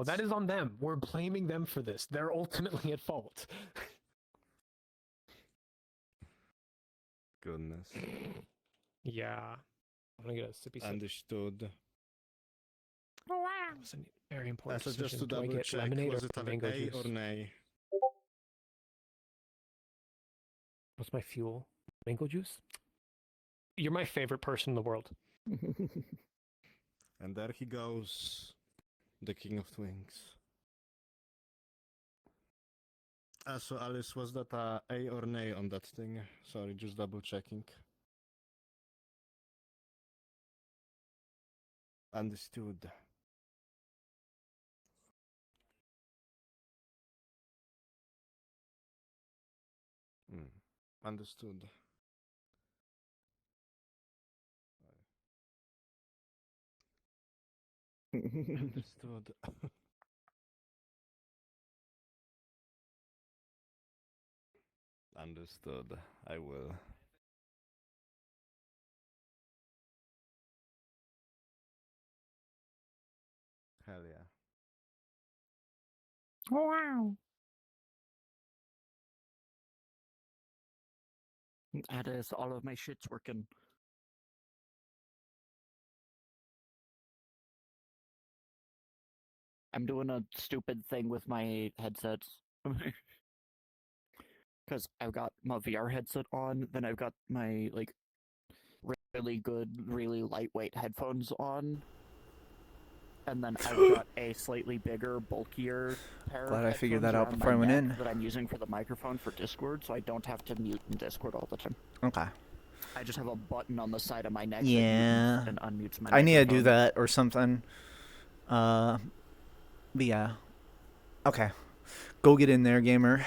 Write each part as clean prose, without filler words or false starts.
No, that is on them. We're blaming them for this. They're ultimately at fault. Goodness. Yeah. I'm gonna get a sippy sip. Understood. Oh, wow. That was a very important So just decision. to Do I double get check, lemonade was or it an mango A juice? or nay? What's my fuel? Mango juice? You're my favorite person in the world. And there he goes, the king of twins. So Alice, was that A or nay on that thing? Sorry, just double checking. Understood. Understood. Understood. Understood. I will. Hell yeah. Oh, wow. That is, all of my shit's working. I'm doing a stupid thing with my headsets. Because I've got my VR headset on, then I've got my, like, really good, really lightweight headphones on. And then I've got a slightly bigger, bulkier pair Glad of I figured headphones that out around before my I went neck in. that I'm using for the microphone for Discord, so I don't have to mute in Discord all the time. Okay. I just have a button on the side of my neck Yeah. that mutes and unmutes my I need to do microphone. that or something. But yeah. Okay. Go get in there, gamer.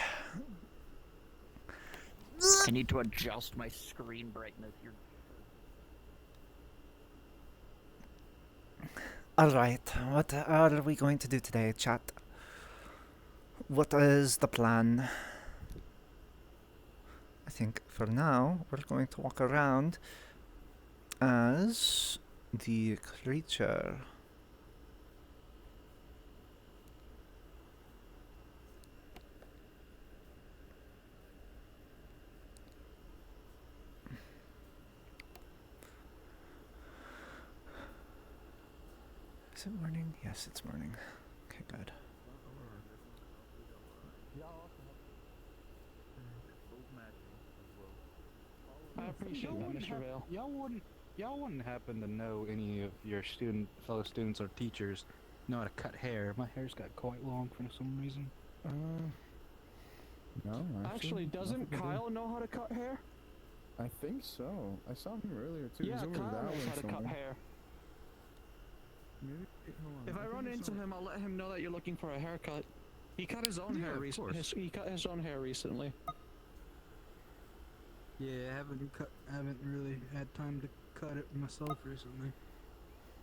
I need to adjust my screen brightness. Alright, what are we going to do today, chat? What is the plan? I think for now, we're going to walk around as the creature. Is it morning? Yes, it's morning. Okay, good. I appreciate that, Mr. Vale. Y'all wouldn't happen to know any of your fellow students or teachers know how to cut hair. My hair's got quite long for some reason. No, actually doesn't Kyle know how to cut hair? I think so. I saw him earlier too. Yeah, He's over Kyle that knows way how to cut somewhere. hair. Maybe, If I run into him, I'll let him know that you're looking for a haircut. He cut his own hair recently. He cut his own hair recently. Yeah, I haven't really had time to cut it myself recently.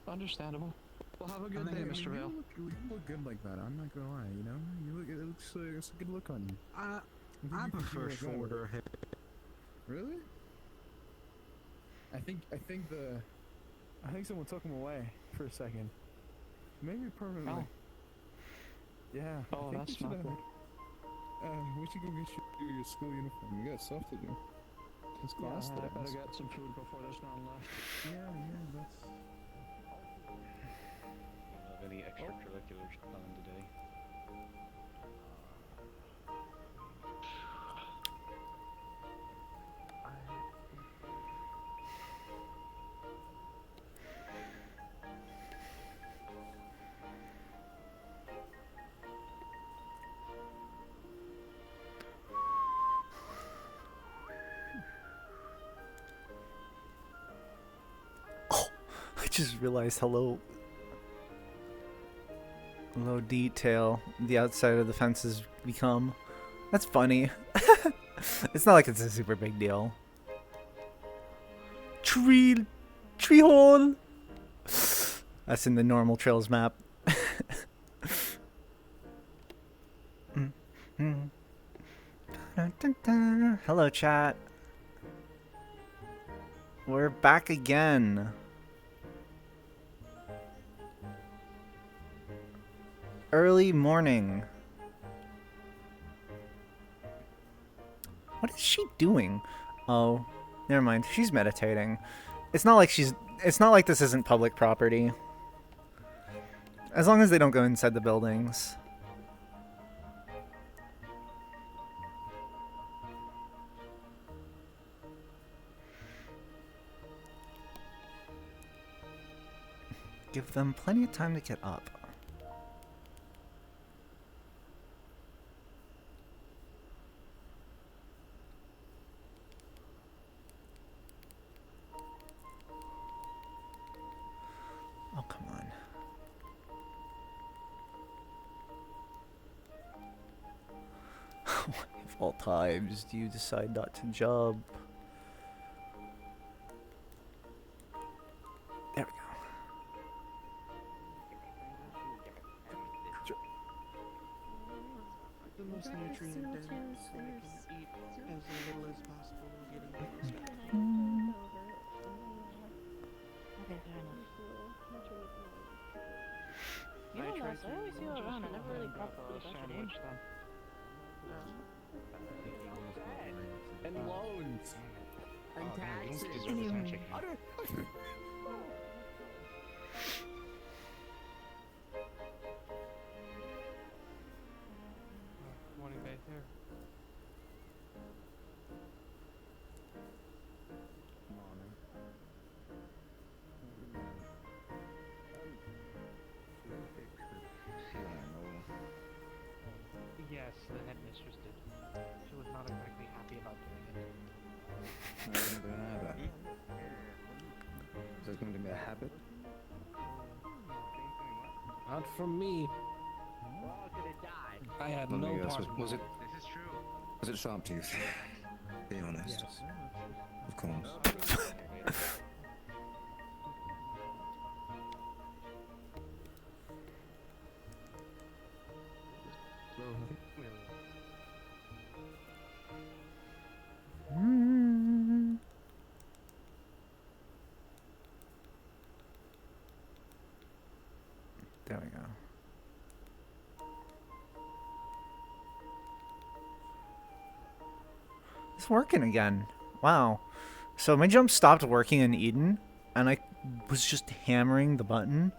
Understandable. Well, have a good day, Mr. Vale. You look good like that. I'm not gonna lie. You know, it's a good look on you. I prefer shorter hair. Really? I think someone took him away for a second. Maybe permanently. Oh. Yeah. Oh, that's not good. We should go get your school uniform. You got stuff to do. It's class Yeah, today. I better get some food before there's none left. Yeah, that's... Have any extracurriculars planned today? I just realized hello detail the outside of the fence has become. That's funny. It's not like it's a super big deal. Tree hole. That's in the normal trails map. Hello, chat. We're back again. early morning. What is she doing? Oh, never mind. She's meditating. It's not like this isn't public property. As long as they don't go inside the buildings. Give them plenty of time to get up. Oh, come on. Why of all times do you decide not to jump? There we go. The most nutrient dense so I can eat as little as possible getting Okay, fair enough. You know, Lars, I always see you around. I never really got the sandwich and loans and taxes. Morning, babe. Here. Yes, the headmistress did. She was not exactly happy about doing it. I wouldn't do that. Is that going to be a habit? Not from me. We're all gonna die. I had Let no me guess, part. was it This is true. was it sharp tooth? Be honest. Yes. Of course. There we go. It's working again. Wow. So my jump stopped working in Eden, and I was just hammering the button,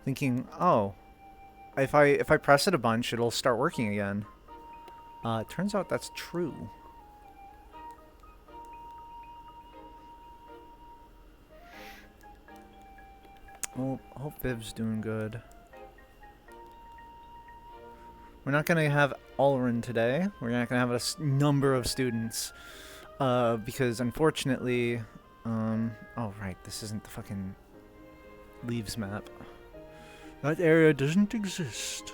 thinking, oh, if I press it a bunch, it'll start working again. It turns out that's true. Well, I hope Viv's doing good. We're not going to have Alrin today. We're not going to have a number of students. Because unfortunately... oh, right. This isn't the fucking leaves map. That area doesn't exist.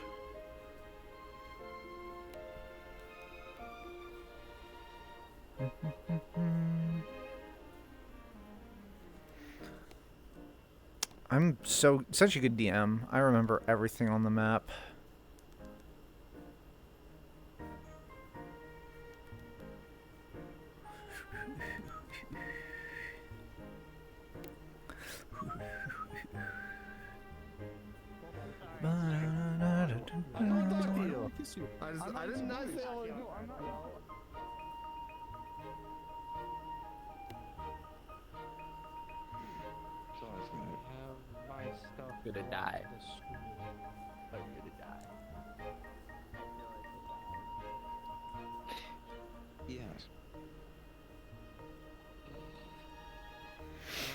I'm such a good DM. I remember everything on the map. I did not say I would. Have my stuff. Gonna die. The school. I'm gonna die. Yes.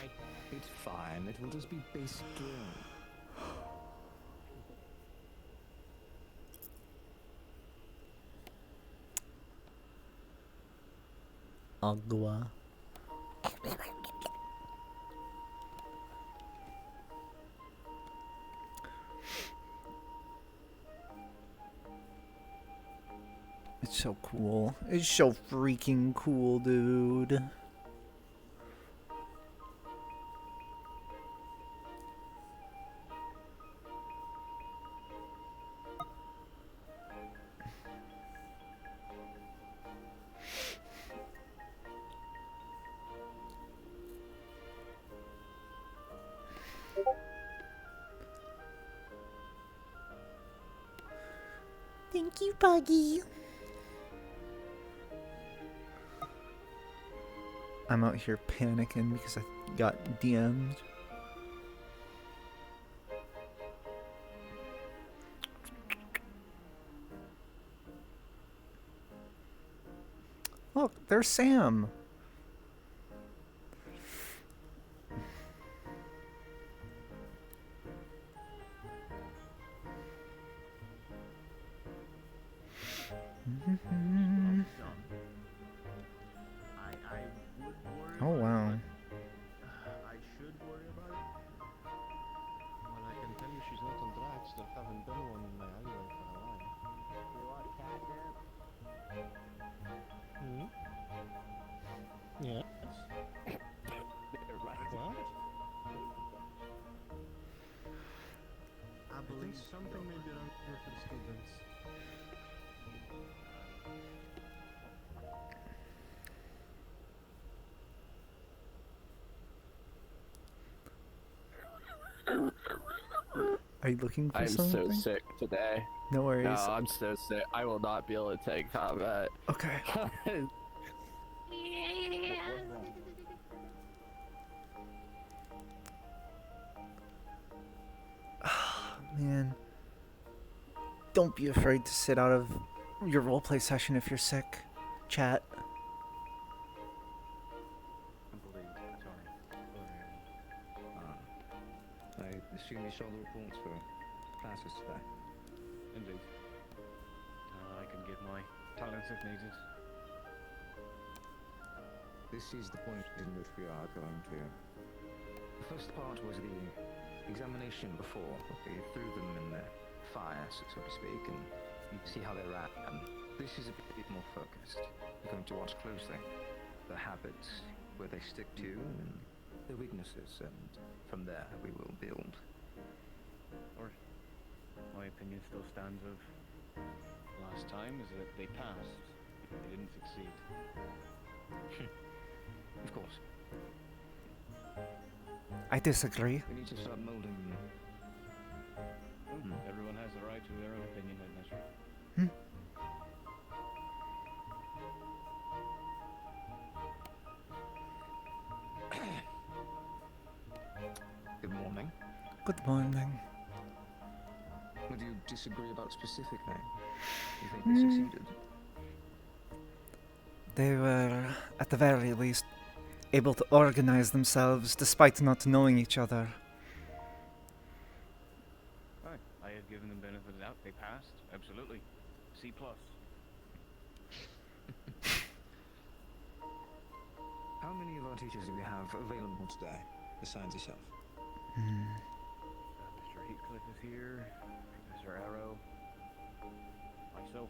Right. It's fine. It will just be basic drill. Agua. It's so cool. It's so freaking cool, dude. Thank you, Buggy. I'm out here panicking because I got DM'd. Look, there's Sam. Oh wow. I should worry about it. Well, I can tell you she's not on drugs. There haven't been one in my alleyway for a while. You want catnip? Hmm? Yes? What? I believe something may be wrong here for the students. Are you looking for I'm something? so sick today. No worries. No, I'm so sick. I will not be able to take combat. Okay. Man. Don't be afraid to sit out of your roleplay session if you're sick. Chat. I assume you saw the reports for classes today? Indeed. I can give my talents if needed. This is the point in which we are going to. The first part was the examination before. We threw them in the fire, so to speak, and you see how they ran. This is a bit more focused. We're going to watch closely the habits, where they stick to, and the weaknesses, and from there we will build. Or my opinion still stands of last time is that they passed, they didn't succeed. Of course. I disagree. We need to start molding them. Everyone has the right to their own opinion, Headmaster. Good morning. Good morning. Would you disagree about specific name? You think they succeeded? They were, at the very least, able to organize themselves despite not knowing each other. Right. I have given them benefit of the doubt. They passed. Absolutely. C+. How many of our teachers do we have available today, besides yourself? Mr. Heathcliff is here. Mr. Arrow. Myself.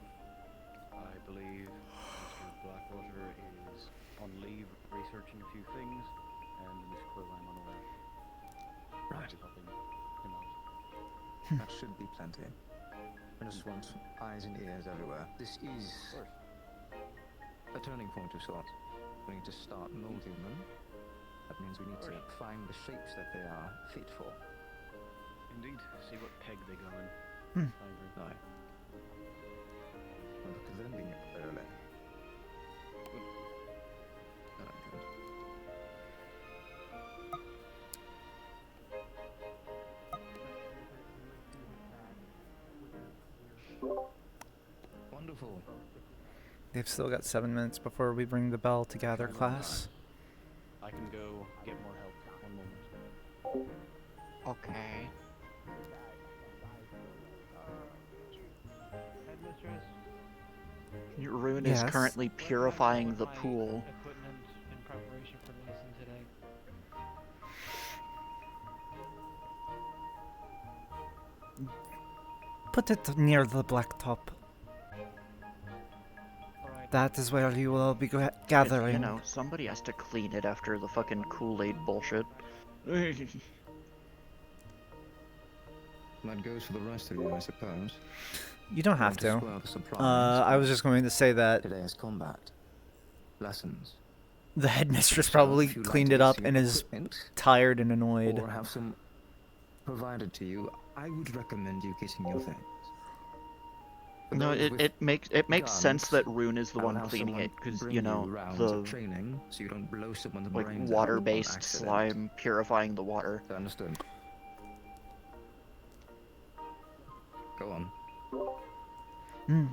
I believe Mr. Blackwater is on leave researching a few things, and Miss Quill I'm unaware. Right. Helping him out. That should be plenty. I just want eyes and ears everywhere. This is a turning point of sorts. We need to start molding them. That means we need to find the shapes that they are fit for. Indeed. See what peg they go in. I agree. Aye. Well, look at them being early. Good. Good. Wonderful. They've still got 7 minutes before we ring the bell to gather class. I can go get more help. One moment. Okay. Headmistress, Your rune Yes? is currently purifying the pool. equipment in preparation for the lesson today. Put it near the blacktop. Alright. That is where you will be You gathering. know, somebody has to clean it after the fucking Kool-Aid bullshit. That goes for the rest of you, I suppose. You don't have Want to. square the supplies, I was just going to say that today's combat. Lessons. the headmistress So, probably if you'd like cleaned to it up receive and is equipment, tired and annoyed. or have some provided to you, I would recommend you getting your things. No, those with it makes sense that guns, Rune is the I would one have cleaning someone it, because bring you know rounds the of training, so you don't blow someone's like brains out on water-based accident. slime purifying the water. Understood. Go on. Hmm. Mine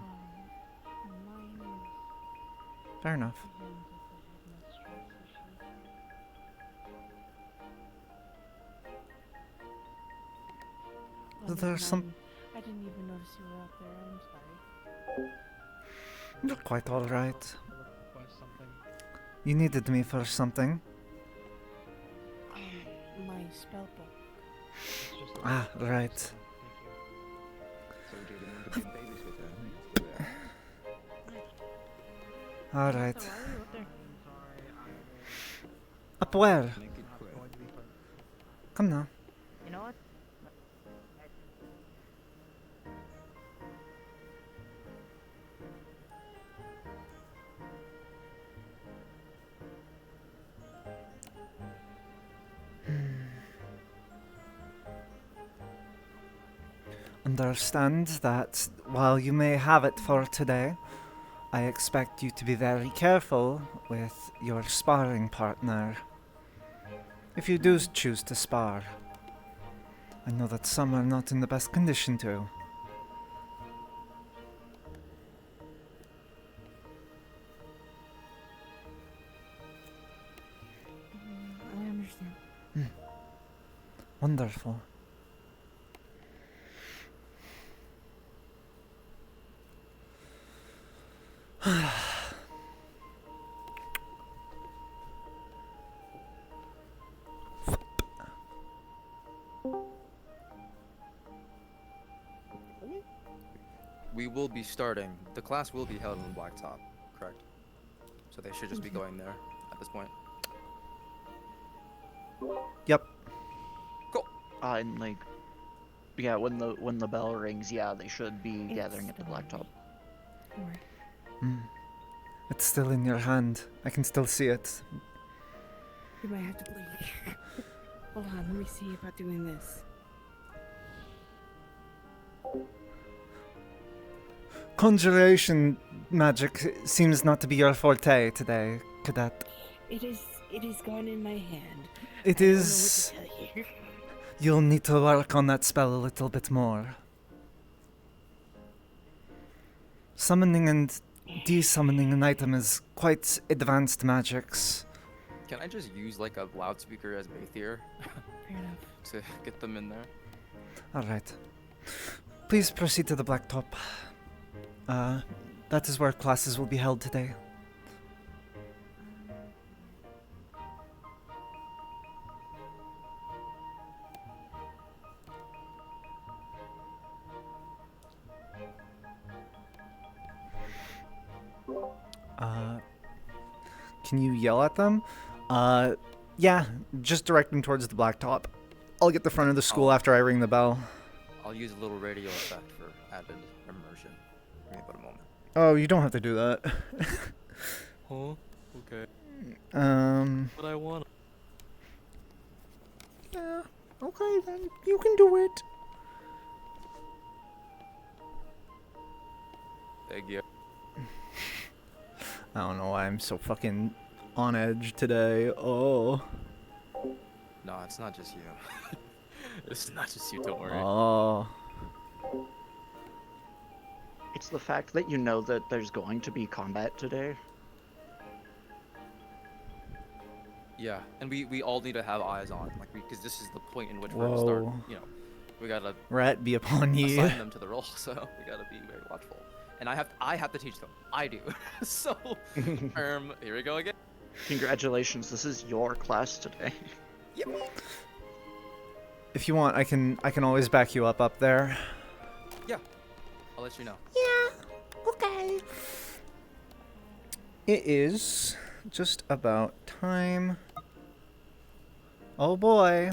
is Fair enough. begins with the headmistress, so she's. Oh, There's never some- mind. I didn't even notice you were out there. I'm sorry. You're quite alright. Request something. You needed me for something. My spell book. It's just Ah, right. Thank So do you want to be a babysitter? Let's do it. Alright. So why are you up there? Up where? Make it quick. Come now. You know what? Understand that while you may have it for today, I expect you to be very careful with your sparring partner. If you do choose to spar. I know that some are not in the best condition to. I understand. Wonderful. We will be starting. The class will be held on Blacktop, correct? So they should just be going there at this point. Yep. And like, yeah, when the bell rings, yeah, they should be gathering at the blacktop. It's still in your hand. I can still see it. You might have to blink. Hold on, let me see about doing this. Conjuration magic seems not to be your forte today, Cadet. It is gone in my hand. It I is. don't know what to tell you. You'll need to work on that spell a little bit more. Summoning and desummoning an item is quite advanced magics. Can I just use like a loudspeaker as Bathier Fair enough. to get them in there? Alright. Please proceed to the blacktop. That is where classes will be held today. Can you yell at them? Yeah, just direct them towards the blacktop. I'll get the front of the school after I ring the bell. I'll use a little radio effect for added immersion. Give me about a moment. Oh, you don't have to do that. Huh? Okay. But I want. Yeah, okay then. You can do it. Thank you. I don't know why I'm so fucking on edge today. Oh. No, it's not just you. It's not just you, don't worry. Oh. It's the fact that you know that there's going to be combat today. Yeah, and we all need to have eyes on, like, because this is the point in which we're gonna start, Whoa. you know, we gotta Rat be upon ye. assign them to the role, so we gotta be very watchful. And I have to teach them. I do. So, here we go again. Congratulations, this is your class today. Yep. If you want, I can always back you up there. Yeah, I'll let you know. Yeah. Okay. It is just about time. Oh boy.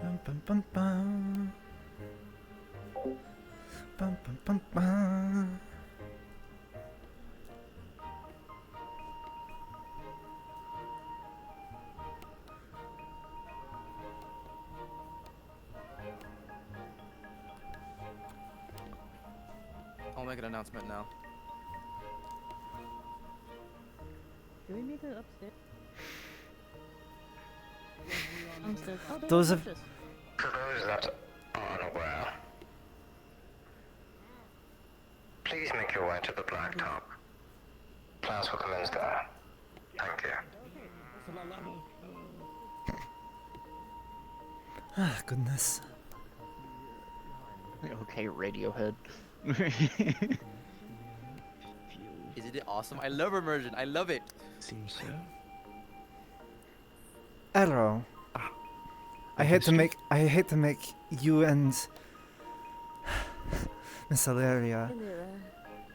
Bum, bum, bum, bum. Bum, bum, bum, bum. an announcement now. Do we make it upstairs? Downstairs. Oh, they Those have of- breakfast. For those that are unaware, please make your way to the blacktop. Class will commence there. Thank you. Ah, goodness. Okay, Radiohead. Isn't it awesome? I love immersion. I love it. Seems so. Arrow. I hate to make you and Miss Valeria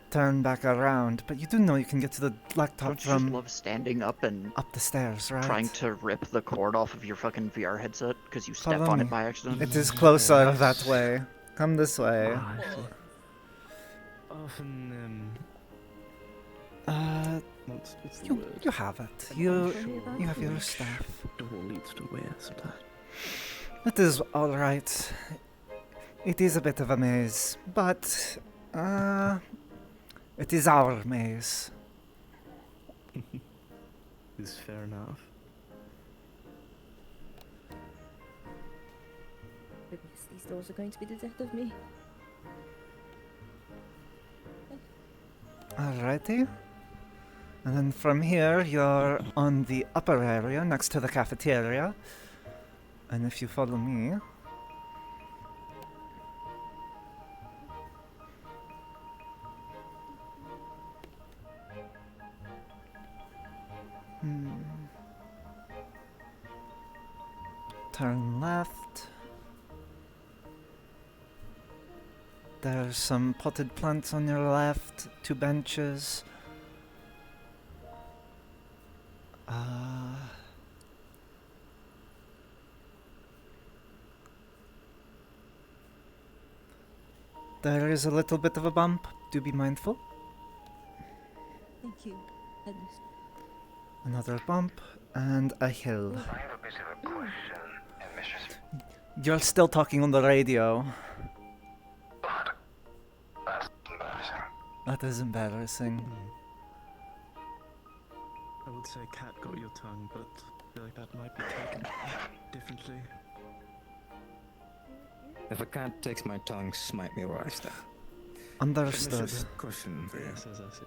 turn back around, but you do know you can get to the blacktop Don't you just from love standing up and up the stairs, right? trying to rip the cord off of your fucking VR headset because you step Follow on me. it by accident? It is closer that way. Come this way. Often, what's the You word? you have it. You have your staff. Door leads to where sometimes. It is all right. It is a bit of a maze, but it is our maze. Is fair enough. Goodness, these doors are going to be the death of me. Alrighty. And then from here, you're on the upper area next to the cafeteria. And if you follow me. Turn left. There's some potted plants on your left, 2 benches. There is a little bit of a bump. Do be mindful. Thank you, Headmistress. Another bump and a hill. I have a bit of a question, Mistress. You're still talking on the radio. But that's embarrassing. That is embarrassing. I would say cat got your tongue, but I feel like that might be taken differently. If a cat takes my tongue, smite me where I stand. Understood. Mistress, question for you.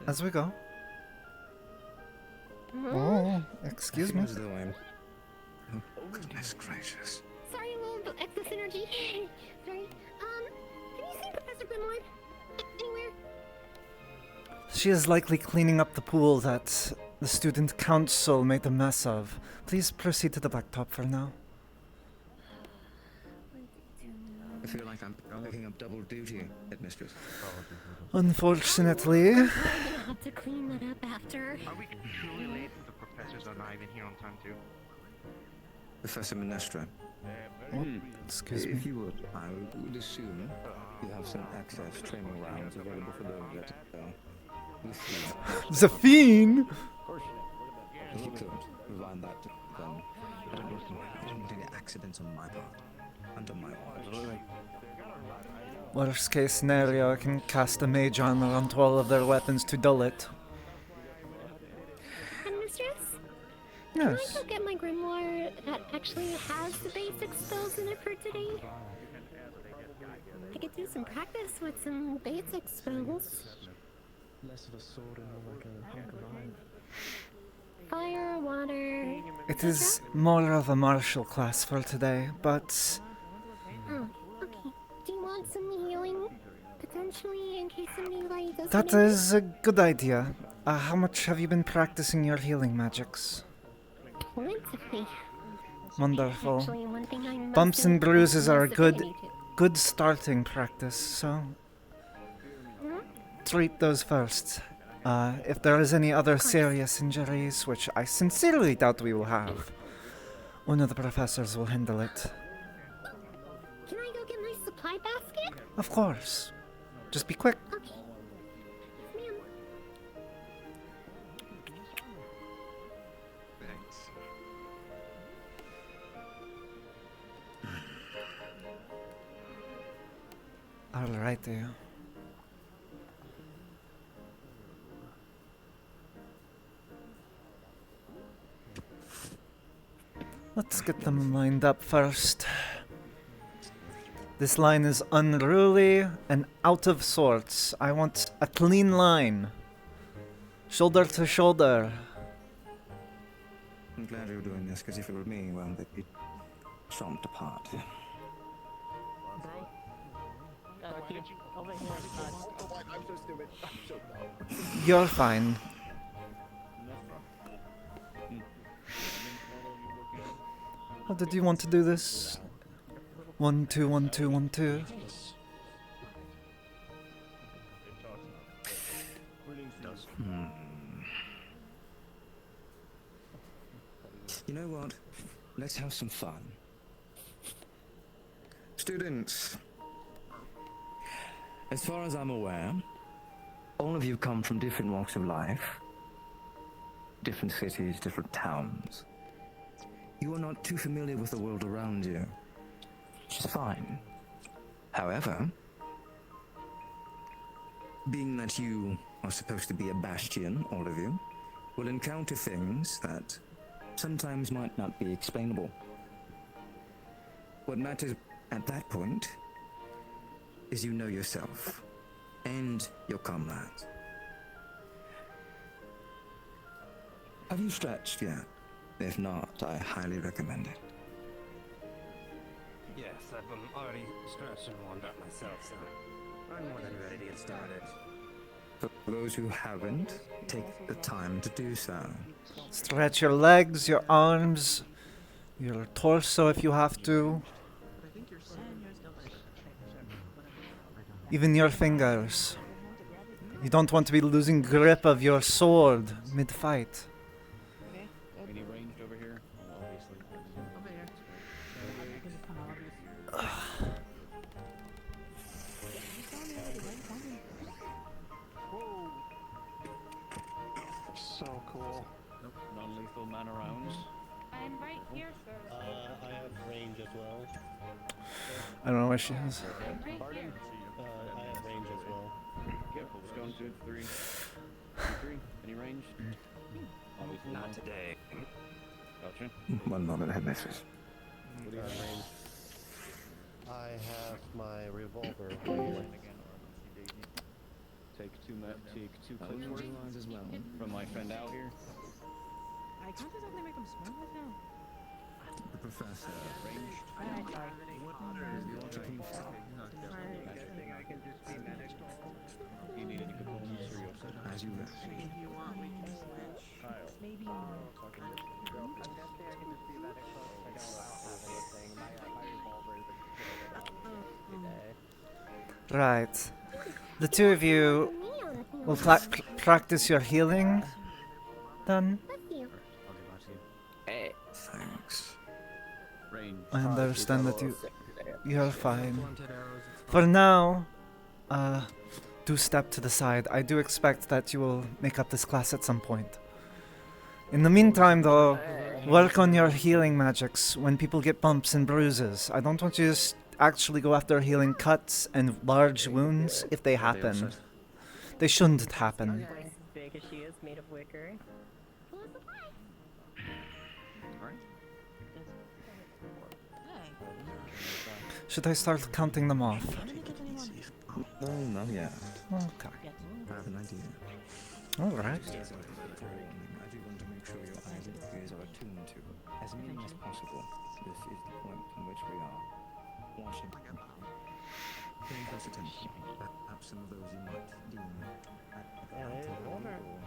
As we go. Mm-hmm. Oh, excuse me. As though I'm... Oh, goodness gracious. Sorry, a little excess energy. Sorry. Have you seen Professor Grimward? Anywhere? She is likely cleaning up the pool that the student council made a mess of. Please proceed to the blacktop for now. I feel like I'm picking up double duty, headmistress. Unfortunately. I'm gonna have to clean that up after. Are we truly late if the professors are not even here on time too? Professor Minestra. Oh, excuse me. If you would, I would assume you have some access training rounds available for those that with you. Zafine! If you could provide that, then I don't want any accidents on my part. Under my watch. Worst case scenario, I can cast a mage armor onto all of their weapons to dull it. Headmistress? Yes. Can I go get my grimoire that actually has the basic spells in it for today? I could do some practice with some basic spells. Less of a sword and more like a hunk of iron. Fire, water... It is more of a martial class for today, but Oh, okay. Do you want some healing? Potentially, in case somebody does that is a good idea. How much have you been practicing your healing magics? Plentifully. Wonderful. Actually, one thing I must Bumps and do- bruises are a must good, affinity to. good starting practice, so treat those first. If there is any other serious injuries, which I sincerely doubt we will have, one of the professors will handle it. Can I go get my supply basket? Of course. Just be quick. Okay. Yes, ma'am. Thanks. Alrighty. Let's get them lined up first. This line is unruly and out of sorts. I want a clean line. Shoulder to shoulder. I'm glad you're doing this, because if it were me, well, they'd be chomped apart. Over here. I'm so stupid. I'm so dumb. You're fine. How did you want to do this? 1, 2, 1, 2, 1, 2. You know what? Let's have some fun. Students, as far as I'm aware, all of you come from different walks of life, different cities, different towns. You are not too familiar with the world around you, which is fine. However, being that you are supposed to be a bastion, all of you, will encounter things that sometimes might not be explainable. What matters at that point is you know yourself and your comrades. Have you stretched yet? If not, I highly recommend it. Yes, I've already stretched and warmed up myself, so I'm more than ready to get started. For those who haven't, take the time to do so. Stretch your legs, your arms, your torso if you have to. Even your fingers. You don't want to be losing grip of your sword mid-fight. Any ranged over here? Obviously. So cool. Nope. Non-lethal man around. I'm right here, sir. I have range as well. I don't know where she is. Pardon? I have range as well. Careful, stone 2, 3. 3. Any range? Obviously Not today. Gotcha. One moment, headmistress. What do you have range? I have my revolver. Take two clips worth as well. from my friend out here. I can't exactly make them smell right now. The professor. Ranged. You want to come You need any components or you'll as you wish. If you want, we can switch. Maybe Right. The two of you will practice your healing. Then Thanks. Range. I understand that you're fine. For now, do step to the side. I do expect that you will make up this class at some point. In the meantime, though, work on your healing magics when people get bumps and bruises. I don't want you to actually go after healing cuts and large wounds if they happen. They shouldn't happen. As big as she is, made of wicker. Should I start counting them off? No, not yet. Okay. I have an idea. Alright. I do want to make sure your eyes and ears are attuned to as many as possible. This is the point in which we are watching. Paying close attention. Perhaps some of those you might deem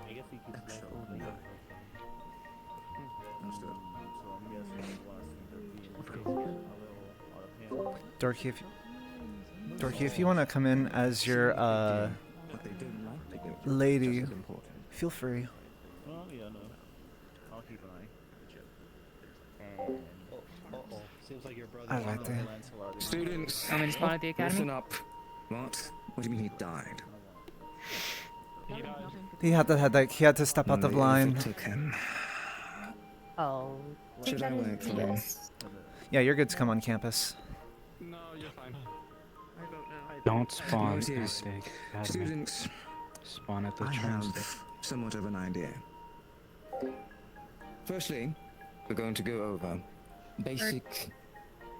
I guess we can extraordinary. Understood. So I'm guessing you want to see the being a little out of hand. Dorky, if you want to come in as your What they don't like to do lady, just as important. feel free. Well, yeah, no. I'll keep an eye. And Seems like your brother. Alright then. Students, Want me to spawn at the academy? listen up. What? What do you mean he died? He had the headache. He had to step out of The line. infant took him. Oh. Should I wait for him? Yeah, you're good to come on campus. No, you're fine. Don't spawn at Notice, the academy. students, Spawn at the I train have station. somewhat of an idea. Firstly, we're going to go over basic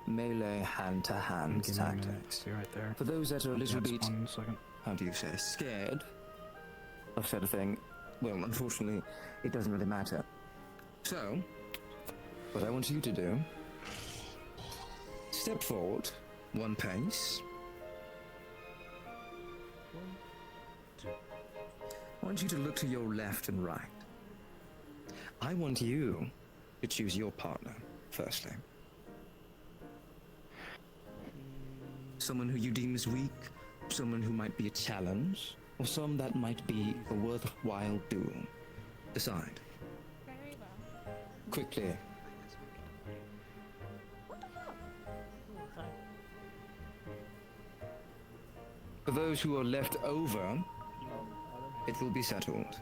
melee hand-to-hand Give me a minute. tactics. Stay right there. For those that are a little That's bit, one second. how do you say, scared of said thing, well, unfortunately, it doesn't really matter. So, what I want you to do, step forward, one pace. I want you to look to your left and right. I want you to choose your partner, firstly. Someone who you deem as weak, someone who might be a challenge, or some that might be a worthwhile duel. Decide. Very well. Quickly. For those who are left over, it will be settled.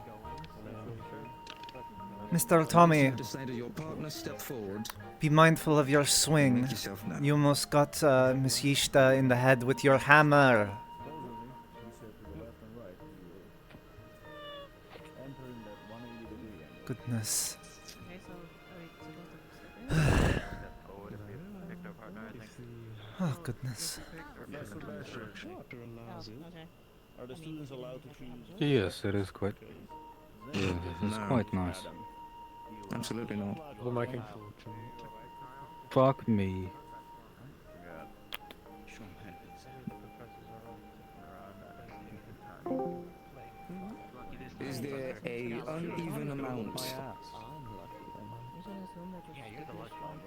Mr. Tommy, Decided your partner, step forward. be mindful of your swing. Make yourself known. You almost got Miss Yishta in the head with your hammer. Goodness. Okay, so Oh, goodness. Are the students allowed to choose? Yes, it is quite. Yeah, it's No. quite nice. Absolutely not. What am I king? Fuck me. Is there a uneven amount? Yeah, you're the lucky one.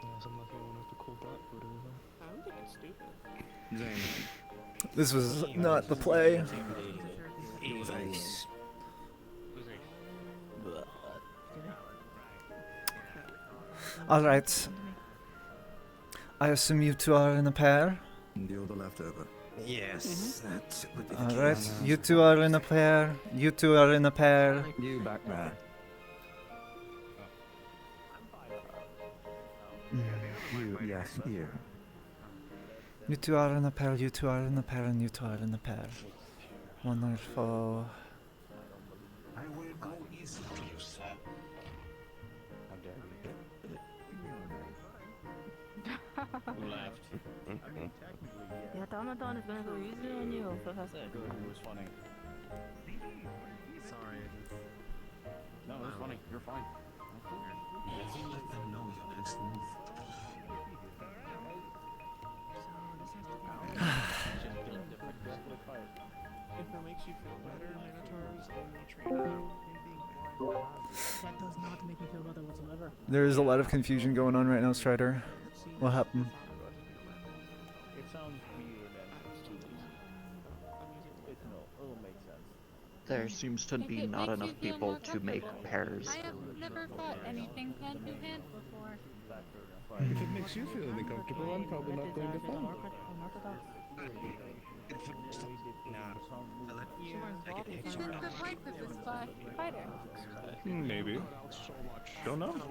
Yeah, some lucky one with the cool Blackwood or I don't think it's stupid. Zane. This was not the play. It was ace. Alright. I assume you two are in a pair? You're the leftover. Yes, that would be the Alright, case. you two are in a pair. You two are in a pair. You back there. You, yes, you. You two are in a pair, you two are in a pair, and you two are in a pair. Wonderful. I will go easy to you, sir. How dare you? Left. Yeah, Domadon is gonna go easy on you, Professor. Good, it was funny. Sorry. No, it was funny. You're fine. You let them know your next move. If it makes you feel better, Minotaurs only train out. That does not make me feel better whatsoever. There is a lot of confusion going on right now, Strider. What happened? It sounds weird and it's too easy. It'll make sense. There seems to be not enough people to make pairs. I have never fought anything hand to hand before. If it makes you feel uncomfortable, I'm probably not going to fight. Since the wife of this fighter. Maybe. Don't know. But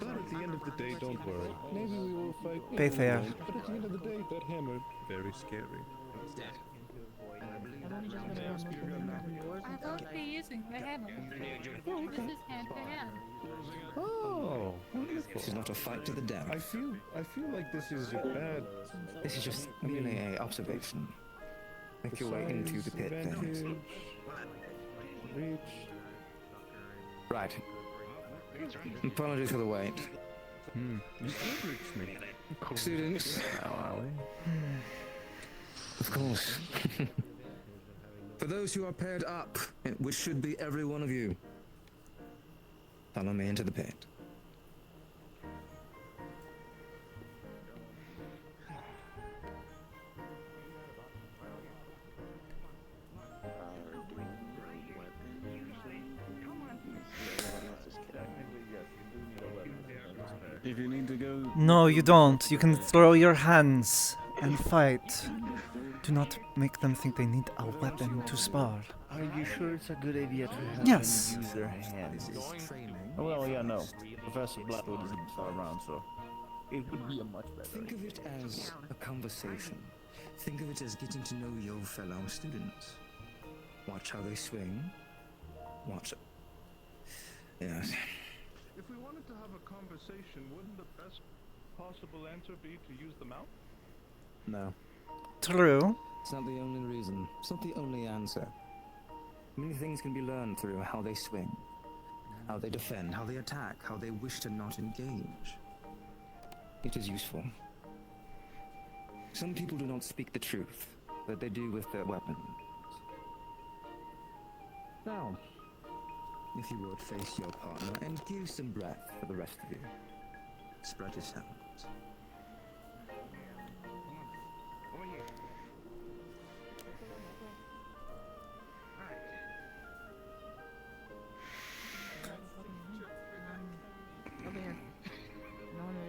at the end of the day, don't worry. Maybe we will fight. maybe we Bayfair. won't. But at the end of the day, that hammer, very scary. I won't be using the hammer. This is hand to hand. Oh, wonderful. This is not a fight to the death. I feel like this is a bad. This is just merely a observation. Make your way into the pit, then. Reach. Right. Apologies for the wait. You did reach me. Students. Of course. For those who are paired up, which should be every one of you, follow me into the pit. If you need to go. No, you don't. You can throw your hands and fight. Do not make them think they need a weapon to spar. Are you sure it's a good idea to have Yes. them use their hands? Oh, well, yeah, no. Professor Blackwood isn't around, so it would be a much better Think of it as a conversation. Think of it as getting to know your fellow students. Watch how they swing. Watch Yes. If we wanted to have a conversation, wouldn't the best possible answer be to use the mouth? No. True. It's not the only reason. It's not the only answer. Many things can be learned through how they swing, how they defend, how they attack, how they wish to not engage. It is useful. Some people do not speak the truth, but they do with their weapons. Now, if you would face your partner and give some breath for the rest of you. Spread yourselves. Over here. No one right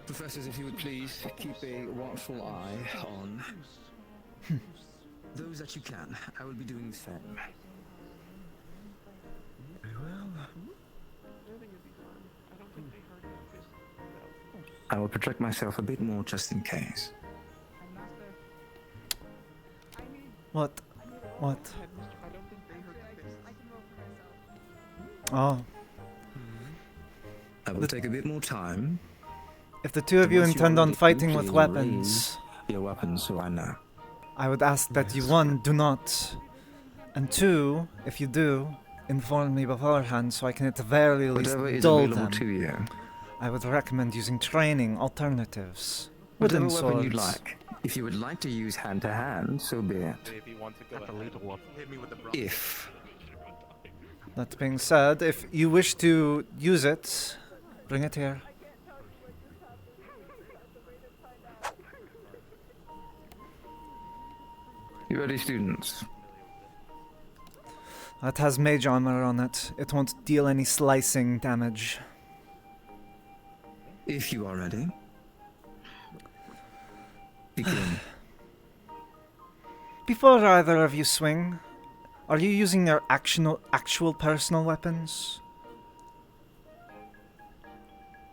Professors, if you would please keep a watchful eye on those that you can. I will be doing the same. Very well. I will protect myself a bit more just in case. What? What? Oh. I will take a bit more time. If the two of you Unless intend on already fighting with deeply weapons, raise your weapons so I know. I would ask that you, one, do not, and two, if you do, inform me beforehand so I can at the very least Whatever is dull available them. to you. I would recommend using training alternatives. Whatever Wooden weapon you'd swords. like. If you would like to use hand-to-hand, so be it. If you want to go ahead, hit me with the If. That being said, if you wish to use it, bring it here. You ready, students? It has mage armor on it. It won't deal any slicing damage. If you are ready. Begin. Before either of you swing, are you using your actual personal weapons?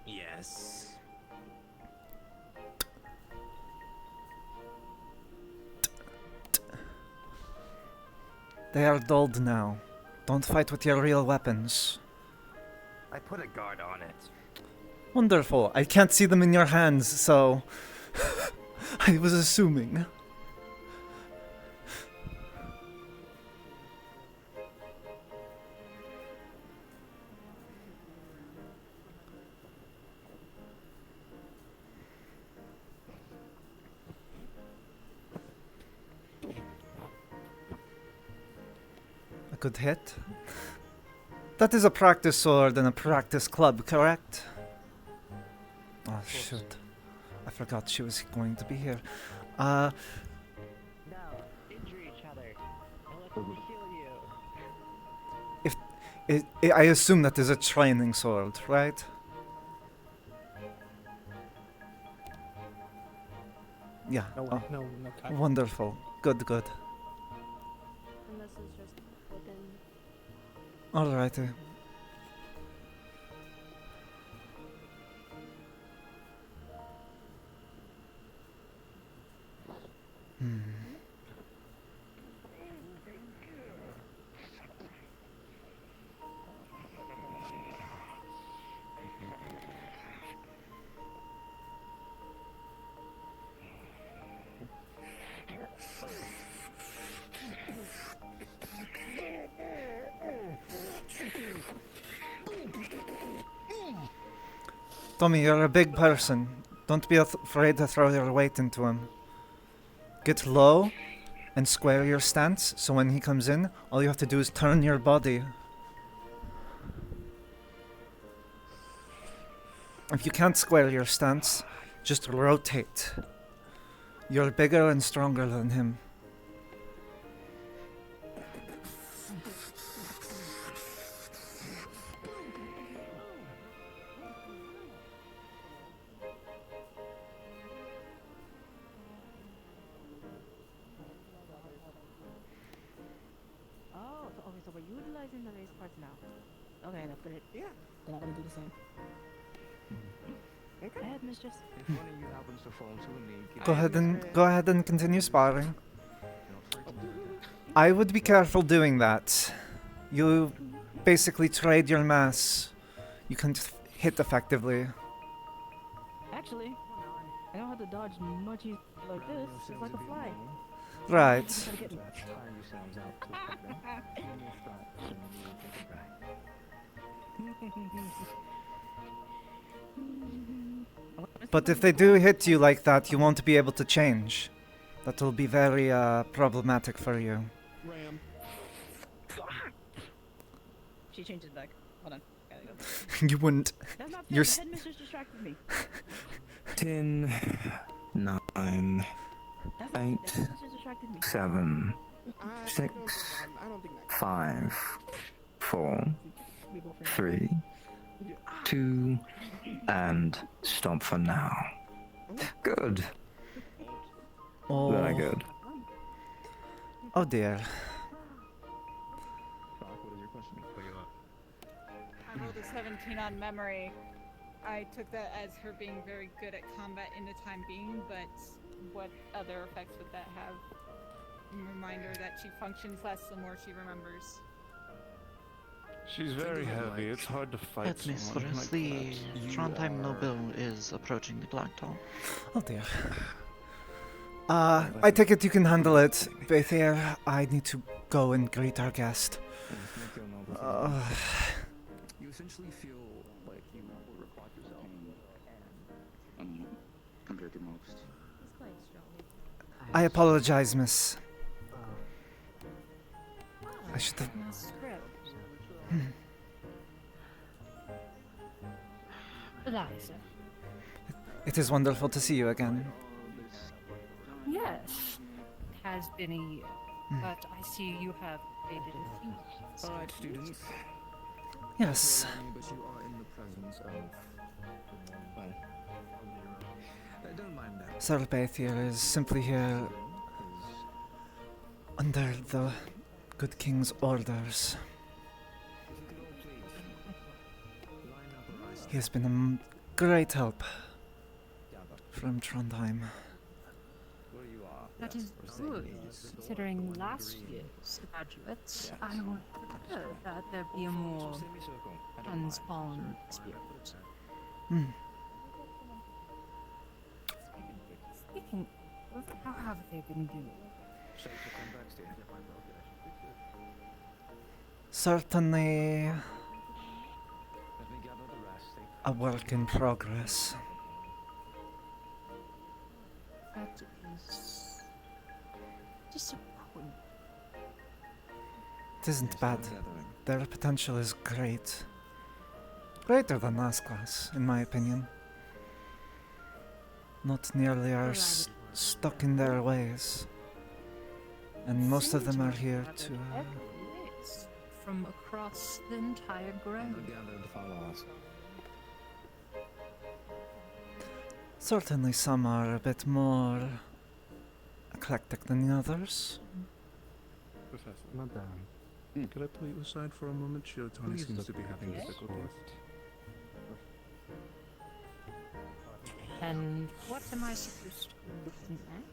Yes. They are dulled now. Don't fight with your real weapons. I put a guard on it. Wonderful. I can't see them in your hands, so I was assuming. A good hit. That is a practice sword and a practice club, correct? Oh shoot. I forgot she was going to be here. No, injure each other. And let them heal you. I assume that is a training sword, right? Yeah. No, oh. no cut. Wonderful. Good, good. And this is just wooden. Alrighty. Hmm. Tommy, you're a big person. Don't be afraid to throw your weight into him. Get low and square your stance, so when he comes in, all you have to do is turn your body. If you can't square your stance, just rotate. You're bigger and stronger than him. Oh, okay, so we're utilizing the race parts now. Okay, that's good. Yeah. Then I'm gonna do the same. Headmistress. If one of you happens to fall to a knee, Go ahead and continue sparring. I would be careful doing that. You basically trade your mass. You can't hit effectively. Actually, I know how to dodge much easier like this. It's like a fly. Right. Gotta get me. But if they do hit you like that, you won't be able to change. That will be very problematic for you. Ram. She changes back. Hold on. Gotta go. You wouldn't. That's not fair. You're The s- headmistress distracted me. 10, 9, That's not 8, the headmistress distracted me. 7, 6, 5, 4, 3, 2, and stop for now. Good. Oh. Very good. Oh dear. I rolled a 17 on memory. I took that as her being very good at combat in the time being, but what other effects would that have? Reminder that she functions less the more she remembers. She's very heavy. It's hard to fight someone Headmistress, like the that. Trondheim noble is approaching the Blacktown. Oh dear. I take it you can handle it, Bethier. I need to go and greet our guest. You essentially feel like you require yourself. Compared to most. I apologize, miss. I should have... Eliza. It is wonderful to see you again. Yes. It has been a year, but I see you have created a few. Alright, students. Yes. But you are in the presence of... Well... don't mind that. Sir Bethier is simply here under the good king's orders. He has been a great help from Trondheim. That is good, considering last year's graduates. I would prefer that there be a more hands-on experience. Speaking of, how have they been doing? Certainly a work in progress. That is disappointing. It isn't bad. Their potential is great. Greater than last class, in my opinion. Not nearly are stuck in their ways. And most of them are here to... From across the entire ground. Certainly some are a bit more eclectic than the others. Professor. Madame, could I pull you aside for a moment? Shiotani seems to be having difficulties. And what am I supposed to be looking at?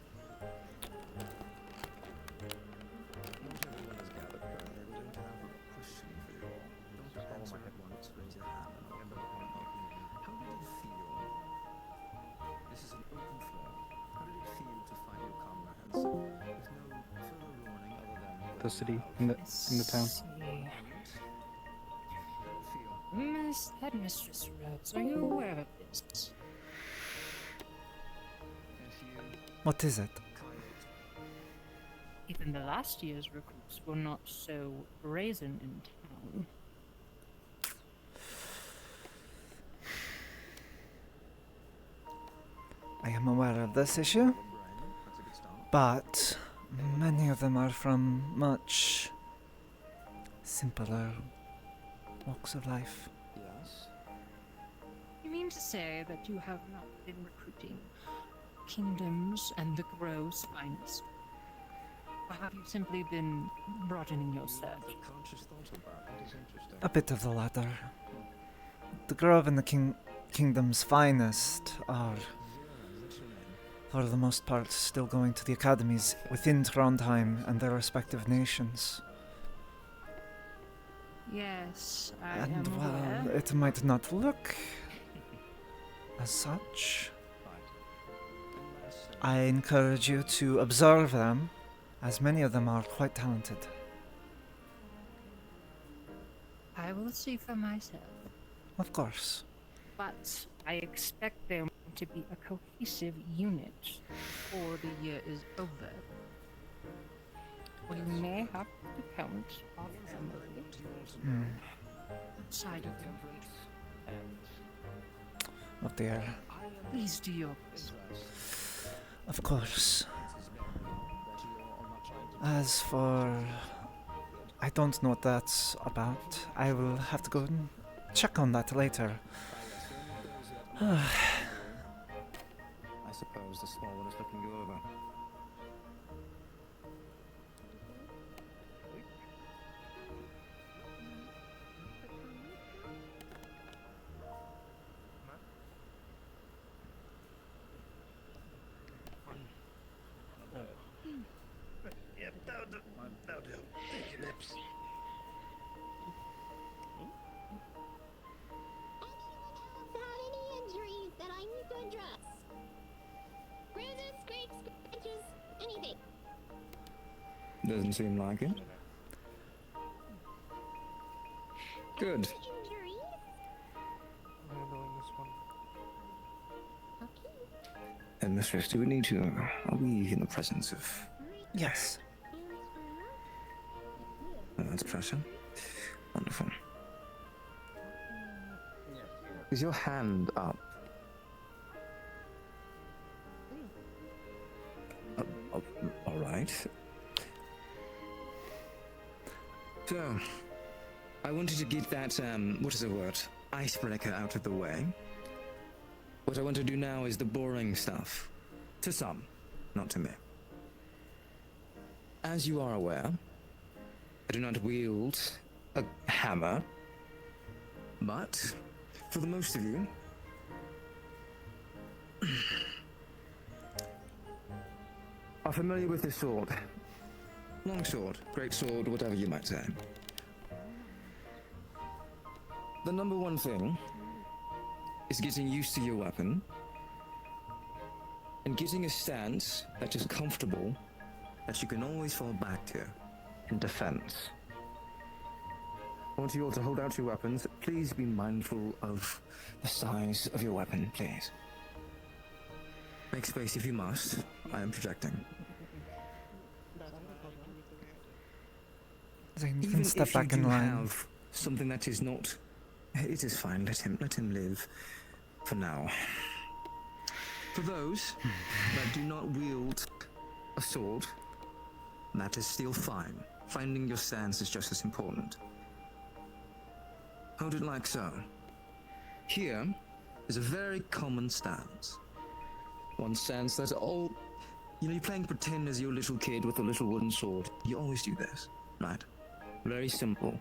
This is an open floor. How did it feel to find your comrades? With no further warning other than... The city, in the town. Miss Headmistress Rhodes, are you aware of this? What is it? Even the last year's recruits were not so brazen in town. I am aware of this issue, but many of them are from much simpler walks of life. Yes. You mean to say that you have not been recruiting kingdoms and the Grove's finest? Or have you simply been broadening your search? Conscious thought of that. That is interesting. A bit of the latter. The Grove and the kingdom's finest are, for the most part, still going to the academies within Trondheim and their respective nations. Yes, I And am while aware. it might not look as such, I encourage you to observe them, as many of them are quite talented. I will see for myself. Of course. But I expect them to be a cohesive unit before the year is over. We may have to count off some of it outside of the Oh dear. Please do your best. Of course. As for... I don't know what that's about. I will have to go and check on that later. I suppose the small one is looking you over. Yep, that'll do. That'll do. Thank you, Nips. Not any injuries that I need to address. Bruises, scrapes, scratches, anything. Doesn't seem like it. Good. Injuries? And Mistress, do we need to... Are we in the presence of... Yes. Oh, that's pressure. Wonderful. Is your hand up? All right. So, I wanted to get that, what is the word? Icebreaker out of the way. What I want to do now is the boring stuff. To some, not to me. As you are aware, I do not wield a hammer, but for the most of you, are familiar with this sword. Long sword, great sword, whatever you might say. The number one thing is getting used to your weapon and getting a stance that is comfortable, that you can always fall back to in defense. I want you all to hold out your weapons. Please be mindful of the size of your weapon, please. Make space if you must. I am projecting. Then you Even can step if you back in do line. have something that is not, it is fine. Let him live for now. For those that do not wield a sword, that is still fine. Finding your stance is just as important. Hold it like so. Here is a very common stance. One stance that all... You know, you're playing pretend as your little kid with a little wooden sword. You always do this, right? Very simple.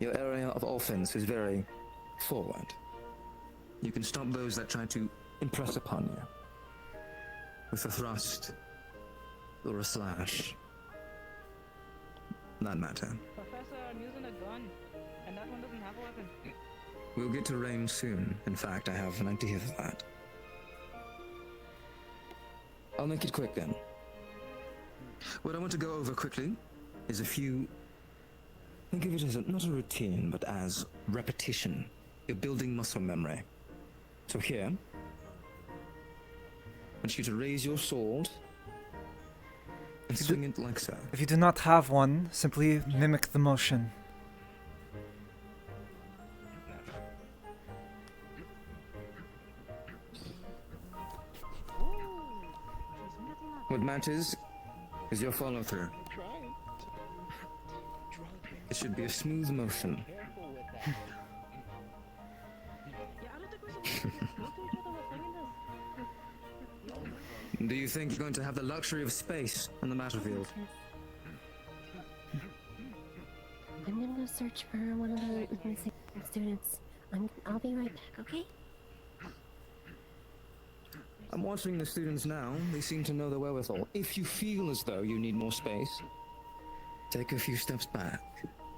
Your area of offense is very forward. You can stop those that try to impress upon you with a thrust or a slash. That matter. Professor, I'm using a gun, and that one doesn't have a weapon. We'll get to range soon. In fact, I have an idea for that. I'll make it quick then. What I want to go over quickly is a few... Think of it as not a routine, but as repetition. You're building muscle memory. So here, I want you to raise your sword and swing it like so. If you do not have one, simply mimic the motion. What matters is your follow through. It should be a smooth motion. Do you think you're going to have the luxury of space on the battlefield? I'm gonna go search for one of the missing students. I'll be right back, okay? I'm watching the students now. They seem to know their wherewithal. If you feel as though you need more space, take a few steps back.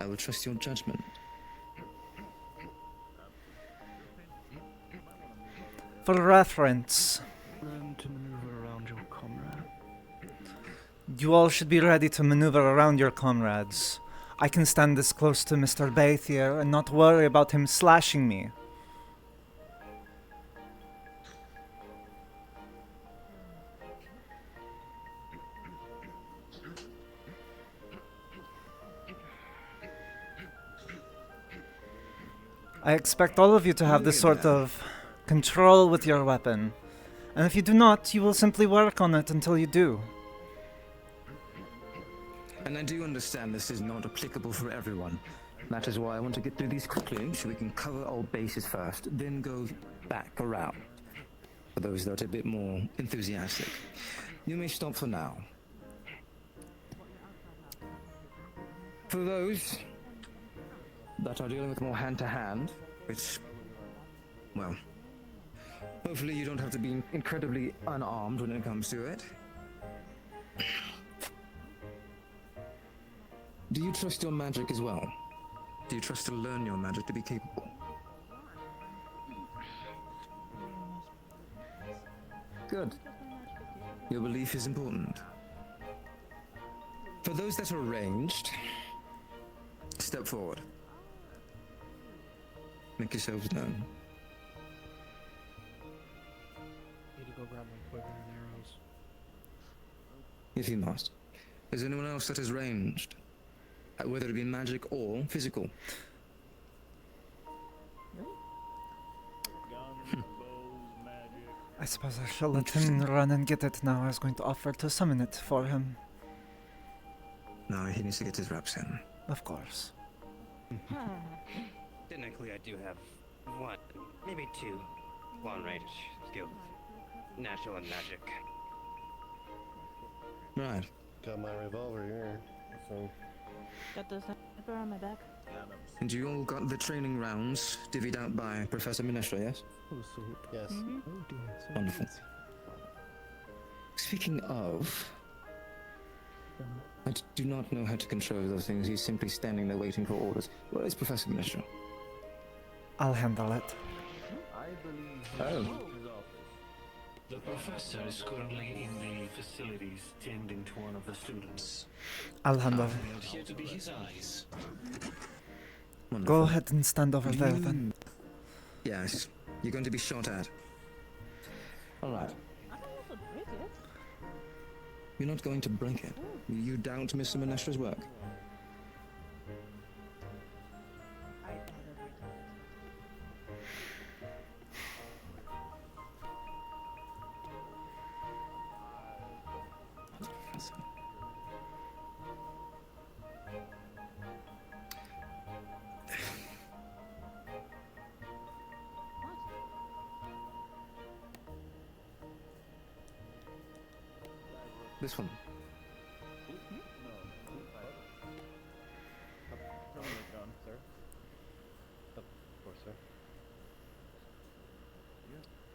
I will trust your judgment. For reference, Learn to maneuver around your comrade. you all should be ready to maneuver around your comrades. I can stand this close to Mr. Bathier and not worry about him slashing me. I expect all of you to have this sort of control with your weapon. And if you do not, you will simply work on it until you do. And I do understand this is not applicable for everyone. That is why I want to get through these quickly, so we can cover all bases first, then go back around. For those that are a bit more enthusiastic. You may stop for now. For those that are dealing with more hand-to-hand, which, well, hopefully you don't have to be incredibly unarmed when it comes to it. Do you trust your magic as well? Do you trust to learn your magic to be capable? Good. Your belief is important. For those that are ranged, step forward. Make yourselves known. Need to go grab my quiver and arrows. If you must. Is anyone else that is ranged? Whether it be magic or physical. I suppose I shall let him run and get it now. I was going to offer to summon it for him. No, he needs to get his reps in. Of course. Technically, I do have one, maybe two long-range skills. Natural and magic. Right. Got my revolver here, so... Got the sniper on my back. And you all got the training rounds divvied out by Professor Minestra, yes? Yes. Wonderful. Speaking of... I do not know how to control those things. He's simply standing there waiting for orders. Where is Professor Minestra? I'll handle it. Oh. The professor is currently in the facilities tending to one of the students. I'll handle it. I'm here to be his eyes. Go ahead and stand over there then. Yes. You're going to be shot at. Alright. You're not going to break it. You doubt Mr. Minestra's work? This one.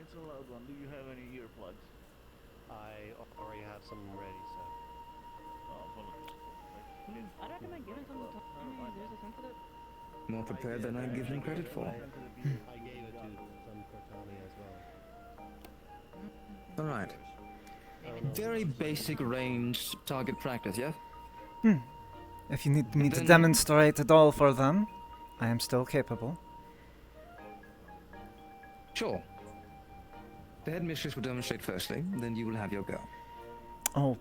It's a loud one. Do you have any earplugs? I already have some ready, so... I'd recommend giving some to Tommy. There's a sense of it. More prepared than I give him credit for. I gave it to some for Tommy as well. Alright. Very basic range target practice, yeah? If you need me to demonstrate it all for them, I am still capable. Sure. The headmistress will demonstrate firstly, then you will have your go. Oh,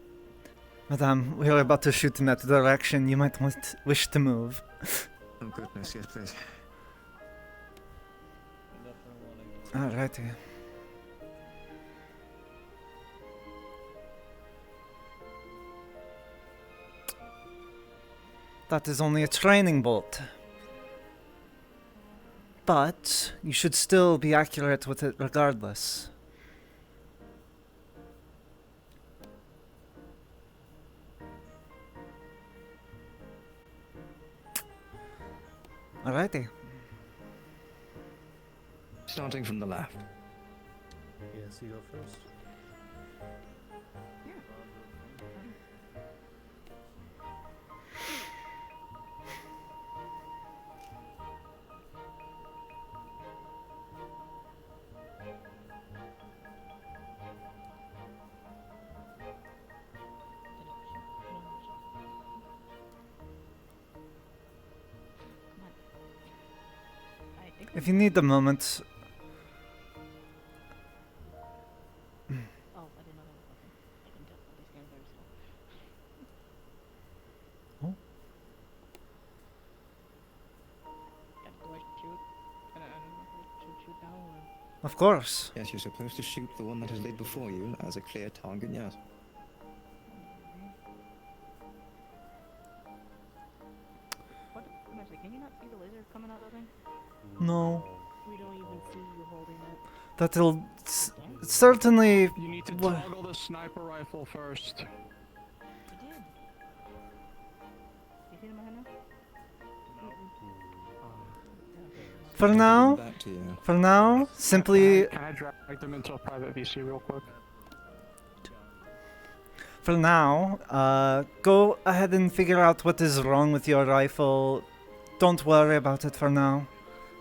Madame, we are about to shoot in that direction. You might wish to move. Oh goodness, yes please. Alrighty. That is only a training bolt. But you should still be accurate with it regardless. Alrighty. Starting from the left. Yes, you go first. If you need a moment. Oh, I didn't know that was something. I can tell this game very slow. Oh. Do I shoot? I don't know if I should shoot now or... Of course. Yes, you're supposed to shoot the one that is laid before you as a clear target, yes. What? Actually, can you not see the laser coming out of the thing? No. We don't even see you holding it. That'll certainly. You need to What? toggle the sniper rifle first. I did. You see it in my hand now? For now, simply. Can I drag them into a private VC real quick? For now, go ahead and figure out what is wrong with your rifle. Don't worry about it for now.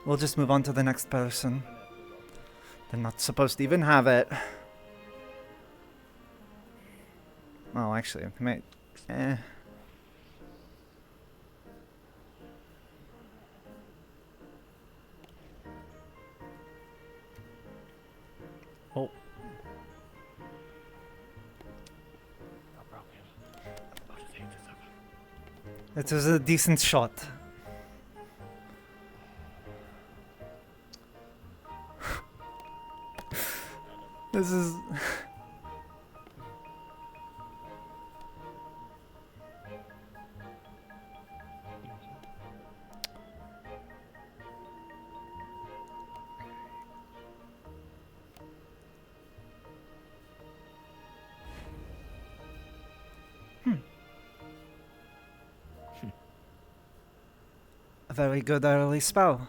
We'll just move on to the next person. They're not supposed to even have it. Oh, actually, eh. Oh. It was a decent shot. This is... A very good early spell.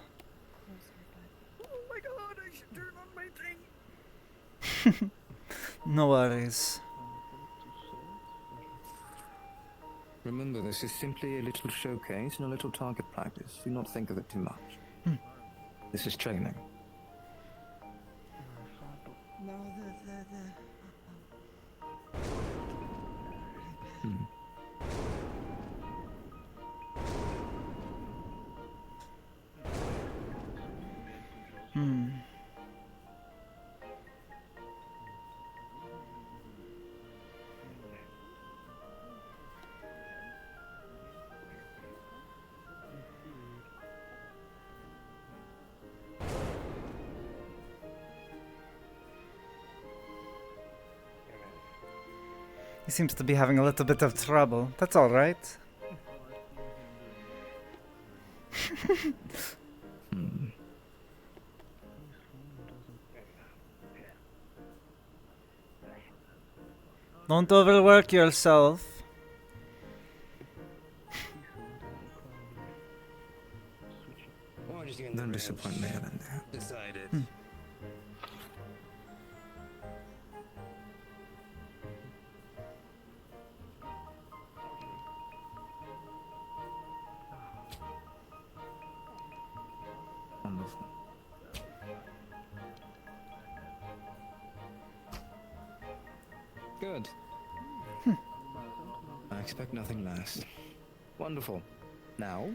Oh my god, I should turn on my thing! No worries. Remember, this is simply a little showcase and a little target practice. Do not think of it too much. This is training. No, He seems to be having a little bit of trouble. That's alright. Don't overwork yourself. Don't disappoint me, Evan. Decided. Wonderful. Good. I expect nothing less. Wonderful. Now,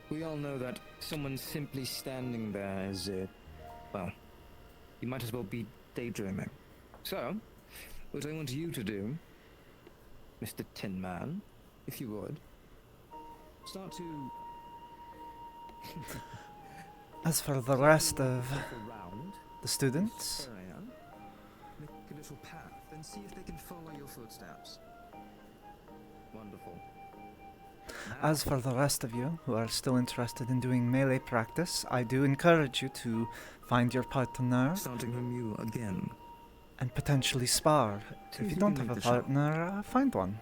we all know that someone simply standing there is, well, you might as well be daydreaming. So, what I want you to do, Mr. Tin Man, if you would, start to... As for the rest of around the students, this area, make a little path and see if they can follow your footsteps. Wonderful. as for the rest of you who are still interested in doing melee practice, I do encourage you to find your partner. Starting from you again. And potentially spar. See If if you you don't can have a lead the shot. partner, find one.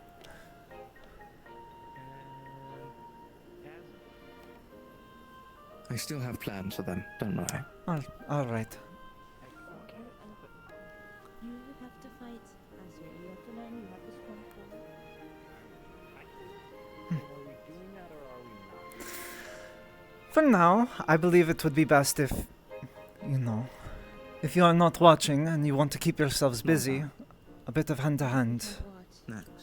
I I still have plans for them, don't worry. All right. You have to fight Azure. You have to learn. You have to strong For now, I believe it would be best if, you know, if you are not watching and you want to keep yourselves busy, a bit of hand-to-hand. Next.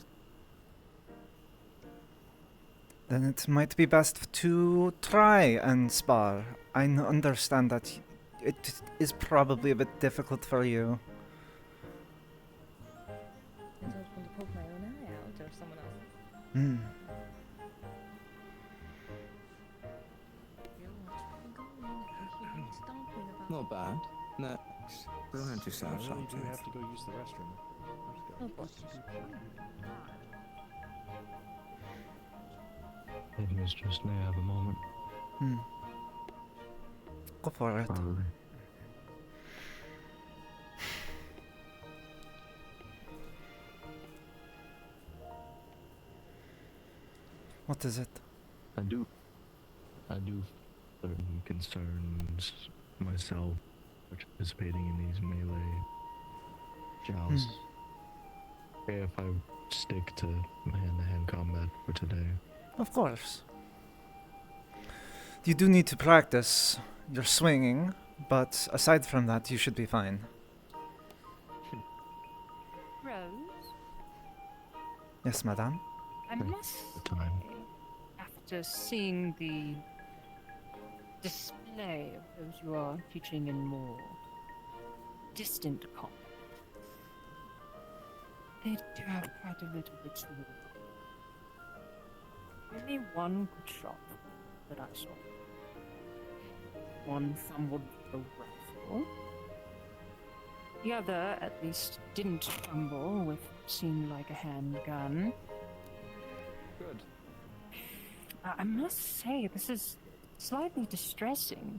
Then it might be best to try and spar. I understand that it is probably a bit difficult for you. I don't want to poke my own eye out or someone else's. Hmm. Not bad. Next. We'll have to I serve really do something. have to go use the restroom. Oh, boy. Mistress, may I have a moment? Hmm. Go for it. Probably. What is it? I do certain concerns myself participating in these melee jousts. Okay, if I stick to hand-to-hand combat for today. Of course. You do need to practice your swinging, but aside from that, you should be fine. Rose, Yes, madame? I must say, after seeing the display of those you are teaching in more distant combat, they do have quite a little bit to work on. Only one good shot that I saw. One fumbled a rifle. The other, at least, didn't fumble with what seemed like a handgun. Good. I must say, this is slightly distressing.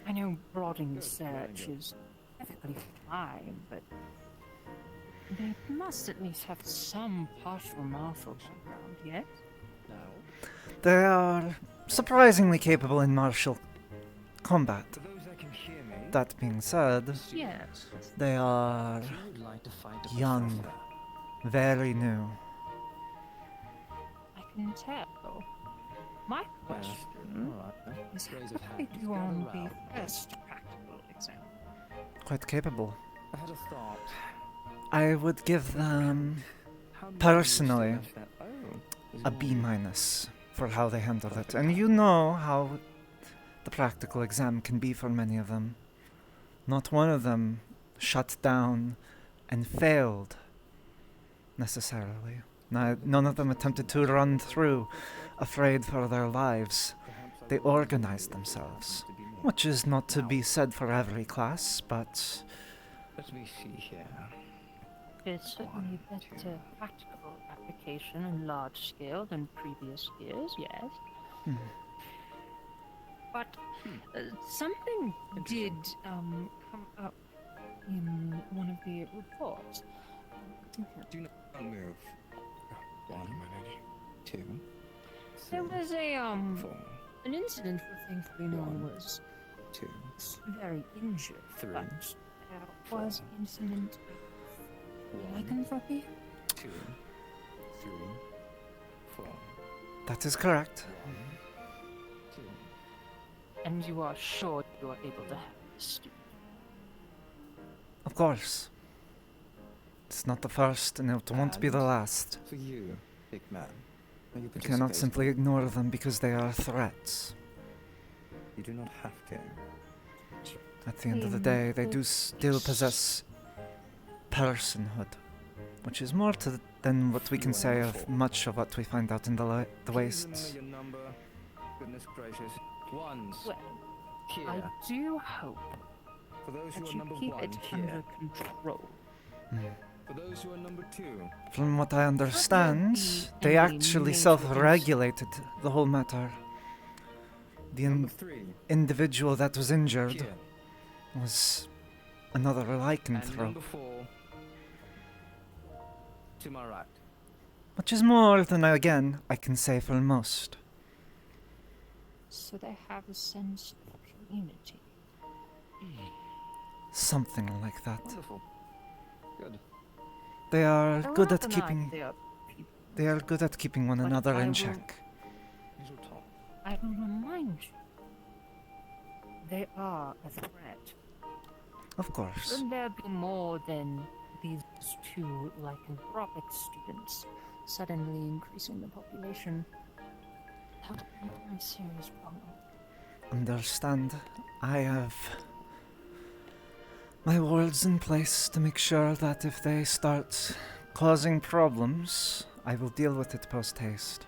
I know broadening the search is perfectly fine, but they must at least have some partial martial background, yes? No. They are surprisingly capable in martial combat. That being said, Yes. they are young, very new. I can tell. My question is how did they do on the first practical exam? Quite capable. I had a thought. I would give them, personally, a B- for how they handled it. And you know how the practical exam can be for many of them. Not one of them shut down and failed, necessarily. None of them attempted to run through, afraid for their lives. They organized themselves, which is not to be said for every class, but... Let me see here. It's certainly better practical application on large scale than previous years, yes. But something did come up in one of the reports. Do not move. 1, 2. There was an incident where thankfully no one was 2. very injured, 3. but there was an incident of lycanthropy. 2, 3, 4. That is correct. 1, 2. And you are sure you are able to have this student? Of course. It's not the first, and it won't be the last. For you, big man. Are you You cannot simply ignore them because they are threats. You do not have to. At the end of the day, they do still possess personhood, which is more than what we can say of much of what we find out in the wastes. Remember your number. Goodness gracious. Ones. Well, Here. I do hope For those who that are you number keep 1 it here. under control. For those who are number 2. From what I understand, they actually self-regulated the whole matter. The individual that was injured was another And lycanthrope, number 4. To my right. which is more than, again, I can say for most. so they have a sense of community. Something like that. Wonderful. Good. They are They're good at rather keeping. nice, they are people, They are good at keeping one but another I in will- check. I will remind you, they are a threat. Of course. Shouldn't there be more than these two lycanthropic students suddenly increasing the population? That would be a very serious problem. Understand. I have my wards in place to make sure that if they start causing problems, I will deal with it post-haste.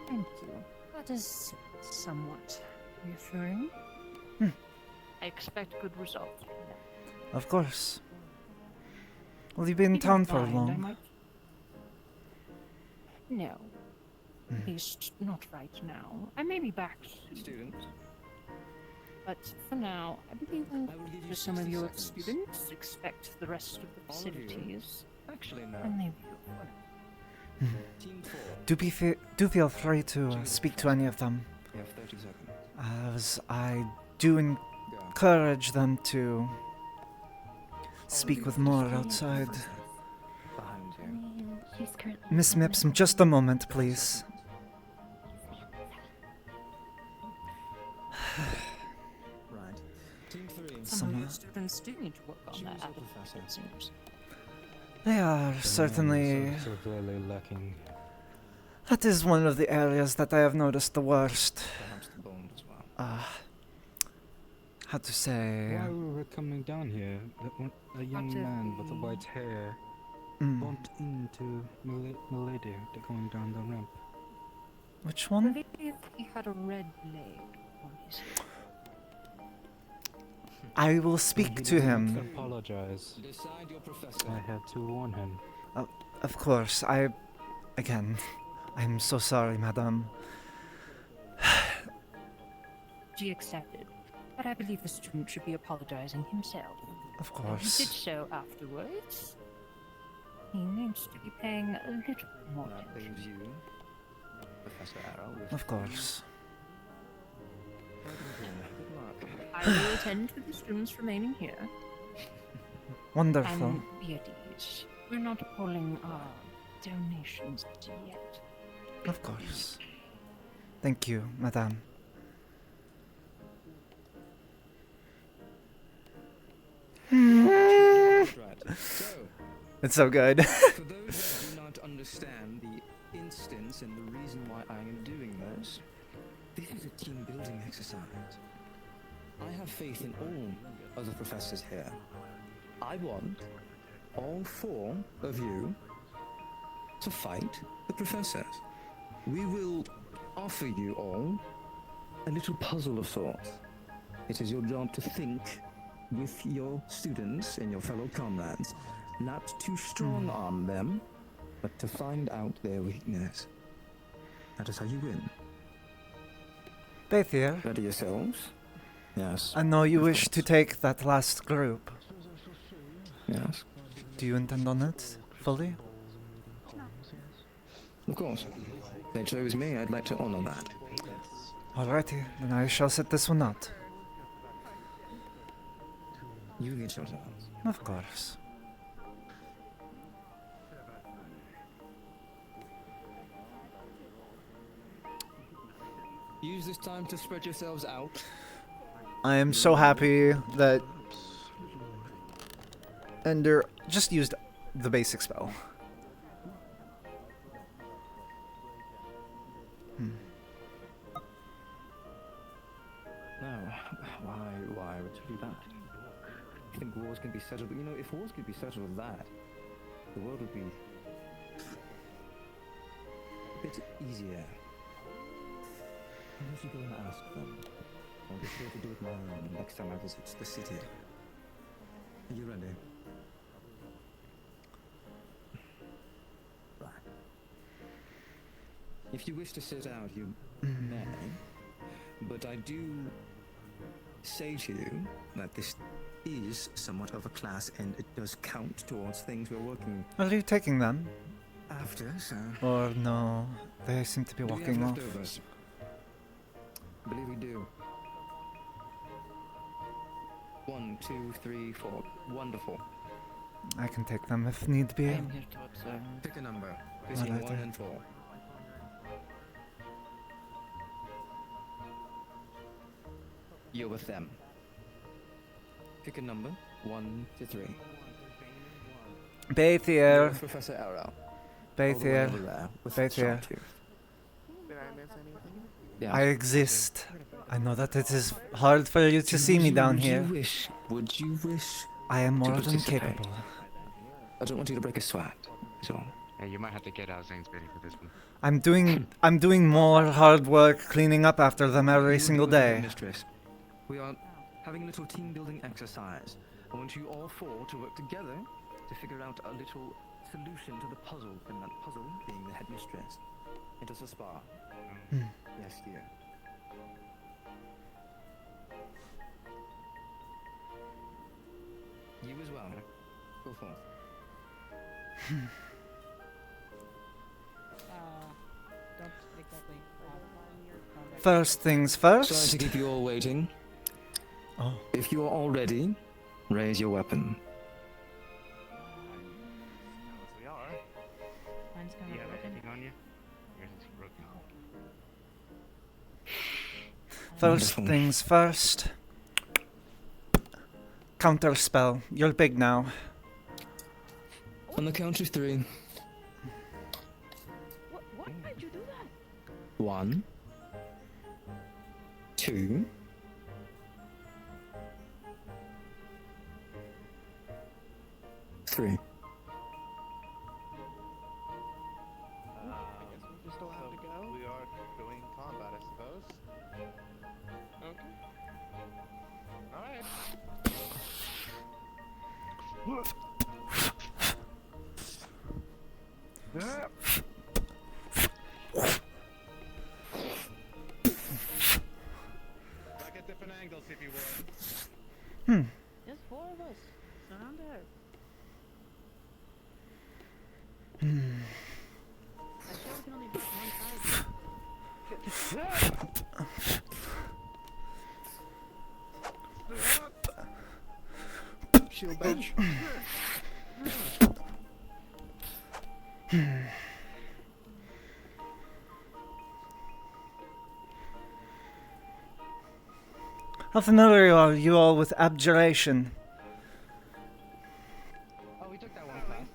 Thank you. That is somewhat reassuring. I expect good results from them. Of course. Will you be in If you town don't for mind, I long? might- No. At least not right now. I may be back soon. Student. But for now, I believe I will give you for some of 60 your seconds. students, expect the rest of the All of you. facilities. Actually, no. And maybe Team 4. Do feel free to speak to any of them, You have 30 seconds. as I do encourage them to speak with more outside. Behind you. He's currently Miss Mipsum, just a moment, please. Right. Team 3. some of your students do need to work on that Choose a attitude, professor. it seems. They are certainly. Severely lacking. That is one of the areas that I have noticed the worst. Perhaps the bone as well. How to say? While we were coming down here, a young man with the white hair bumped into Milady going down the ramp. Which I one? believe he had a red blade on his head. I will speak to him. Apologize. Decide your professor. I had to warn him. Of course, again, I'm so sorry, madam. She accepted, but I believe the student should be apologizing himself. Of He course. did so afterwards. He needs to be paying a little more That attention. leaves you, Professor Arrow. With Of course. Good luck. I will attend to the students remaining here. Wonderful. And be at ease. We're not pulling our donations yet. Of course. Thank you, madam. Right. So, It's so good. for those who do not understand the instance and the reason why I am doing this, this is a team building exercise. I have faith in all of the professors here. I want all 4 of you to fight the professors. We will offer you all a little puzzle of sorts. It is your job to think with your students and your fellow comrades, not to strong arm them, but to find out their weakness. That is how you win. Faith here. Ready yourselves? Yes. I know you wish to take that last group. Yes. Do you intend on it fully? Of course. They chose me, I'd like to honor that. Alrighty, then I shall set this one out. You get yourselves. Of course. Use this time to spread yourselves out. I am so happy that Ender just used the basic spell. No, why would you do that? You think wars can be settled? You know, if wars could be settled with that, the world would be a bit easier. Unless you go and ask them. I'll be sure to do it my own next time I visit the city. Are you ready? Right. If you wish to sit out, you may. But I do say to you that this is somewhat of a class and it does count towards things we're working. Are you taking them? after, so... Or no, they seem to be Do we have walking off. leftovers? I believe we do. 1, 2, 3, 4. Wonderful. I can take them if need be. I'm here to observe. Pick a number between Alright 1 then. and 4. You're with them. Pick a number 1 to 3. Bait You're here. with Professor Arrow. Bait All the way here. over there with Bait here. Sharptooth. Did I miss anything? Yeah. I exist. I know that it is hard for you to see me down here. Would you wish? I am more to than participate? capable. I don't want you to break a sweat. So. Yeah, you might have to get out Sainsbury for this one. I'm doing more hard work cleaning up after them every single day. Mistress, we are having a little team building exercise. I want you all 4 to work together to figure out a little solution to the puzzle, and that puzzle being the headmistress. It is a spa. Yes, dear. You as well. Go forth. Don't exactly. First things Sorry first. to keep you all waiting. Oh. If you are all ready, raise your weapon. We are. Mine's kind You of have broken. anything on you? Yours is broken. First things first. Counter spell. You're big now. On the count of 3. What made you do that? 1, 2, 3. We still have to go? We are doing combat, I suppose. Okay. Alright. Back at different angles if you would. There's 4 of us. Surround her. I sure we can only be one side. Shield bench. How familiar are you all with abjuration? Oh, we took that one class.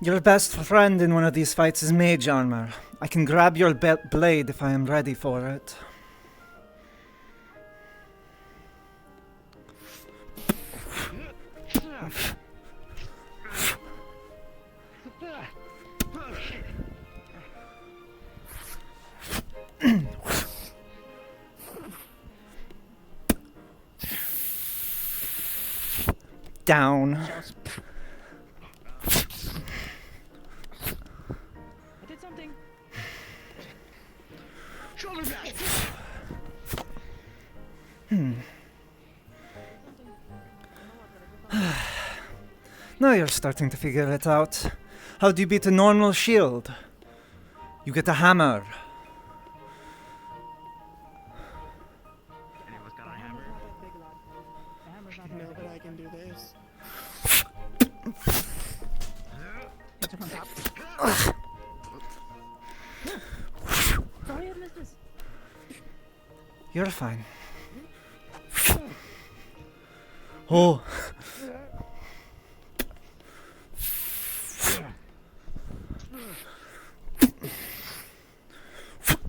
Your best friend in one of these fights is mage armor. I can grab your blade if I am ready for it. Down. I did something. Shoulder back. Now you're starting to figure it out. How do you beat a normal shield? You get a hammer. Any of us got a hammer? No, but I can do this. Hit her from top. Sorry I missed this. You're fine. Oh.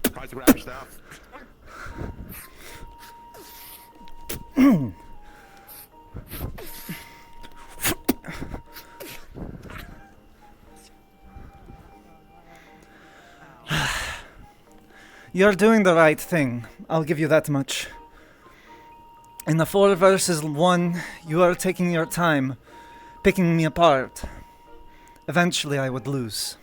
Tries to grab your stuff. You're doing the right thing. I'll give you that much. In the 4 versus 1, you are taking your time, picking me apart. Eventually I would lose.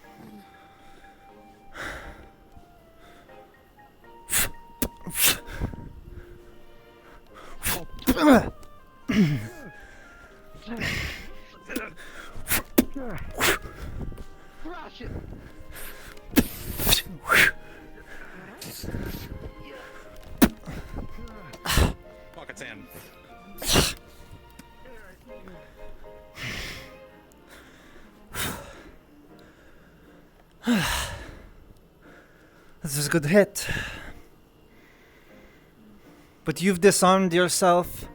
This is a good hit. But you've disarmed yourself,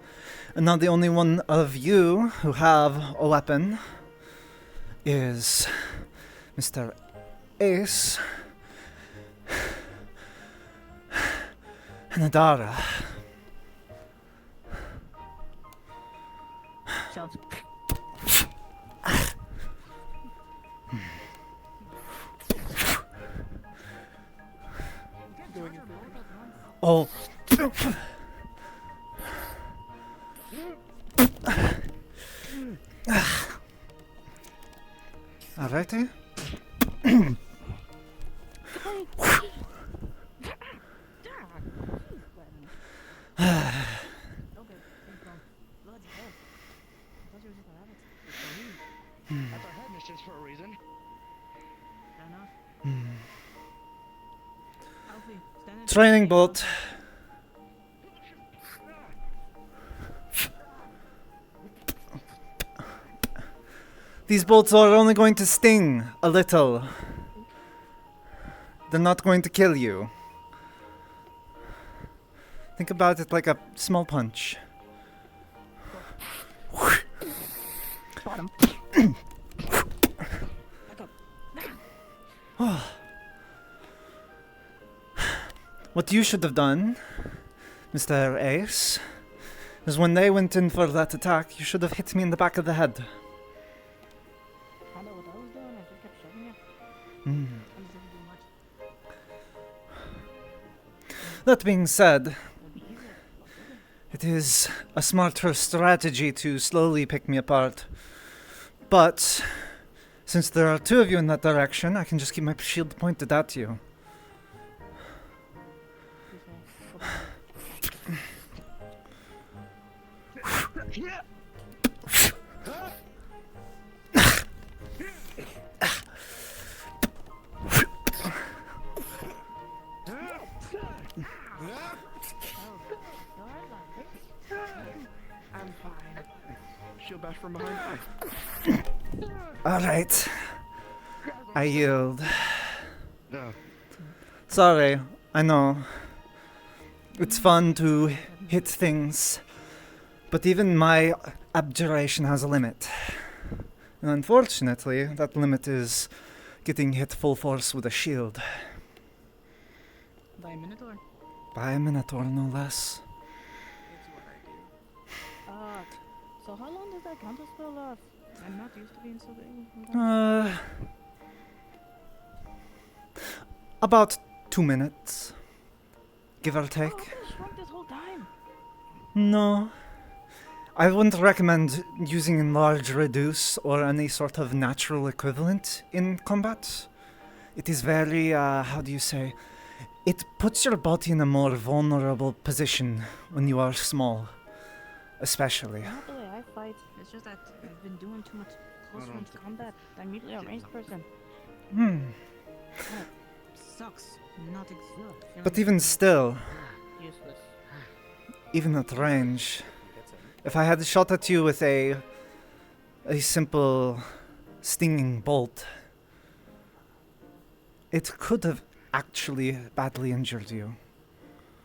and now the only one of you who have a weapon is Mr. Ace and Adara. Sounds. Oh. Alrighty. That's our headmistress for a reason. Training bolt. These bolts are only going to sting a little. They're not going to kill you. Think about it like a small punch. Bottom. What you should have done, Mr. Ace, is when they went in for that attack, you should have hit me in the back of the head. I know what I was doing. I just kept shoving you. Mm. I just didn't do much. That being said, it is a smarter strategy to slowly pick me apart. But since there are two of you in that direction, I can just keep my shield pointed at you. I'm fine. Shield bash from behind. Alright. I yield. Sorry, I know. It's fun to hit things, but even my abjuration has a limit. And unfortunately, that limit is getting hit full force with a shield. By a Minotaur. By a Minotaur, no less. So how long does that counter spell last? I'm not used to being so big. About 2 minutes. Give or take. Oh, I've been shrunk this whole time. No. I wouldn't recommend using Enlarge Reduce or any sort of natural equivalent in combat. It is very, how do you say? It puts your body in a more vulnerable position when you are small. Especially. Not the way I fight. It's just that I've been doing too much close range combat. I'm usually a ranged person. That sucks. Not exact. But even still, Useless. even at range, if I had shot at you with a simple stinging bolt, it could have actually badly injured you.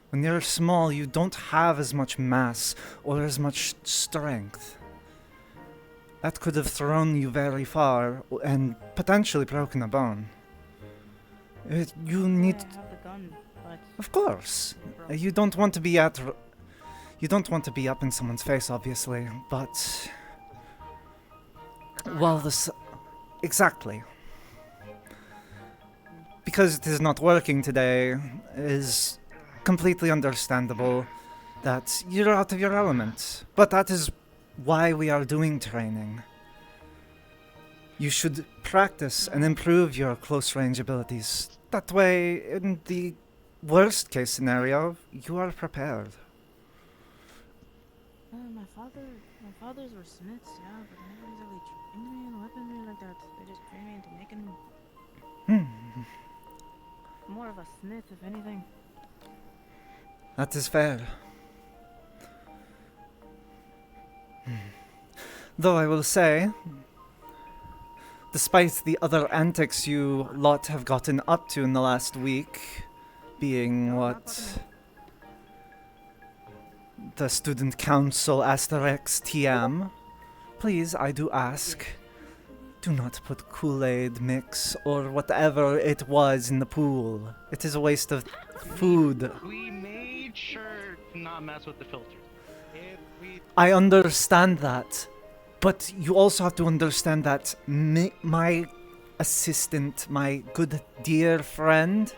When you're small, you don't have as much mass or as much strength. That could have thrown you very far and potentially broken a bone. You need... I have the gun, but... Of course. You don't want to be at... You don't want to be up in someone's face, obviously, but... While this... Exactly. Because it is not working today is completely understandable that you're out of your element. But that is why we are doing training. You should practice and improve your close range abilities. That way, in the worst case scenario, you are prepared. My fathers were smiths, yeah, but they never really trained me in weaponry like that. They just trained me into making more of a smith, if anything. That is fair. Though I will say, despite the other antics you lot have gotten up to in the last week, being what the student council asterisk TM, please, I do ask, do not put Kool-Aid mix or whatever it was in the pool. It is a waste of food. We made sure to not mess with the filters. I understand that, but you also have to understand that my assistant, my good dear friend,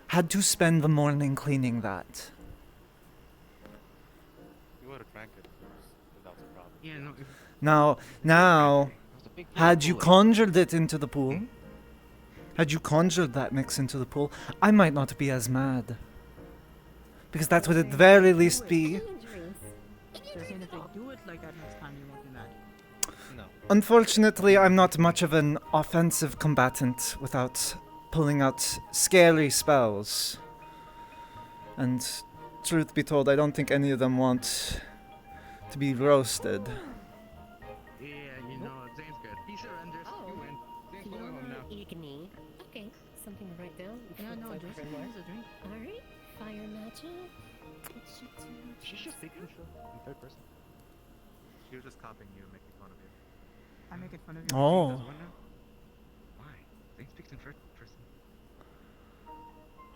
had to spend the morning cleaning that. You would have drank it first, if that was a problem. Yeah, no. Now, had you conjured it into the pool, had you conjured that mix into the pool, I might not be as mad. Because that would at the very least be... They're saying if they do it like that next time, you won't be mad. No. Unfortunately, I'm not much of an offensive combatant without pulling out scary spells. And truth be told, I don't think any of them want to be roasted. Yeah, you know, Zane's good. He surrenders. You win. Zane's going home now. Igni. Okay, something to write down. Yeah, no, just a drink. Alright, fire magic. She's just speaking in third person. She was just copying you and making fun of you. I'm making fun of you. Oh. Why? Zane speaks in first person.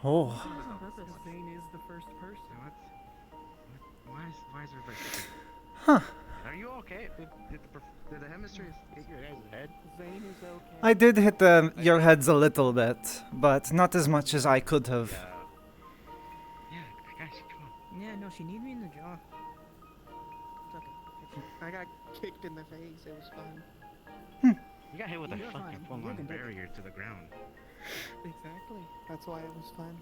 Oh. Zane is the first person. Why is everybody speaking? Huh. Are you okay? Did the hemispheres hit your guys' head? Zane is okay. I did hit your heads a little bit, but not as much as I could have. Yeah, guys, come on. Yeah, no, she need me in the jaw. It's okay. I got kicked in the face. It was fun. You got hit with You're a fucking fine. full-on You can take it. barrier to the ground. Exactly. That's why it was fun.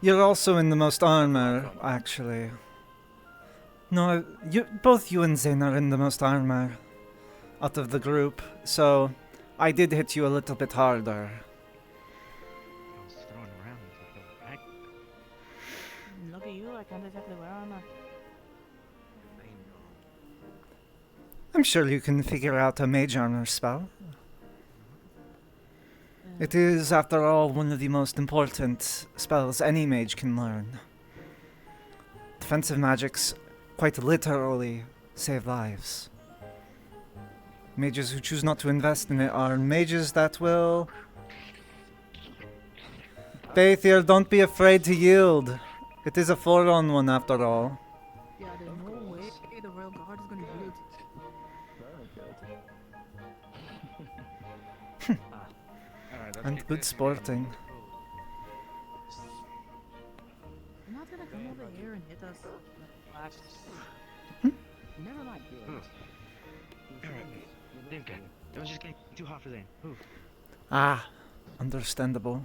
You're also in the most armor, actually. No, both you and Zane are in the most armor out of the group, so I did hit you a little bit harder. I was throwing around with the back. Look at you, I can't exactly wear armor. I'm sure you can figure out a mage armor spell. It is, after all, one of the most important spells any mage can learn. Defensive magics quite literally save lives. Mages who choose not to invest in it are mages that will... Baethier, don't be afraid to yield. It is a 4-on-1 after all. Yeah, there's no way the royal guard is gonna yield. And good sporting. You're not gonna come over here and hit us. Relax. Never mind. Alright, Zane's good. It was just getting too hot for Zane. Ooh. Ah, understandable.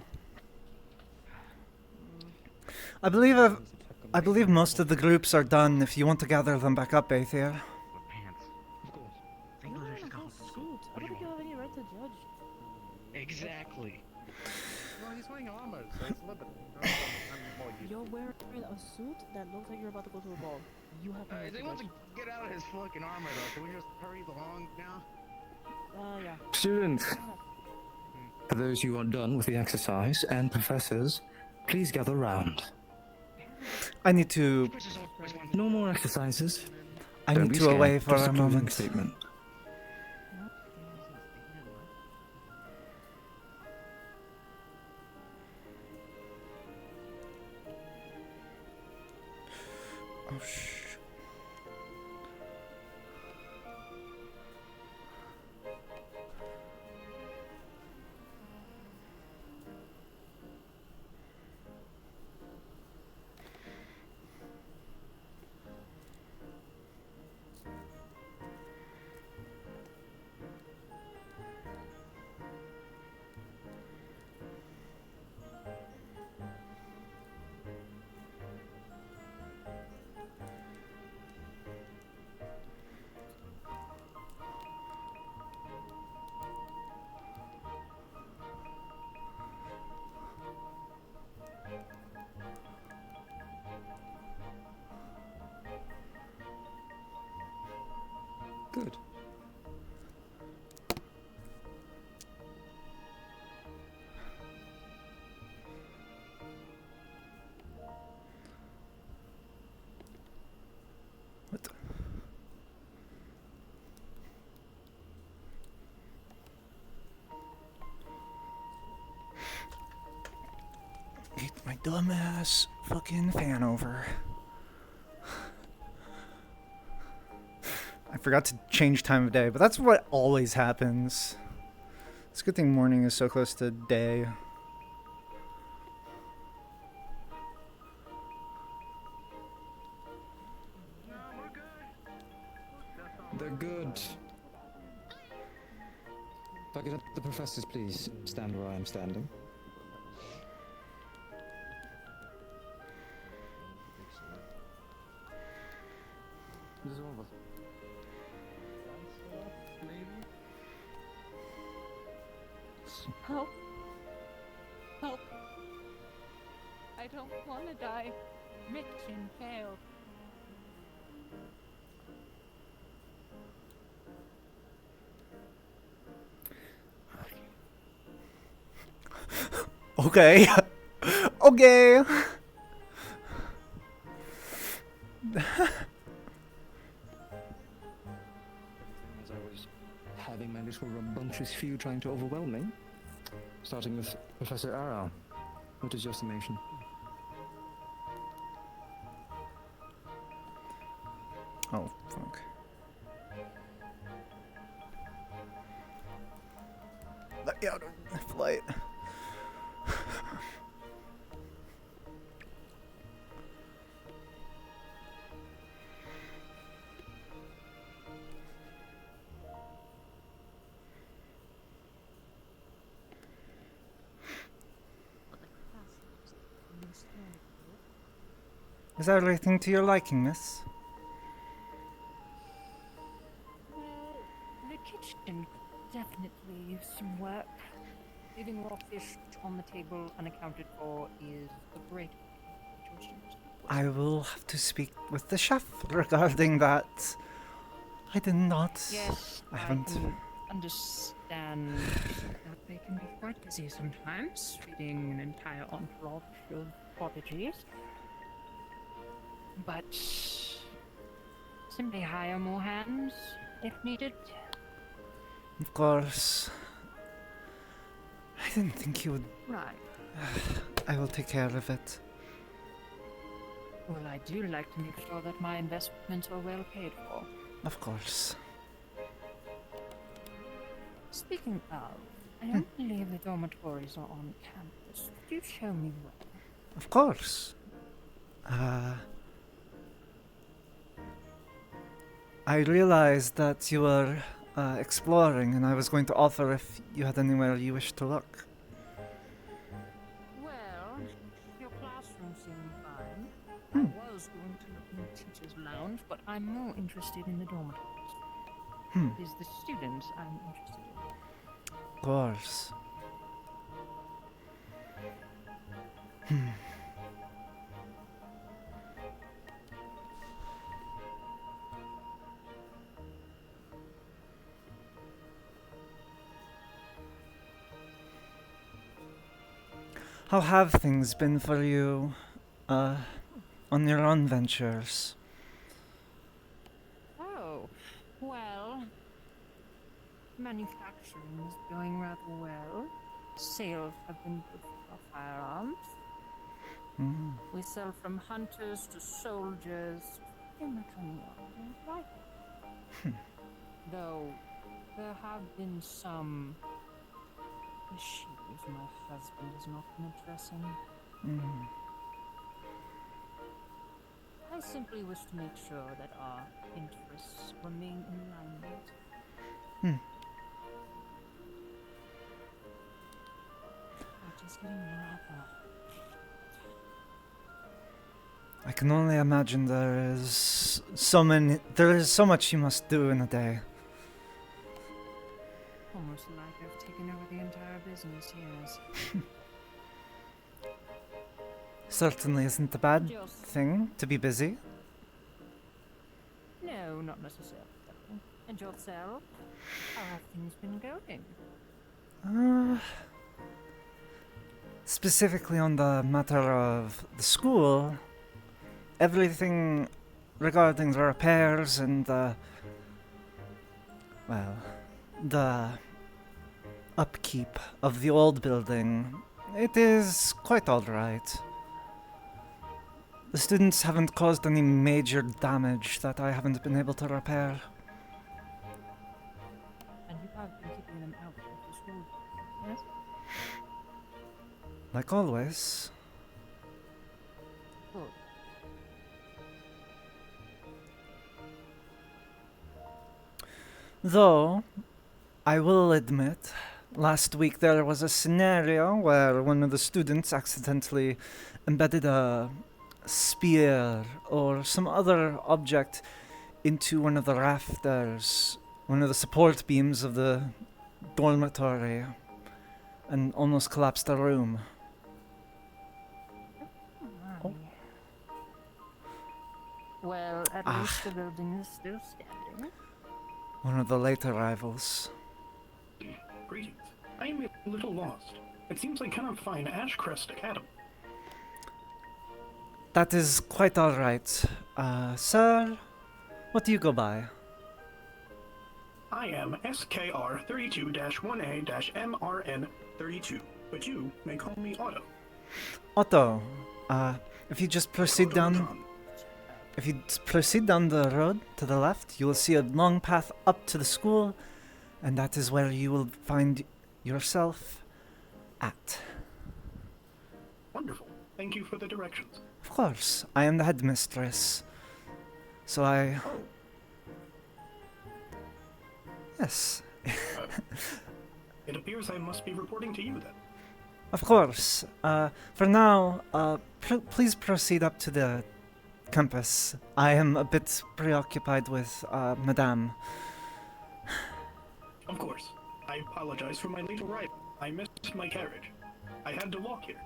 I believe most of the groups are done. If you want to gather them back up, Aether. You're wearing a whole suit. I don't think you have any right to judge. Exactly. Well, he's wearing armor, so it's limited. You're wearing a suit that looks like you're about to go to a ball. You have no right to Zane wants judge. to get out of his fucking armor though. Can we just hurry along now? Yeah. Students, for those who are done with the exercise, and professors, please gather round. I need to... No more exercises. I Don't need be to scared. away for Just a closing moment. Statement. Oh, shh. Good. dumbass fucking fan over. I forgot to change time of day, but that's what always happens. It's a good thing morning is so close to day. They're good. If I could have the professors please stand where I am standing. This is one of us. Help. Help. I don't want to die. Rich and pale. Okay. Okay. As I was having my little rambunctious few trying to overwhelm me. Starting with Professor Arrow. What is your summation? Oh, fuck. Let me out of the flight. Is everything to your liking, miss? The kitchen could definitely use some work. Leaving raw fish on the table unaccounted for is a great situation. I will have to speak with the chef regarding that. I did not. Yes, I haven't. can understand that they can be quite busy sometimes, feeding an entire entourage of prodigies. But simply hire more hands if needed. Of course. I didn't think you would. Right. I will take care of it. Well, I do like to make sure that my investments are well paid for. Of course. Speaking of, I don't believe the dormitories are on campus. Could you show me where? Of course. I realized that you were exploring, and I was going to offer if you had anywhere you wish to look. Well, your classroom seemed fine. I was going to look in the teacher's lounge, but I'm more interested in the dormitories. It is the students I'm interested in. Of course. How have things been for you, on your own ventures? Oh, well, manufacturing is going rather well. Sales have been good for our firearms. We sell from hunters to soldiers, pretty much on the rifle. Though there have been some issues my husband has not been addressing. I simply wish to make sure that our interests remain in alignment. It is getting rather. I can only imagine there is so much you must do in a day. Almost like I've taken over the entire business, yes. Certainly isn't a bad thing to be busy. No, not necessarily. And yourself? How have things been going? Specifically on the matter of the school, everything regarding the repairs and the upkeep of the old building, it is quite alright. The students haven't caused any major damage that I haven't been able to repair. And you have been keeping them out of the school, yes? Like always. Good. Though, I will admit, last week there was a scenario where one of the students accidentally embedded a spear or some other object into one of the rafters, one of the support beams of the dormitory, and almost collapsed the room. Oh. Well, at least the building is still standing. One of the late arrivals. Greetings. I am a little lost. It seems I cannot find Crest Academy. That is quite alright. Sir, what do you go by? I am SKR 32-1A-MRN32, but you may call me Otto. Otto, if you just proceed down... If you proceed down the road to the left, you will see a long path up to the school, and that is where you will find yourself at. Wonderful. Thank you for the directions. Of course, I am the headmistress. So I... Oh. Yes. It appears I must be reporting to you then. Of course. For now, please proceed up to the campus. I am a bit preoccupied with Madame. Of course. I apologize for my late arrival. I missed my carriage. I had to walk here.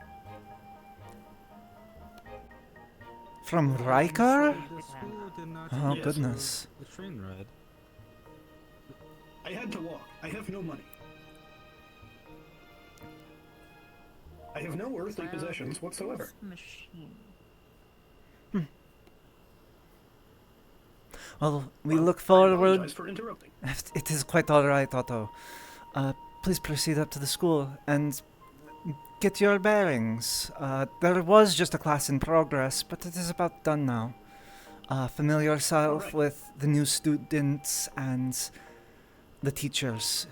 From Riker? The school did not Oh, Yes. goodness. the train ride. I had to walk. I have no money. I have no earthly possessions whatsoever. Machine. Well, we look I forward... apologize for interrupting. It is quite alright, Otto. Please proceed up to the school and get your bearings. There was just a class in progress, but it is about done now. Familiar yourself Alright. with the new students and the teachers.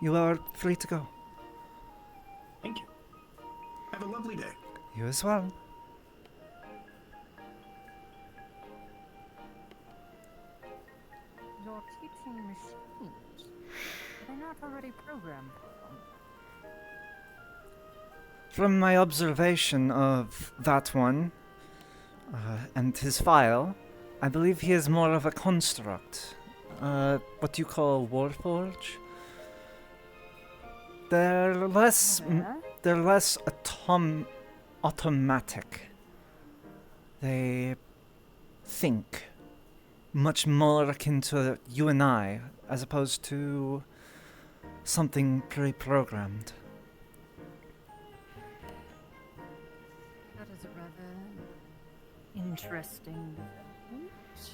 You are free to go. Thank you. Have a lovely day. You as well. You're teaching machines. They're not already programmed. From my observation of that one and his file, I believe he is more of a construct. What you call Warforge. They're less automatic. They think much more akin to you and I, as opposed to something pre-programmed. That is a rather interesting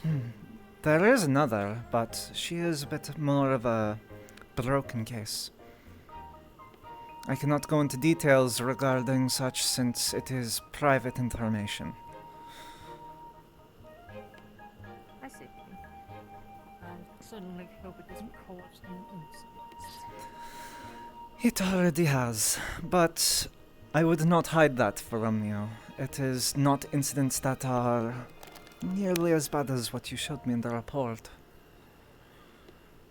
development. There is another, but she is a bit more of a broken case. I cannot go into details regarding such since it is private information. I see. I certainly hope it doesn't cause any incidents. It already has, but I would not hide that from you. It is not incidents that are nearly as bad as what you showed me in the report.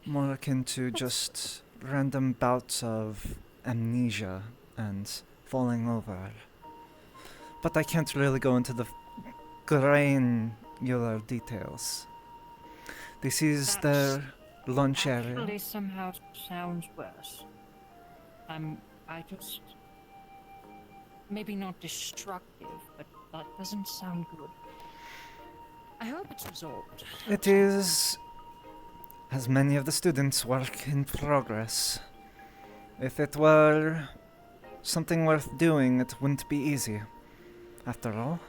More akin to just random bouts of amnesia and falling over. But I can't really go into the granular details. This is their lunch area. Actually, somehow sounds worse. I just... Maybe not destructive, but that doesn't sound good. I hope it's resolved. It is, as many of the students, work in progress. If it were something worth doing, it wouldn't be easy, after all.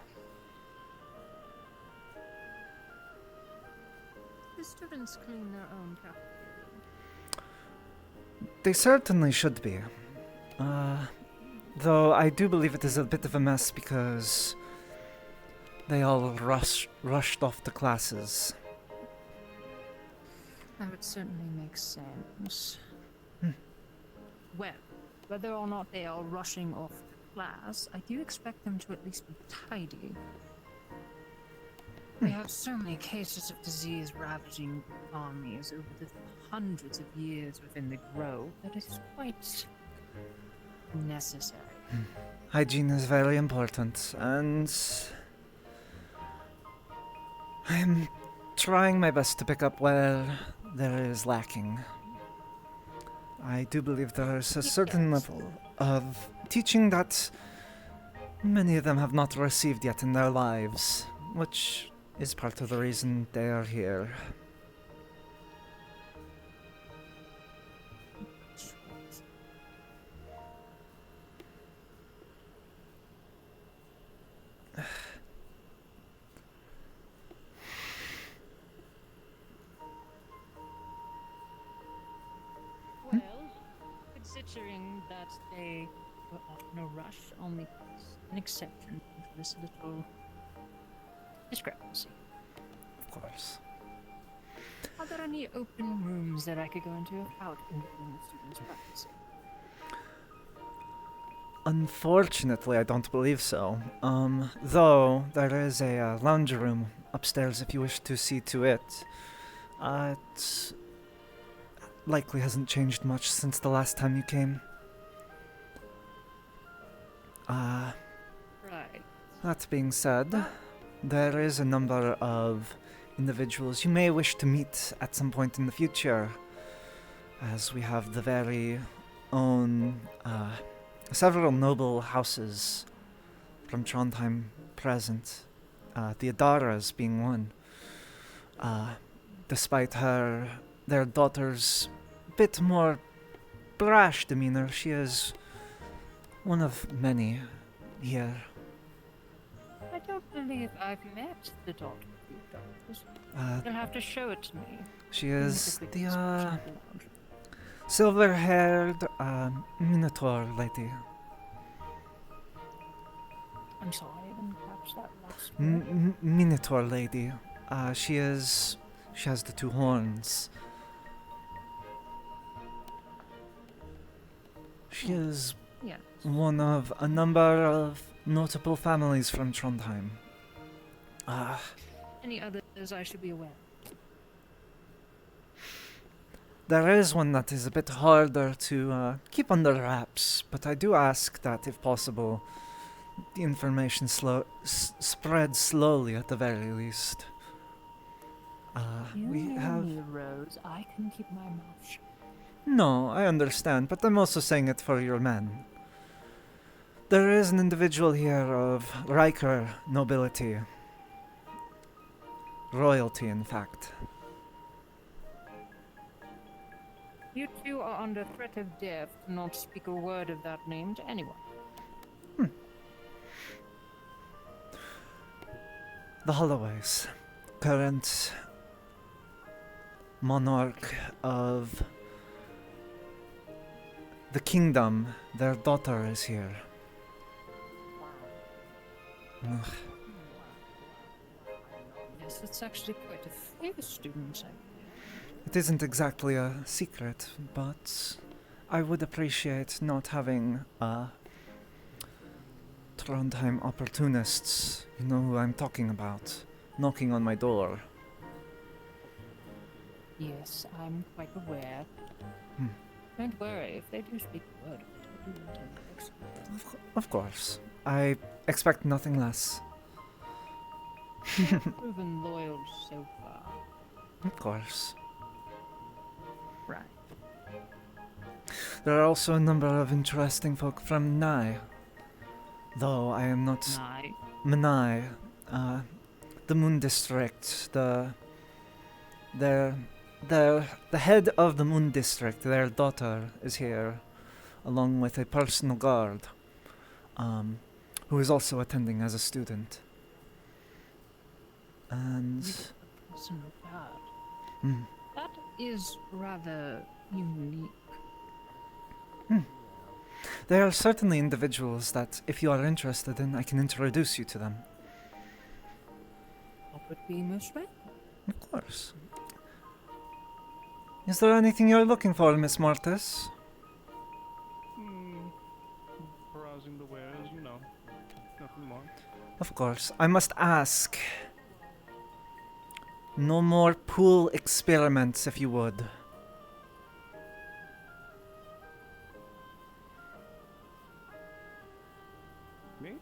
The students clean their own cafeteria. They certainly should be. Though I do believe it is a bit of a mess because they all rushed off to classes. That would certainly make sense. Hmm. Well, whether or not they are rushing off to class, I do expect them to at least be tidy. We have so many cases of disease ravaging armies over the hundreds of years within the grove that it's quite necessary. Hygiene is very important, and I am trying my best to pick up where there is lacking. I do believe there is a certain level of teaching that many of them have not received yet in their lives, which is part of the reason they are here. Well, considering that they were off in a rush, I'll make an exception for this little discrepancy. Of course. Are there any open rooms that I could go into without interfering with students' privacy? Unfortunately, I don't believe so. Though there is a lounge room upstairs if you wish to see to it. It likely hasn't changed much since the last time you came. Right. That being said, there is a number of individuals you may wish to meet at some point in the future, as we have the very own several noble houses from Trondheim present, the Adaras being one. Despite their daughter's bit more brash demeanor, she is one of many here. I don't believe I've met the daughter of you doctors. You'll have to show it to me. She is Quickly the description of the lounge. silver-haired Minotaur lady. I'm sorry, I didn't catch that last word. Minotaur lady. She has the two horns. She is Yes. one of a number of notable families from Trondheim. Any others I should be aware of? There is one that is a bit harder to keep under wraps, but I do ask that, if possible, the information spreads slowly at the very least. You We know have... me, Rose. I can keep my mouth shut. No, I understand, but I'm also saying it for your men. There is an individual here of Riker nobility. Royalty, in fact. You two are under threat of death to not speak a word of that name to anyone. The Holloways, current monarch of the kingdom, their daughter is here. Ugh. Yes, it's actually quite a few students. It isn't exactly a secret, but I would appreciate not having Trondheim opportunists, you know who I'm talking about, knocking on my door. Yes, I'm quite aware. Hmm. Don't worry, if they do speak a word, I do intend to execute them. Of course. I expect nothing less. Proven loyal so far. Of course. Right. There are also a number of interesting folk from Nye. Though I am not... Nye? Menai. The Moon District. The head of the Moon District, their daughter, is here, along with a personal guard, who is also attending as a student. And... Personal guard. Hmm. That is rather unique. They are certainly individuals that, if you are interested in, I can introduce you to them. would be most welcome. Of course. Is there anything you're looking for, Miss Mortis? Browsing the wares, you know. Nothing more. Of course. I must ask. No more pool experiments, if you would. Me?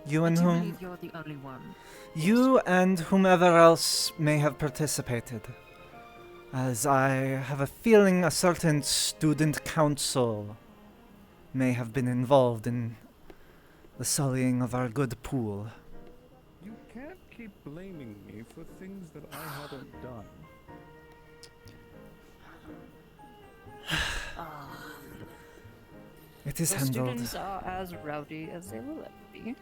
You and I do whom? believe you're the only one. You and whomever else may have participated. As I have a feeling a certain student council may have been involved in the sullying of our good pool. You can't keep blaming me for things that I haven't done. It is The handled. students are as rowdy as they will ever be.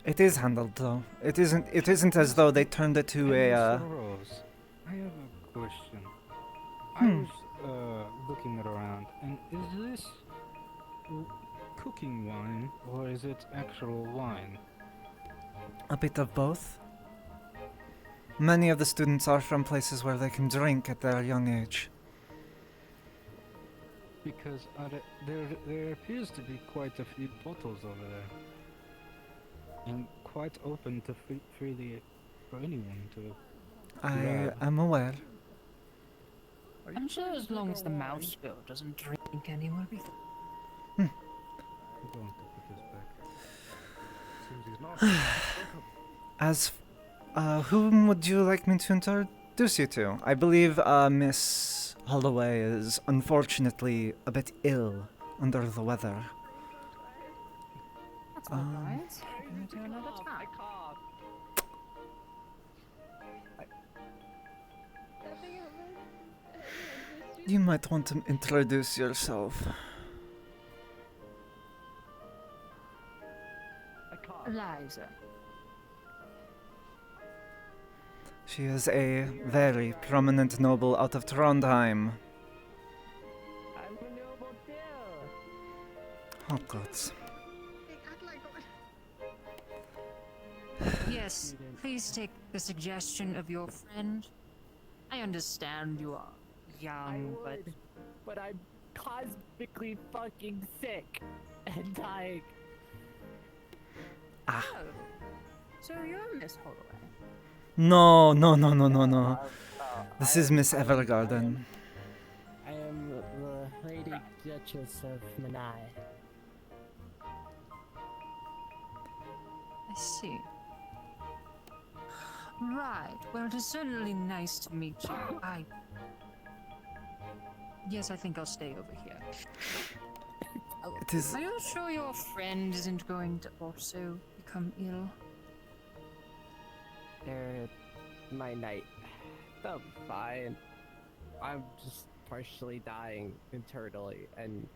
It is handled, though. It isn't as though they turned it to a, Mr. Rose, I have a question. I was looking around, and is this cooking wine, or is it actual wine? a bit of both. Many of the students are from places where they can drink at their young age. Because there appears to be quite a few bottles over there. And quite open to freely for anyone to I grab. am aware. I'm sure as long as the mouse girl doesn't drink any, we'll be fine. I'm going to put this back. Seems he's not. As, whom would you like me to introduce you to? I believe, Miss Holloway is unfortunately a bit ill, under the weather. That's all right. We'll do another time. You might want to introduce yourself. Eliza. She is a very prominent noble out of Trondheim. I'm a noble too. Oh, gods. Yes, please take the suggestion of your friend. I understand you are young, but I'm cosmically fucking sick and dying. Ah. Oh, so you're Miss Holloway. No. This is Miss Evergarden. I am the Lady Duchess of Manai. I see. Right. Well, it is certainly nice to meet you. Yes, I think I'll stay over here. It is. Are you sure your friend isn't going to also become ill? My night. They'll be fine. I'm just partially dying internally, and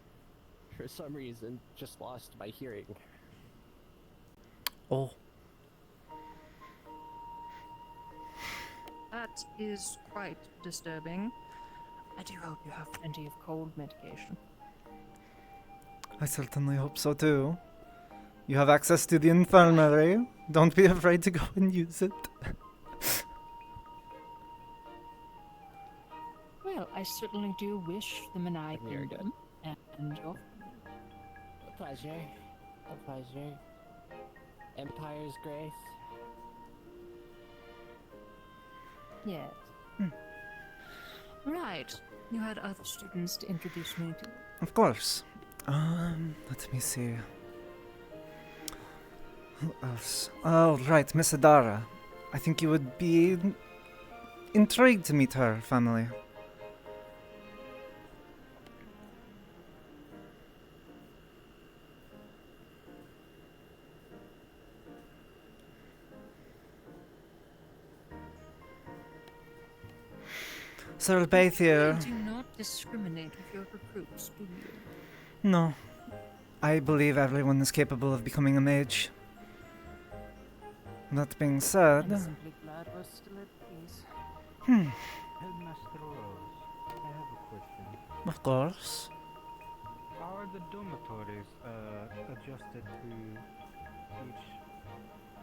for some reason, just lost my hearing. Oh. That is quite disturbing. I do hope you have plenty of cold medication. I certainly hope so too. You have access to the infirmary. Don't be afraid to go and use it. Well, I certainly do wish the Manai Kingdom and your A pleasure. A pleasure. Empire's grace. Yes. Right. You had other students to introduce me to. Of course. Let me see. Who else? Oh, right, Miss Adara. I think you would be intrigued to meet her family. Sir Bathier. You do not discriminate with your recruits, do you? No. I believe everyone is capable of becoming a mage. That being said... I'm simply glad we're still at peace. Headmaster Rose, I have a question. Of course. Are the dormitories adjusted to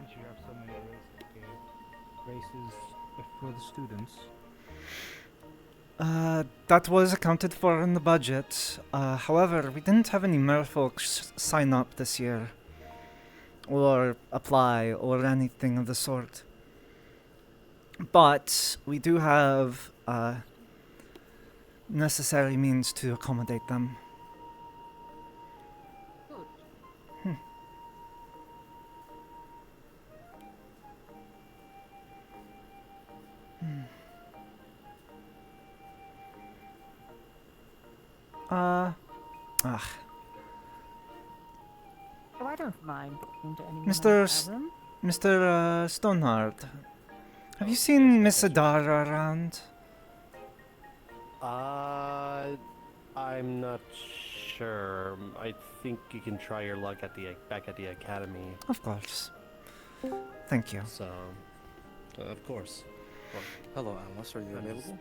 each have so many races for the students. That was accounted for in the budget. However, we didn't have any merfolk sign up this year. Or apply, or anything of the sort. But we do have necessary means to accommodate them. Good. Oh, I don't mind talking to anyone. Mr. Stoneheart, have you seen Miss Adara around? I'm not sure. I think you can try your luck at back at the academy. Of course. Thank you. So, of course. Well, hello, Alice. Are you available?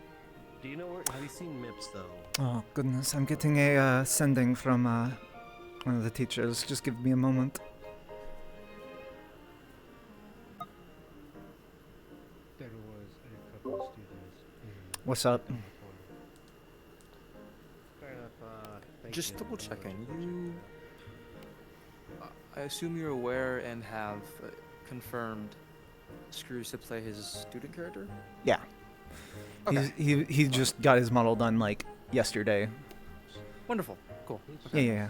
Do you know where? Have you seen Mips though? Oh, goodness. I'm getting a sending from one of the teachers. Just give me a moment. There was a couple of students. What's up? Fair enough. Just double checking. You. I assume you're aware and have confirmed Screws to play his student character? Yeah. Okay. He just got his model done like yesterday. Wonderful. Cool. Yeah.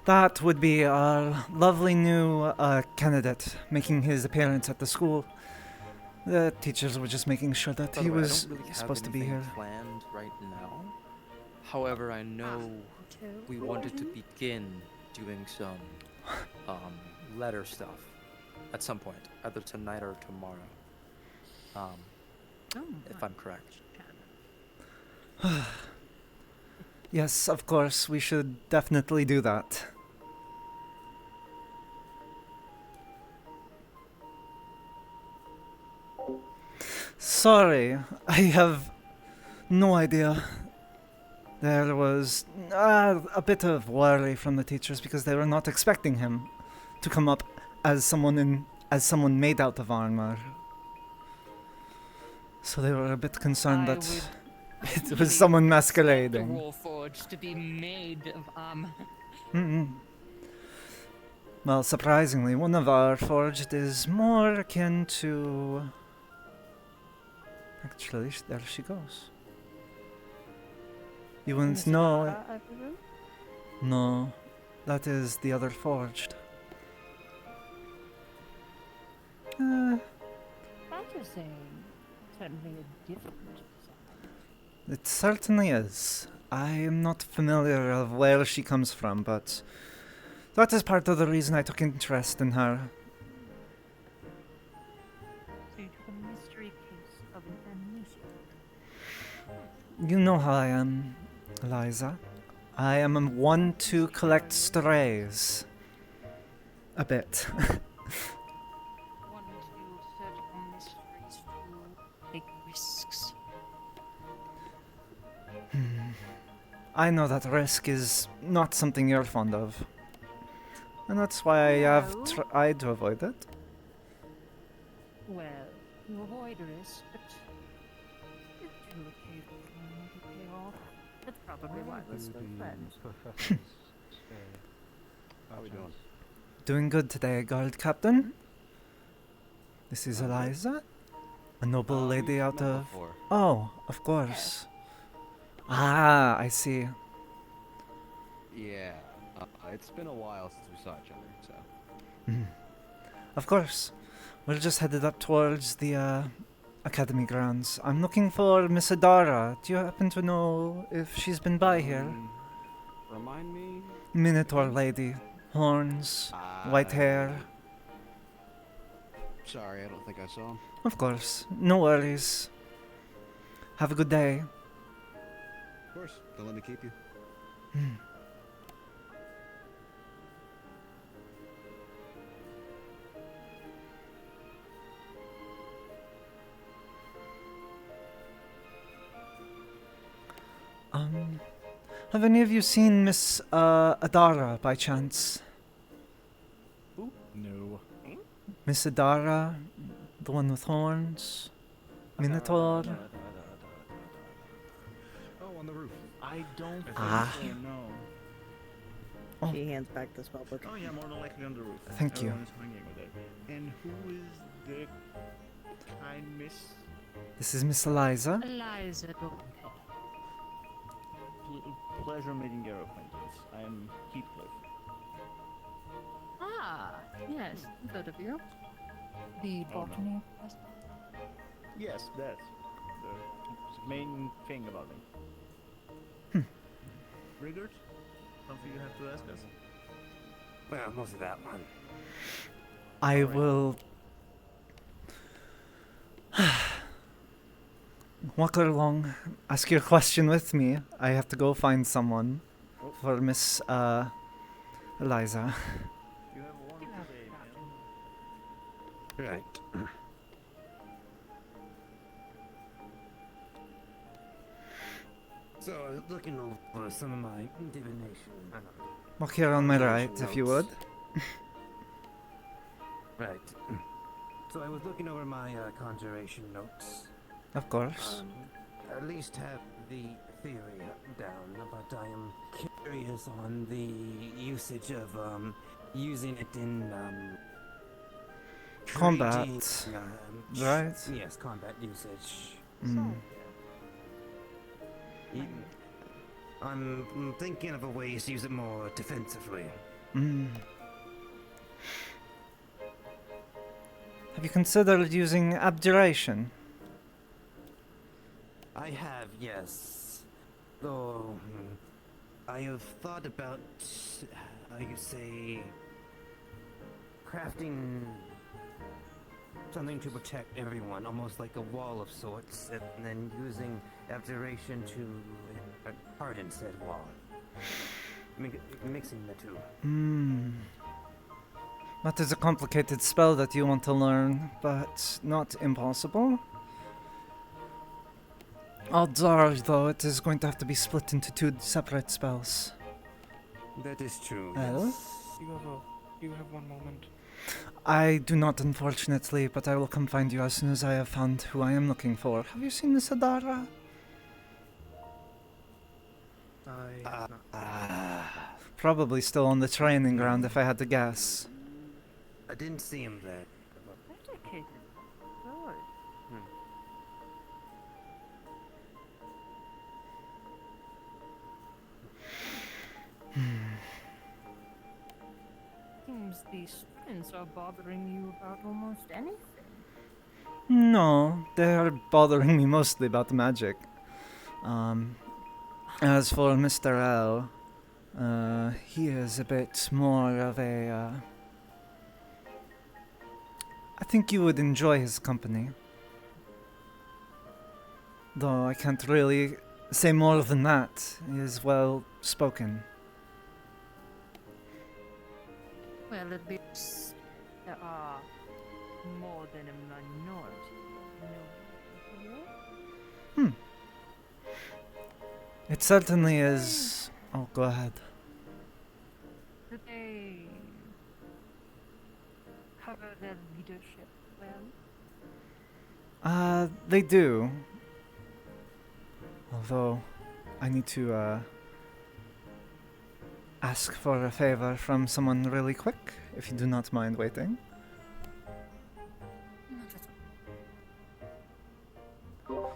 That would be our lovely new candidate making his appearance at the school. The teachers were just making sure that By he the way, was I don't really supposed to have be anything here. planned right now. However, I know we wanted to begin doing some letter stuff at some point, either tonight or tomorrow. If I'm correct. Yes, of course, we should definitely do that. Sorry, I have no idea. There was a bit of worry from the teachers because they were not expecting him to come up as someone made out of armor. So they were a bit concerned that it was someone masquerading. Warforged to be made of armor. Well, surprisingly, one of our forged is more akin to... Actually, there she goes. You wouldn't know... No, that is the other forged. That is certainly a different design. It certainly is. I am not familiar of where she comes from, but that is part of the reason I took interest in her. So you took a mystery case of an amnesia. You know how I am, Eliza. I am one to collect strays. A bit. One to search for mysteries to take risks. I know that risk is not something you're fond of. And that's why I have tried to avoid it. Well, you avoid risk, but if you occasionally to pay off, that's probably why we're still friends. How we doing? Doing good today, Guard Captain. This is Eliza, a noble lady out of... before. Oh, of course. Ah, I see. Yeah, it's been a while since we saw each other, so. Of course. We're just headed up towards the academy grounds. I'm looking for Miss Adara. Do you happen to know if she's been by here? Remind me? Minotaur lady. Horns. White hair. Sorry, I don't think I saw him. Of course. No worries. Have a good day. Of course, don't let me keep you. Have any of you seen Miss Adara by chance? No. Miss Adara, the one with horns, Minotaur. Oh, on the roof. I don't think Ah. so, no. Oh. She hands back the spellbook. Oh yeah, more than likely on the roof. Thank you. Everyone is hanging with it. And who is the kind miss? This is Miss Eliza. Eliza, go Pleasure meeting your acquaintance. I am Heathcliff. Ah, yes, good of you. The Oh, no. botany professor. Yes, that's the main thing about me. Rigard? Something you have to ask us? Well, mostly that one. I will walk along, ask your question with me. I have to go find someone for Miss Eliza. You have one today, Right. So, I was looking over some of my divination. Walk here on my right, if you would. Right. So I was looking over my conjuration notes. Of course. At least have the theory down, but I am curious on the usage of using it in Combat, treating, right? Yes, combat usage. Mm. I'm thinking of a way to use it more defensively. Mm. Have you considered using abjuration? I have, yes. Though, I have thought about, how you say, crafting something to protect everyone, almost like a wall of sorts, and then using abjuration to harden said wall. Mixing the two. Hmm. That is a complicated spell that you want to learn, but not impossible. Odds are, though, it is going to have to be split into two separate spells. That is true. Well? You have one moment. I do not, unfortunately, but I will come find you as soon as I have found who I am looking for. Have you seen Miss Adara? Probably still on the training ground, if I had to guess. I didn't see him there. Educated. Good. Seems these students are bothering you about almost anything. No, they are bothering me mostly about the magic. As for Mr. L, he is a bit more of a, I think you would enjoy his company. Though I can't really say more than that. He is well spoken. Well, at least there are more than a minority. No. It certainly is. Oh, go ahead. Do they cover their leadership well? They do. Although, I need to, ask for a favor from someone really quick, if you do not mind waiting.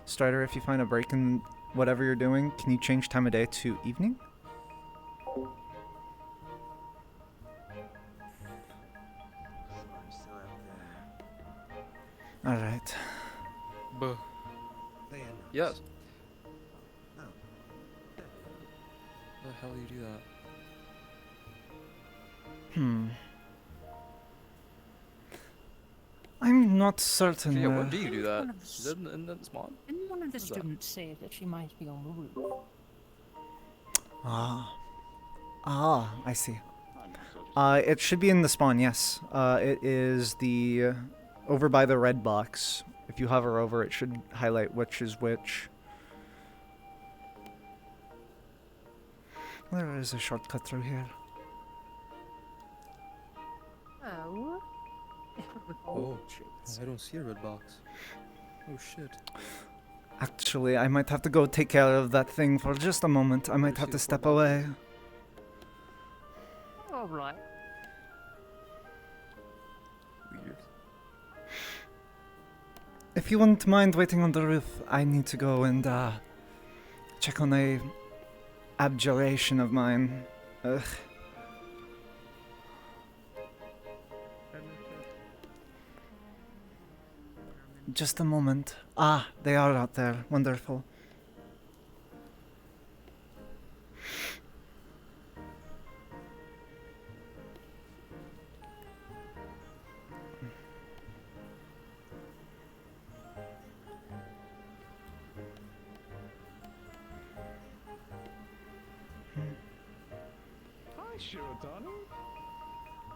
Strider, if you find a break in whatever you're doing, can you change time of day to evening? Alright. Buh. Yes. The hell do you do that? I'm not certain. Yeah, when do you do that? Is that in the spawn? Didn't one of the What is that? students say that she might be on the roof? I see. It should be in the spawn, yes. It is the over by the red box. If you hover over, it should highlight which is which. There is a shortcut through here. Well, Oh. Oh, I don't see a red box. Oh shit. Actually, I might have to go take care of that thing for just a moment. I might have to step away. All right. Weird. If you wouldn't mind waiting on the roof, I need to go and check on a abjuration of mine. Ugh. Just a moment. Ah, they are out there. Wonderful. Hi, Shirotani.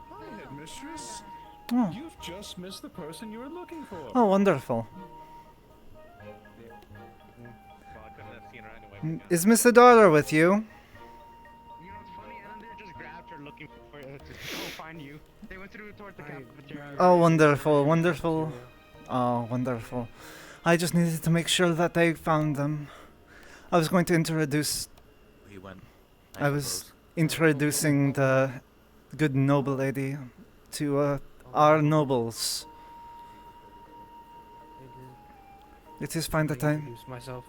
Hi, headmistress. Oh. You've just missed the person you were looking for. Oh, wonderful. Is Miss Adara with you? You know what's funny? Anander just grabbed her looking for to go find you. They went through toward the cafeteria. Oh, wonderful, wonderful. Oh, wonderful. I just needed to make sure that they found them. I was going to introduce... He went. I was introducing the good noble lady to our nobles. It is fine that I'm... Introduce myself.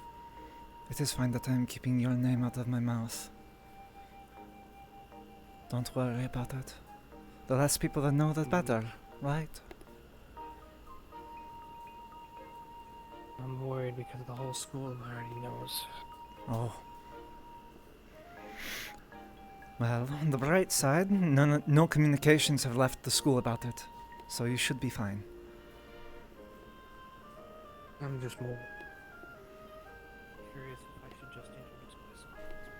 It is fine that I'm keeping your name out of my mouth. Don't worry about it. The less people that know, the better, right? I'm worried because the whole school already knows. Oh. Well, on the bright side, no communications have left the school about it, so you should be fine. I'm just more curious if I should just introduce myself at this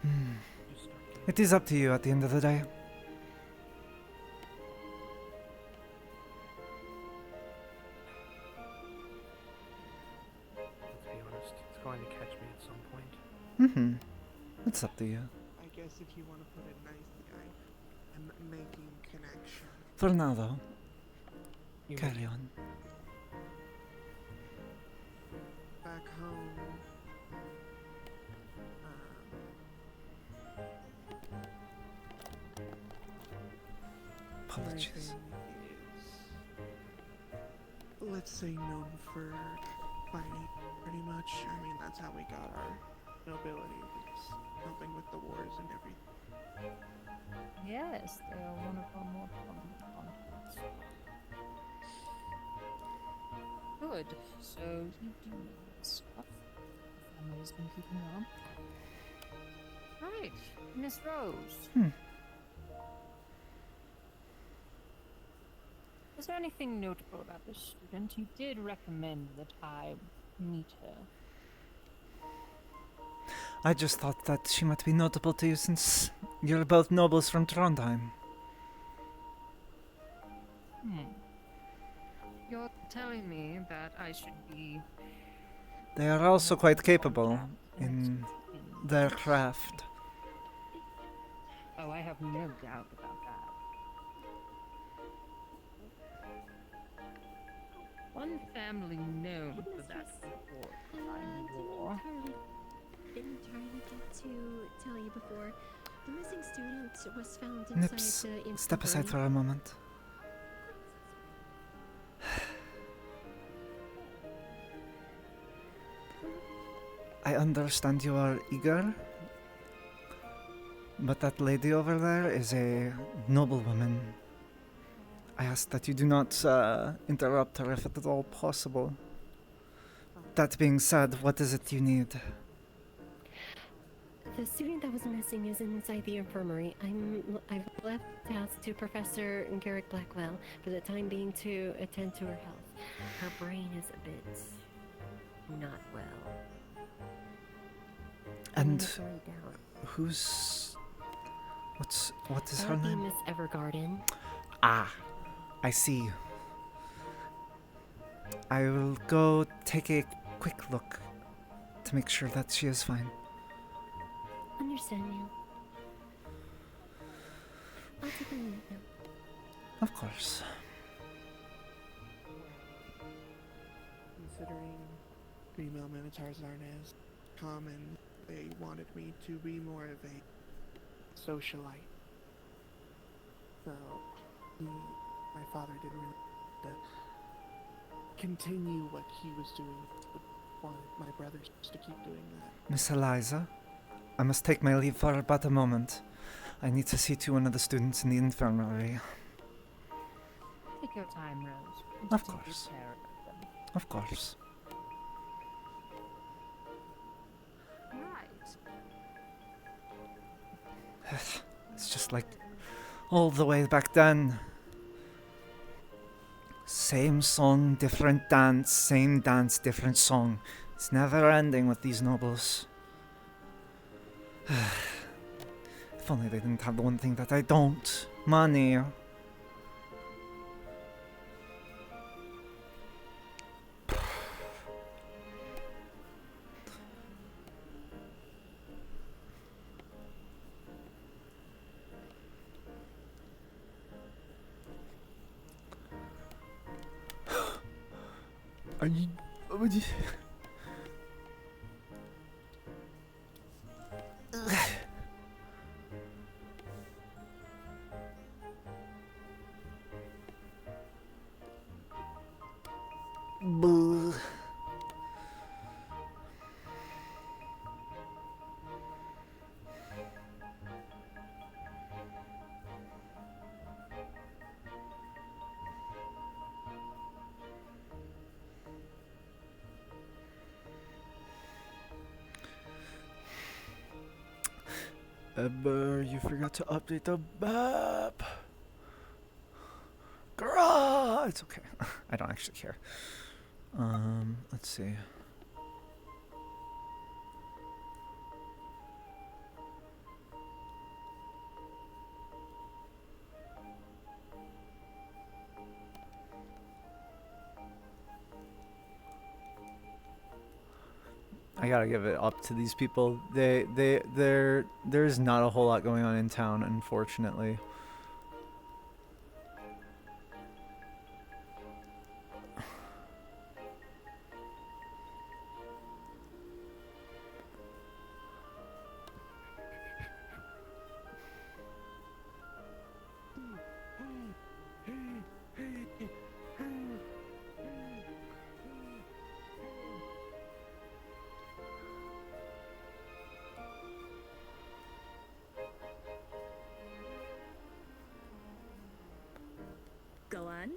point. Just start getting It is up to you at the end of the day. Let's be honest, it's going to catch me at some point. Mm-hmm. It's up to you. I guess if you want to put it nicely, I'm making connection. For now, though. You Carry on. Back home, Apologies. everything is, let's say, known for fighting, pretty much. I mean, that's how we got our nobility, was helping with the wars and everything. Yes, they are one of our more prominent contacts. Good. So you do know this stuff. The family's been keeping on. Right, Miss Rose. Is there anything notable about this student? You did recommend that I meet her. I just thought that she might be notable to you since you're both nobles from Trondheim. You're telling me that I should be... They are also quite capable in their craft. Oh, I have no doubt about that. One family known for that support behind war. Didn't Charlie get to tell you before? The missing student was found Nips, inside the step aside infirmary. for a moment. I understand you are eager, but that lady over there is a noblewoman. I ask that you do not interrupt her if at all possible. That being said, what is it you need? The student that was missing is inside the infirmary. I've left task to Professor Garrick Blackwell for the time being to attend to her health. Her brain is a bit not well. And Sorry, down. who's... what is her That would be name? Miss Evergarden. Ah, I see. I will go take a quick look to make sure that she is fine. Understand you. I'll take a minute now. Of course. Considering female minotaurs aren't as common, they wanted me to be more of a socialite. So, my father didn't really want to continue what he was doing, but wanted my brothers to keep doing that. Miss Eliza, I must take my leave for but a moment. I need to see to one of the students in the infirmary. Take your time, Rose. Of Take good course. care of them. Of course. Right. It's just like all the way back then. Same song, different dance, same dance, different song. It's never ending with these nobles. If only they didn't have the one thing that I don't. Money. Are you... Would you... Boo. Eber, you forgot to update the map. Girl, it's okay. I don't actually care. Let's see. I gotta give it up to these people. There's not a whole lot going on in town, unfortunately. Go on.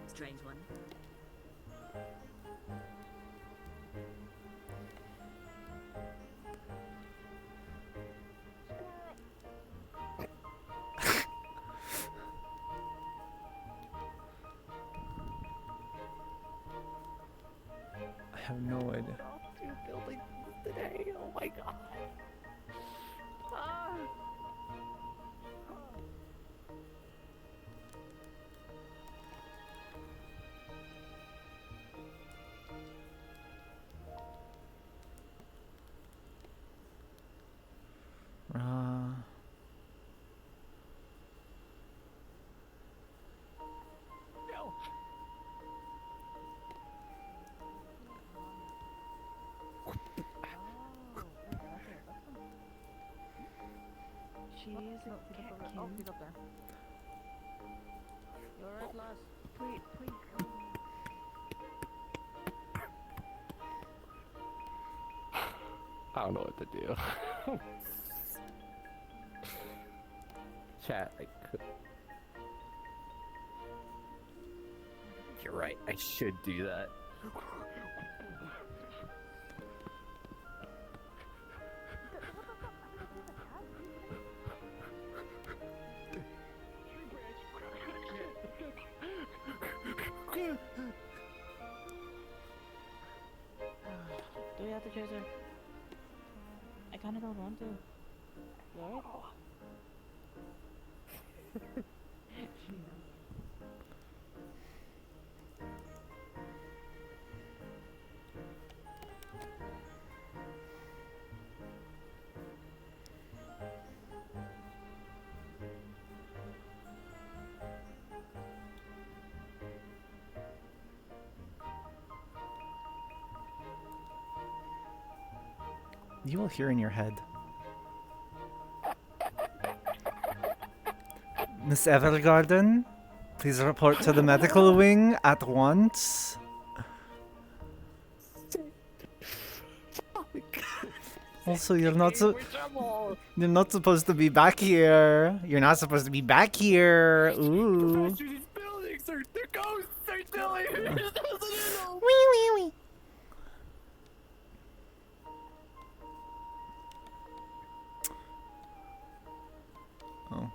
Strange one. I have no idea. Two buildings today. Oh my god. Ah. No. She's a catkin. Oh, he's up there. You're at last. Wait. I don't know what to do. Chat, you're right, I should do that. Do we have to chase her? I kinda don't want to. Right? You will hear in your head. Miss Evergarden, please report to the medical wing at once. Also, you're not supposed to be back here. You're not supposed to be back here. Ooh. These buildings are they're ghosts. They're still here. Wee wee wee. Oh.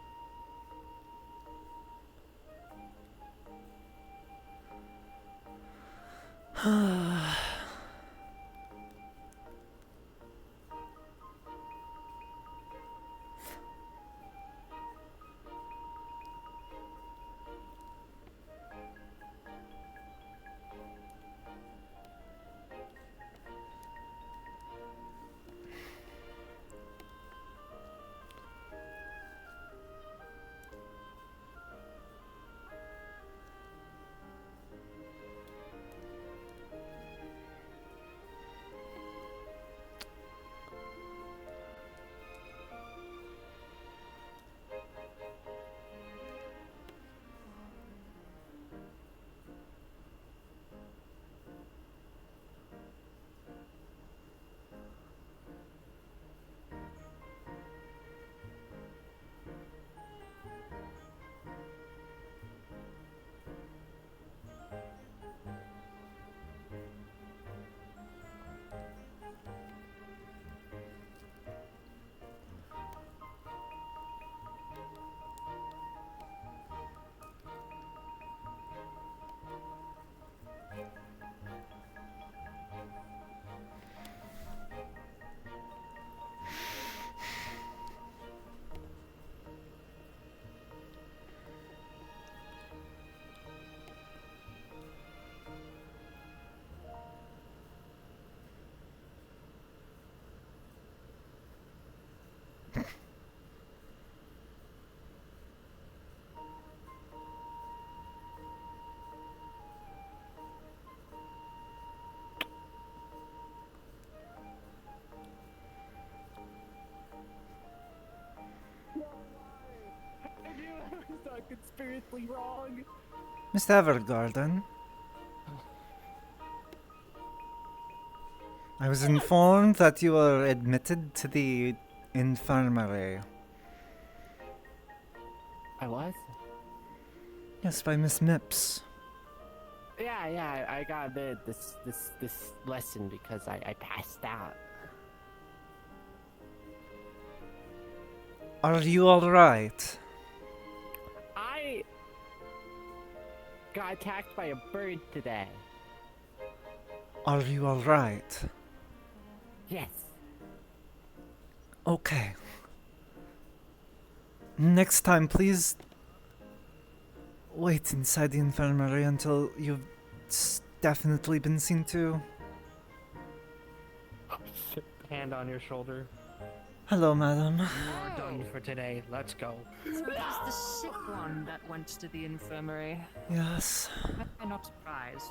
I knew I was not conspiracy wrong. Mr. Evergarden. I was informed that you were admitted to the infirmary. I was? Yes, by Miss Mips. Yeah, I got this lesson because I passed out. Are you alright? I got attacked by a bird today. Are you alright? Yes. Okay. Next time, please wait inside the infirmary until you've definitely been seen to. Hand on your shoulder. Hello, madam. You are done for today. Let's go. So it was the sick one that went to the infirmary. Yes. I'm not surprised.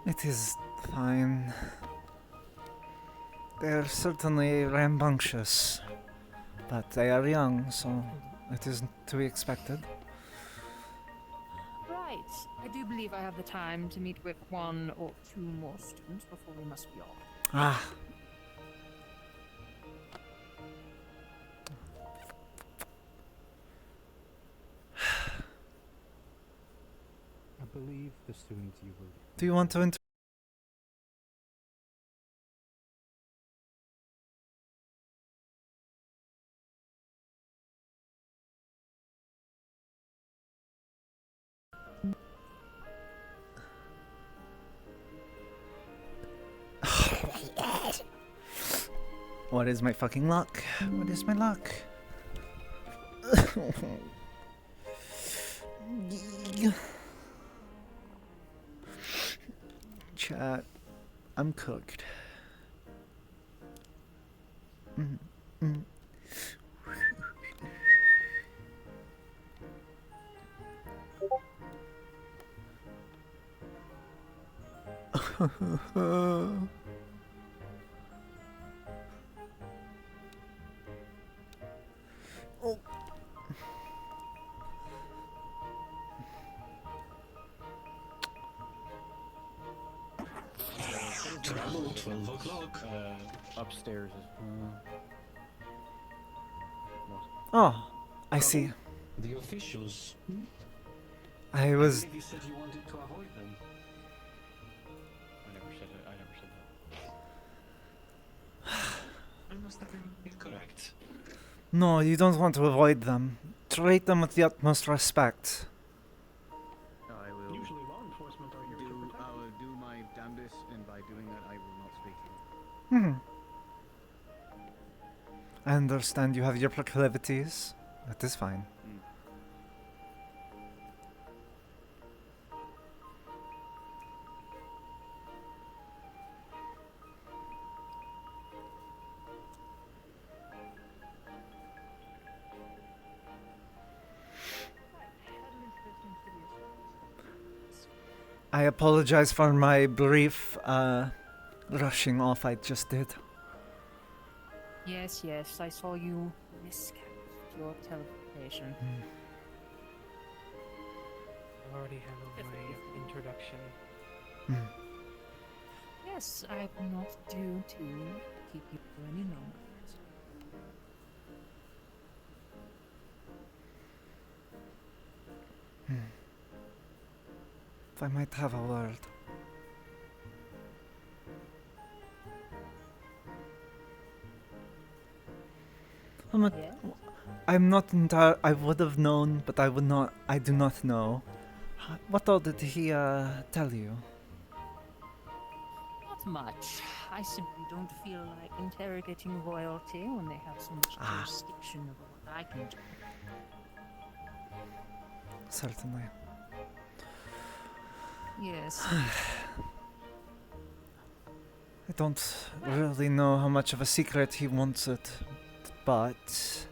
It is fine. They're certainly rambunctious, but they are young, so it isn't to be expected. Right. I do believe I have the time to meet with 1 or 2 more students before we must be off. Ah. I believe the students you will. Do you want to What is my fucking luck? What is my luck? Chat, I'm cooked. Travel 12 o'clock. Upstairs is. Oh, I see. The officials. I was. believe you said you wanted to avoid them. I never said it. I never said that. I must have been incorrect. No, you don't want to avoid them. Treat them with the utmost respect. I will Usually law enforcement are here to protect. I will do my damnedest, and by doing that, I will not speak to Hmm. them. I understand you have your proclivities. That is fine. I apologize for my brief rushing off I just did. Yes, yes, I saw you miscast your teleportation. I've already handled my introduction. Yes, I will not do to keep you any longer. If I might have a word. I'm not entire. I would have known, but I would not. I do not know. What all did he tell you? Not much. I simply don't feel like interrogating royalty when they have so much jurisdiction over what I can do. Certainly. Yes. I don't really know how much of a secret he wants it, but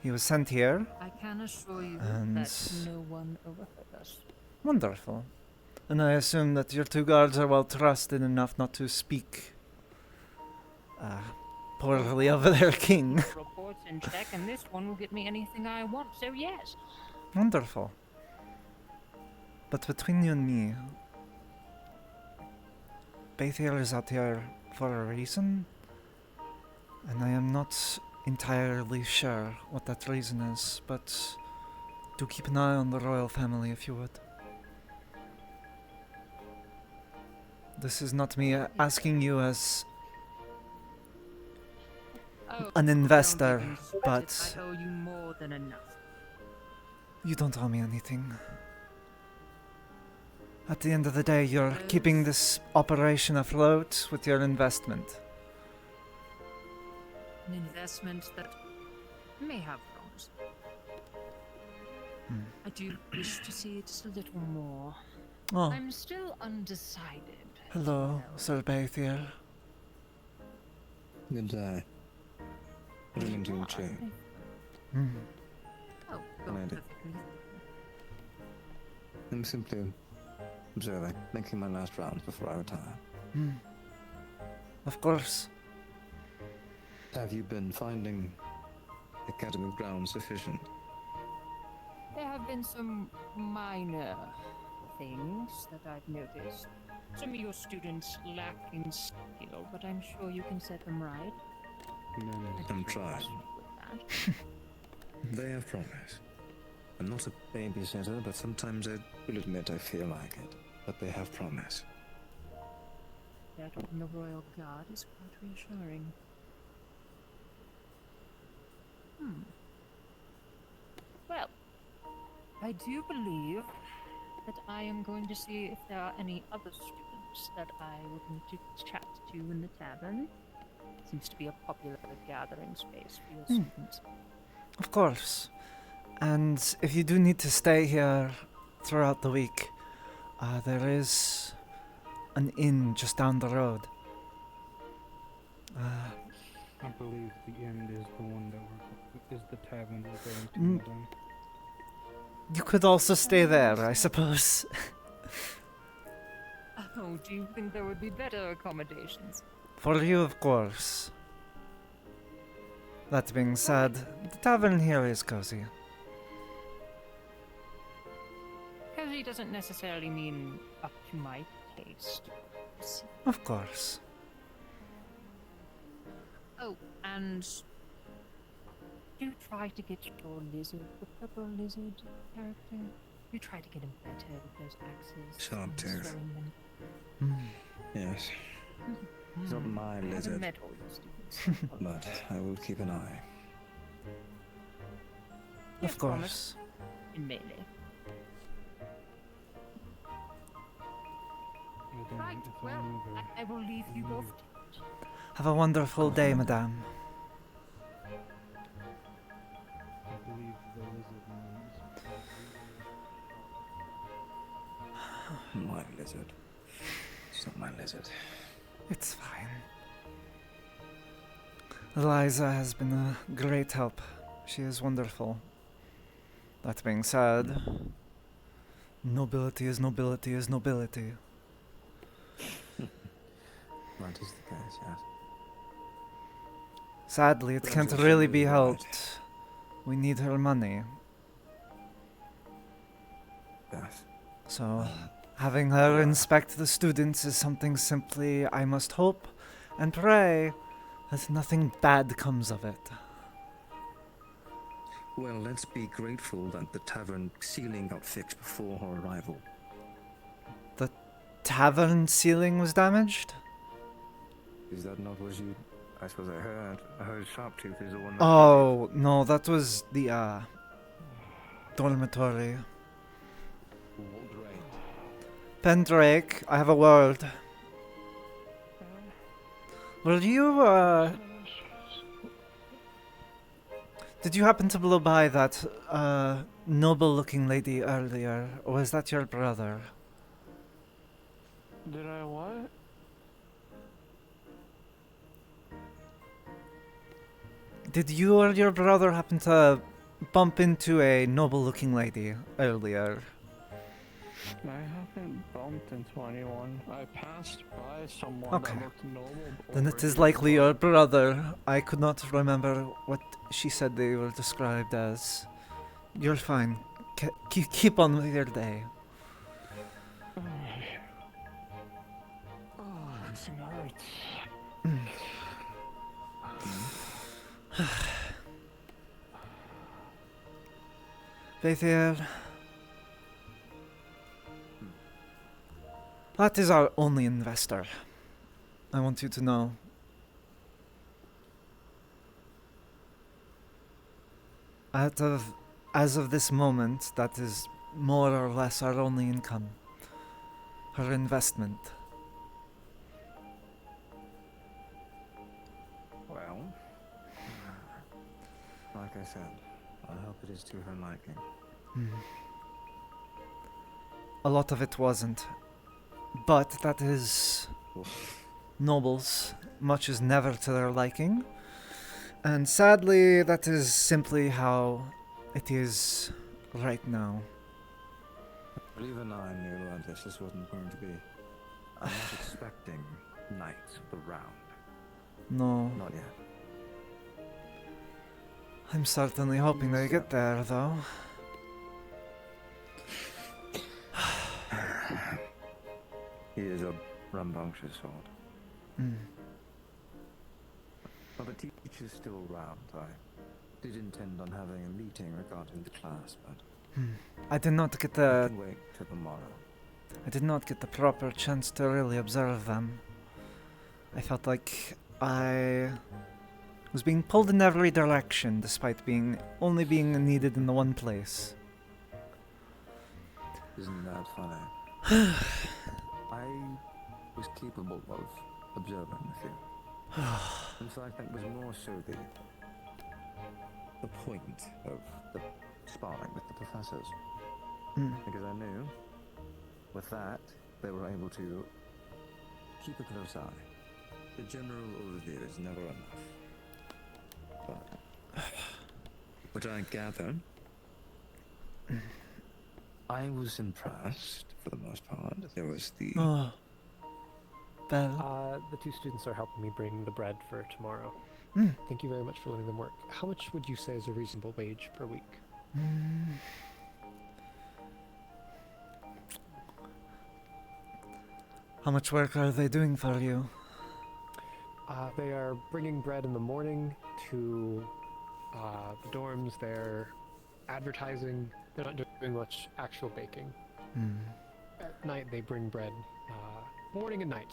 he was sent here. I can assure you and that no one overheard us. Wonderful. And I assume that your two guards are well trusted enough not to speak poorly of their king. Reports in check, and this one will get me anything I want. So yes. Wonderful. But between you and me, Baythiel is out here for a reason, and I am not entirely sure what that reason is, but do keep an eye on the royal family if you would. This is not me asking you as an investor, Don't even sweat but it. I owe you more than enough. you don't owe me anything. At the end of the day, you're keeping this operation afloat with your investment. An investment that may have wrongs. I do wish to see it just a little more. Oh. I'm still undecided. Hello, Sir Baythiel. Good day. Willing to check. Oh, Commander. I'm simply observing, making my last rounds before I retire. Of course. Have you been finding academic grounds sufficient? There have been some minor things that I've noticed. Some of your students lack in skill, but I'm sure you can set them right. I'm trying. They have promise. I'm not a babysitter, but sometimes I will admit I feel like it. But they have promise. That from the Royal Guard is quite reassuring. Well, I do believe that I am going to see if there are any other students that I would need to chat to in the tavern. Seems to be a popular gathering space for your students. Of course. And if you do need to stay here throughout the week, there is an inn just down the road. I believe the end is the one that is the tavern we're going to. Madam. You could also stay there, I suppose. Oh, do you think there would be better accommodations? For you, of course. That being said, the tavern here is cozy. Cozy doesn't necessarily mean up to my taste. Of course. Oh, and do try to get your lizard, the purple lizard character. Do try to get him better with those axes. Sharptooth. throwing them. Yes. It's not my I haven't lizard, met all your students. but I will keep an eye. Of course. In melee. Right, well, I will leave you both. Have a wonderful day, madame. I believe the lizard means. My lizard. It's not my lizard. It's fine. Eliza has been a great help. She is wonderful. That being said, nobility is nobility is nobility. That is the case, yes. Sadly, it can't really be helped. We need her money. Yes. So, having her inspect the students is something simply I must hope and pray that nothing bad comes of it. Well, let's be grateful that the tavern ceiling got fixed before her arrival. The tavern ceiling was damaged? Is that not what you... I suppose I heard. I heard Sharptooth is the one that... Oh, no, that was the, dormitory. Pendrake, I have a word. Will you, did you happen to blow by that, noble-looking lady earlier, or was that your brother? Did I what? Did you or your brother happen to bump into a noble-looking lady earlier? I haven't bumped into anyone. I passed by someone Okay. that looked noble. Then it is likely your brother. I could not remember what she said they were described as. You're fine. Keep on with your day. Oh, everything hurts. Bethiel. That is our only investor. I want you to know. As of this moment, that is more or less our only income. Her investment. Well, like I said, I hope it is to her liking. A lot of it wasn't. But that is nobles. Much is never to their liking. And sadly, that is simply how it is right now. But even I knew that this wasn't going to be. I'm not expecting Knights of the Round. No. Not yet. I'm certainly hoping they get there, though. He is a rambunctious sort. Well, the teacher's still around. I did intend on having a meeting regarding the class, but... I did not get I the... can wait till tomorrow. I did not get the proper chance to really observe them. I felt like I was being pulled in every direction, despite only being needed in the one place. Isn't that funny? I was capable of observing with you. In fact, that was more so the point of the sparring with the professors. Because I knew, with that, they were able to keep a close eye. The general overview is never enough. But what I gather, I was impressed for the most part. There was the... The two students are helping me bring the bread for tomorrow. Mm. Thank you very much for letting them work. How much would you say is a reasonable wage per week? How much work are they doing for you? They are bringing bread in the morning to the dorms. They're advertising. They're not doing much actual baking. Hmm. At night, they bring bread. Morning and night,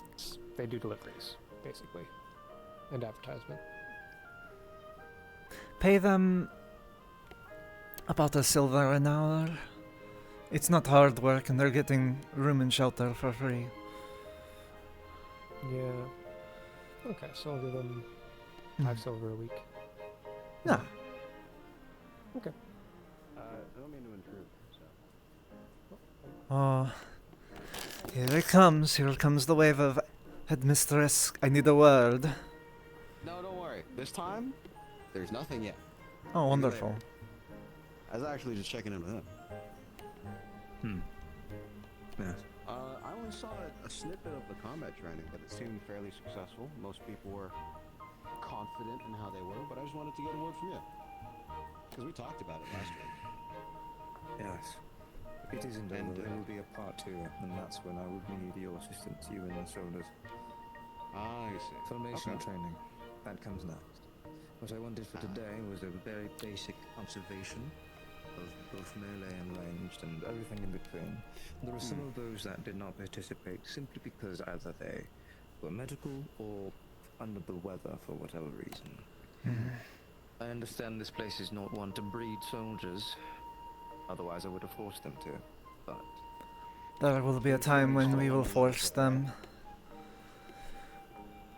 they do deliveries, basically, and advertisement. Pay them about a silver an hour. It's not hard work, and they're getting room and shelter for free. Yeah. Okay, so I'll give them 5 silver a week. Yeah. Okay. I don't mean to intrude, so. Oh, here it comes. Here comes the wave of headmistress. I need a word. No, don't worry. This time, there's nothing yet. Oh, wonderful. I was actually just checking in with him. Yes. I only saw a snippet of the combat training, but it seemed fairly successful. Most people were confident in how they were, but I just wanted to get a word from you. Because we talked about it last week. Yes. It isn't over. There will be a part 2, and that's when I would need your assistance, you and the soldiers. Ah, I see. Formation Okay. training. That comes next. What I wanted for today was a very basic observation of both melee and ranged and everything in between. There are some of those that did not participate simply because either they were medical or under the weather for whatever reason. I understand this place is not one to breed soldiers. Otherwise, I would have forced them to. But There will be a time when we will force them.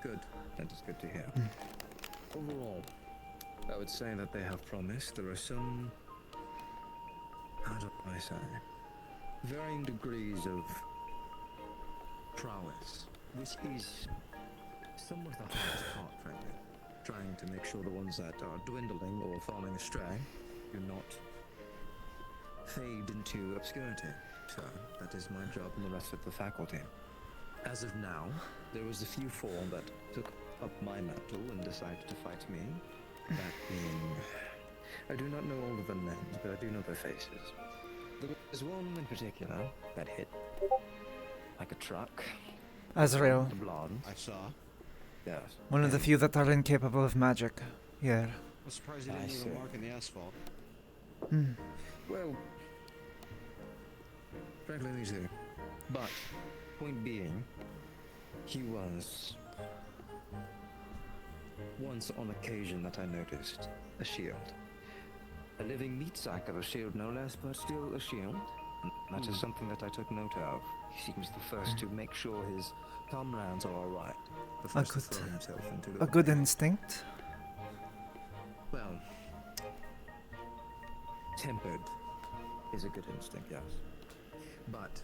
Good. That is good to hear. Overall, I would say that they have promised. There are some, how do I say, varying degrees of prowess, which is somewhat the hardest part, frankly. Trying to make sure the ones that are dwindling or falling astray do not fade into obscurity. So that is my job and the rest of the faculty. As of now, there was a few four that took up my mantle and decided to fight me. That being, I do not know all of their names, but I do know their faces. There was one in particular that hit like a truck. Azrael. The blonde. I saw. Yes. One of the few that are incapable of magic. Yeah. I'm surprised he didn't leave a mark in the asphalt. Well, frankly, me too. But, point being, he was once on occasion that I noticed a shield. A living meat sack of a shield, no less, but still a shield. That is something that I took note of. He seems the first to make sure his comrades are alright. The first to throw himself into the A good instinct. Well, tempered is a good instinct, yes. But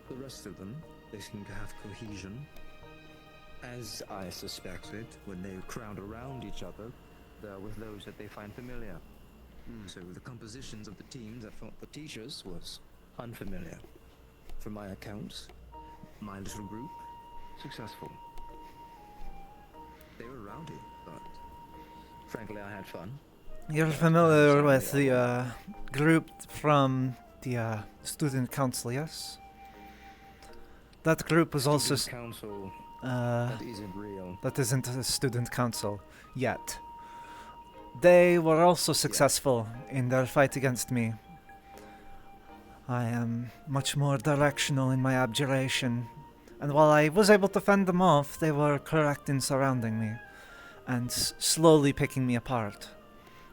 the rest of them, they seem to have cohesion. As I suspected, when they crowd around each other, they're with those that they find familiar. So the compositions of the teams that fought the teachers was unfamiliar. From my accounts, my little group, successful. They were rowdy, but frankly I had fun. You're familiar with the group from the student council, yes? That group was also Council, that isn't real. That isn't a student council yet. They were also successful in their fight against me. I am much more directional in my abjuration, and while I was able to fend them off, they were correct in surrounding me and slowly picking me apart.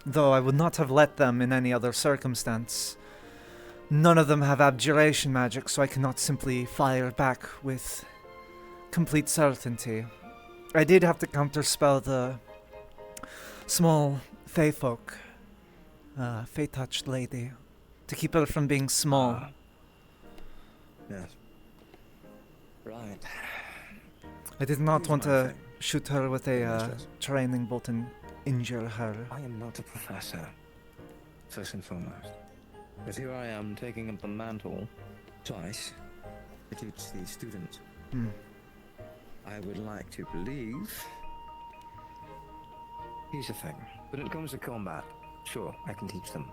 Though I would not have let them in any other circumstance. None of them have abjuration magic, so I cannot simply fire back with complete certainty. I did have to counterspell the small fey folk, fey-touched lady, to keep her from being small. Yes. Right. I did not Here's want my to thing. shoot her with a training bolt and injure her. I am not a professor, first and foremost. But here I am taking up the mantle twice to teach these students. I would like to believe. Here's the thing. When it comes to combat, sure, I can teach them.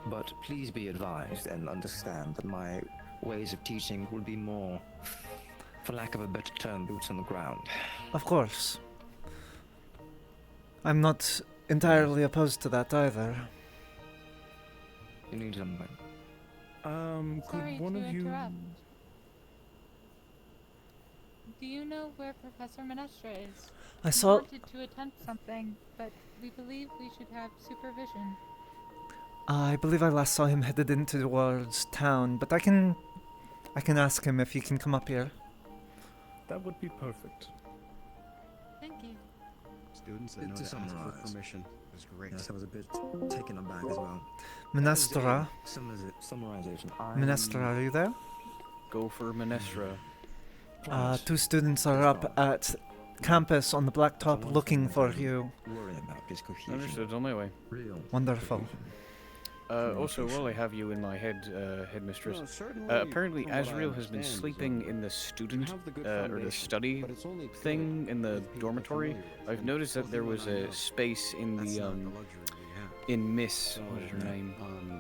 But please be advised and understand that my ways of teaching will be more for lack of a better term, boots on the ground. Of course. I'm not entirely opposed to that either. You need something. Sorry Could one to of you... interrupt. Do you know where Professor Minestra is? I saw- We wanted to attempt something, but we believe we should have supervision. I believe I last saw him headed into towards town, but I can ask him if he can come up here. That would be perfect. Thank you. Students that know To to ask for summarize. permission is great. Yes, I was a bit taken aback as well. Minestra? Summarization. Minestra, are you there? Go for Minestra. 2 students are up at campus on the blacktop looking for you. Worry about his cohesion. Understood, on my way. Real. Wonderful. Also, while I have you in my headmistress, No, certainly, apparently from what I Azrael has been understand, sleeping so in the student have the good or the foundation, study but it's only good thing in the if people are dormitory. familiar with I've it. noticed that there Something was that I know. a space in That's the not the luxury we have. in Miss what is her name?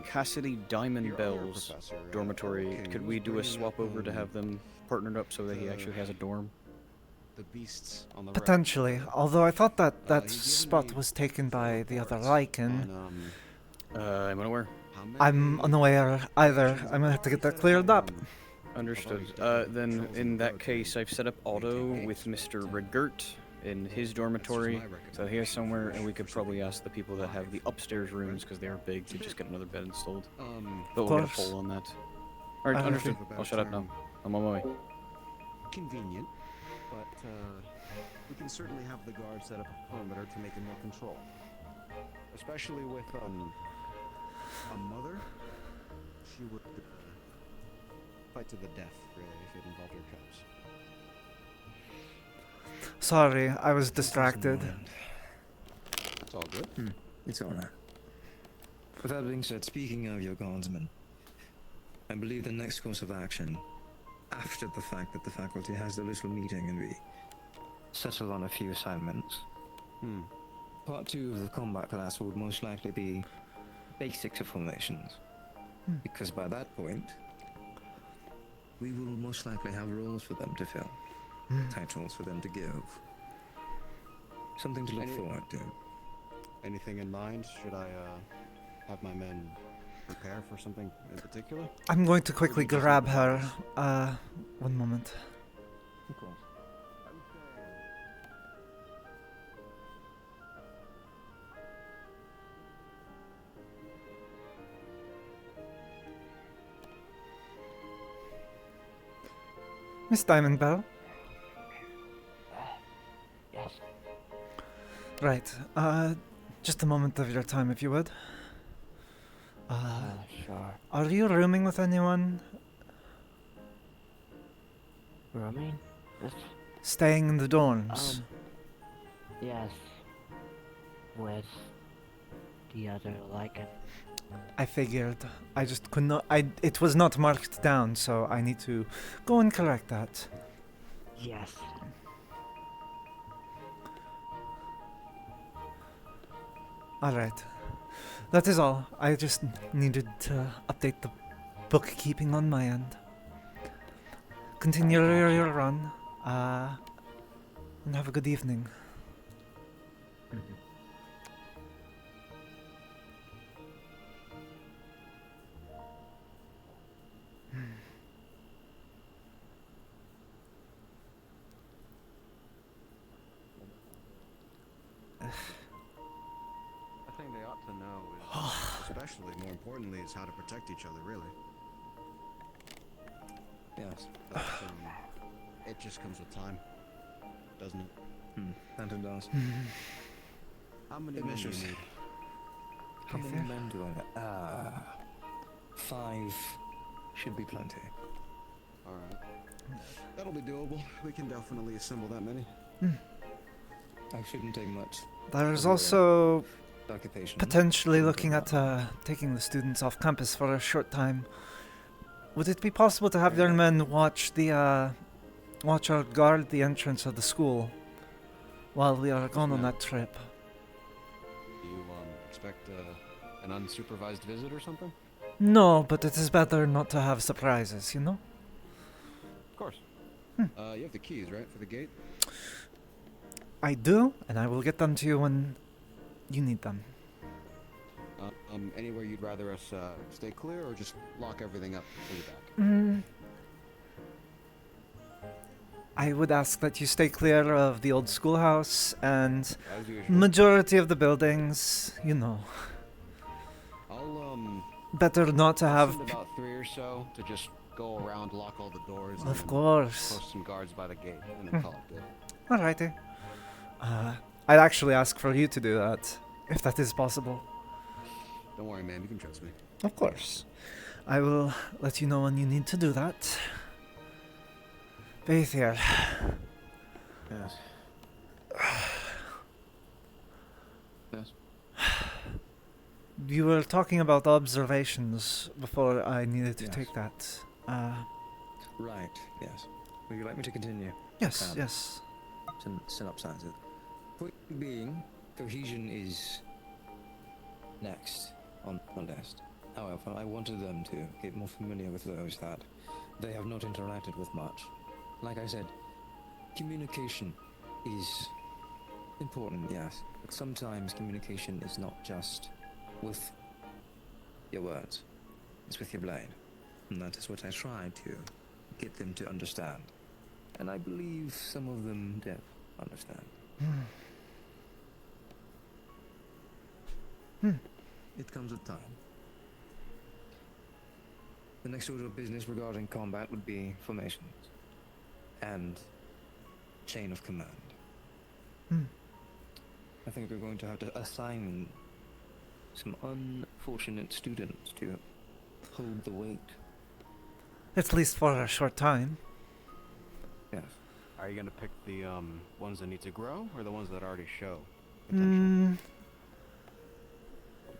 Cassidy Diamond your other Bell's professor, dormitory. King, Could was we do a bringing swap up, over to have them partnered up so that he actually has a dorm? The beasts on the Potentially, although I thought that that he given spot me was taken by the other reports Lycan. I'm unaware. I'm unaware either. I'm gonna have to get that cleared up. Understood. Then in that case, I've set up auto with Mr. Regert in his dormitory, so he has somewhere, and we could probably ask the people that have the upstairs rooms because they are big to just get another bed installed. But we'll get a course. poll on that. All right, understood. About I'll shut up now. term. I'm on my way. Convenient, but we can certainly have the guard set up a perimeter to make it more control. Especially with a mother, she would fight to the death, really, if it involved her cubs. Sorry, I was distracted. It's all good. It's alright. With that being said, speaking of your guardsmen, I believe the next course of action, after the fact that the faculty has the little meeting and we settle on a few assignments, part 2 of the combat class would most likely be basics of formations. Because by that point, we will most likely have roles for them to fill, titles for them to give. Something to look forward to. Anything in mind? Should I have my men prepare for something in particular? I'm going to quickly grab her. One moment. Of course. Miss Diamond Bell? Yes. Right, just a moment of your time if you would. Sure. Are you rooming with anyone? Roaming? Staying in the dorms? Yes. With the other Lycan. I figured. I just could not. It was not marked down, so I need to go and correct that. Yes. Alright. That is all. I just needed to update the bookkeeping on my end. Continue your run. And have a good evening. I think they ought to know, is, especially more importantly, is how to protect each other, really. Yes. But, it just comes with time, doesn't it? And it does. How many men do you need? How many men do I? 5 should be plenty. Alright. That'll be doable. We can definitely assemble that many. I shouldn't take much. There's of also your occupation. potentially looking at taking the students off campus for a short time. Would it be possible to have your men watch or guard the entrance of the school while we are gone on that trip? Do you expect an unsupervised visit or something? No, but it is better not to have surprises, you know? Of course. You have the keys, right, for the gate? I do, and I will get them to you when you need them. Anywhere you'd rather us stay clear, or just lock everything up and you back? I would ask that you stay clear of the old schoolhouse and As usual. majority of the buildings, you know. I'll Better not to have... send about 3 or so to just go around, lock all the doors, and Of then course. post some guards by the gate, and then call it good. Alrighty. I'd actually ask for you to do that, if that is possible. Don't worry, man. You can trust me. Of course. I will let you know when you need to do that. Vaethir. Yes. Yes. You were talking about observations before I needed to Yes. take that. Right, yes. Would you like me to continue? Yes, yes. Synopsize it. Point being, cohesion is next on the list. However, I wanted them to get more familiar with those that they have not interacted with much. Like I said, communication is important, yes, but sometimes communication is not just with your words, it's with your blade. And that is what I tried to get them to understand. And I believe some of them did understand. It comes with time. The next order of business regarding combat would be formations and chain of command. I think we're going to have to assign some unfortunate students to hold the weight. At least for a short time. Yes. Are you gonna pick the ones that need to grow, or the ones that already show? Mm,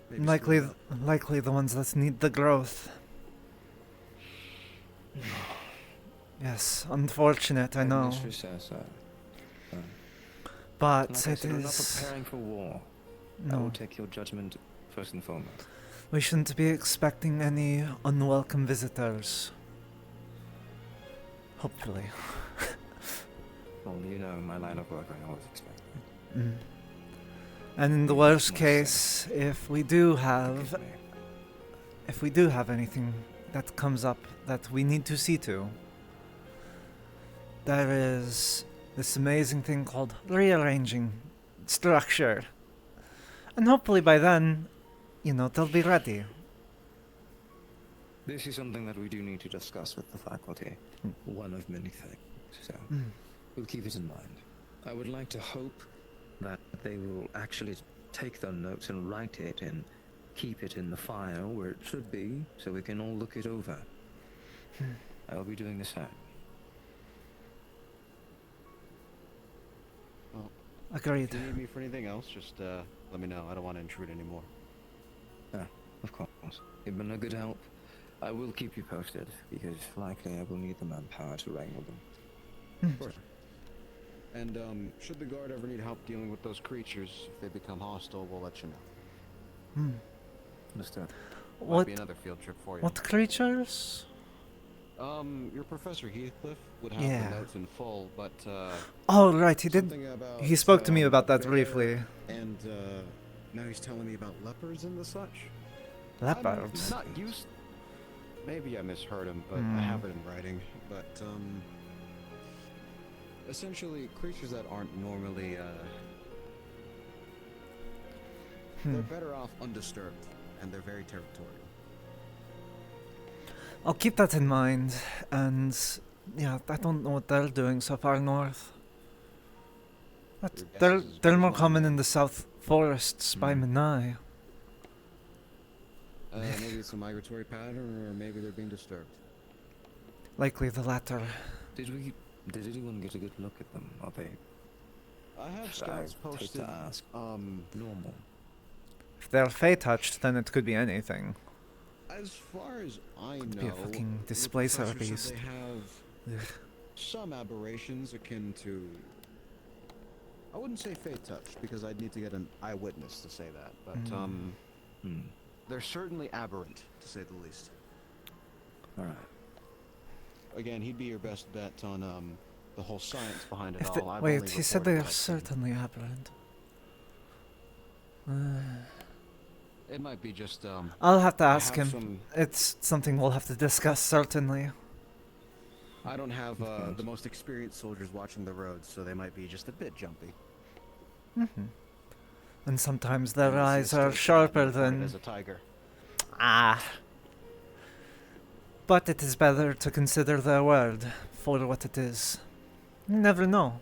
Maybe likely, split it up. likely the ones that need the growth. Yes, unfortunate, I know. Mistress says, But like I it said, we're not is... preparing for war. I No. will take your judgment first and foremost. We shouldn't be expecting any unwelcome visitors. Hopefully. Well, you know, my line of work, I always expect that. And in the worst case, if we do have anything that comes up that we need to see to, there is this amazing thing called rearranging structure. And hopefully by then, you know, they'll be ready. This is something that we do need to discuss with the faculty. One of many things. So, we'll keep it in mind. I would like to hope that they will actually take their notes and write it and keep it in the file where it should be, so we can all look it over. I'll be doing the same. Well, agreed. If you need me for anything else, just let me know. I don't want to intrude anymore. Yeah, of course. You've been a good help. I will keep you posted, because likely I will need the manpower to wrangle them. Of course. And should the guard ever need help dealing with those creatures, if they become hostile, we'll let you know. Understood. Might be another field trip for you. What creatures? Your Professor Heathcliff would have Yeah. the notes in full, but Oh, right, he did. something about, He spoke to me about that bear, briefly. And now he's telling me about leopards and the such. Leopards? I'm not used. Maybe I misheard him, but I have it in writing. But essentially, creatures that aren't normally they're better off undisturbed, and they're very territorial. I'll keep that in mind, and yeah, I don't know what they're doing so far north. But Your guess they're is as good they're as more mine, common then. in the south forests by Menai. Maybe it's a migratory pattern, or maybe they're being disturbed. Likely the latter. Did anyone get a good look at them? Are they... I have scouts posted. to ask. Normal. If they're fey touched, then it could be anything. As far as I know, Could be a fucking the displacer professor said beast. they have some aberrations akin to. I wouldn't say fate touch because I'd need to get an eyewitness to say that, but they're certainly aberrant to say the least. All right. Again, he'd be your best bet on the whole science behind it If all. they, I've wait, only he said reported they what are I've seen. certainly aberrant. It might be just I'll have to I ask have him. some- It's something we'll have to discuss, certainly. I don't have the most experienced soldiers watching the roads, so they might be just a bit jumpy. And sometimes their And you see a eyes are still sharper cat reported than... as a tiger. Ah. But it is better to consider their word for what it is. You never know.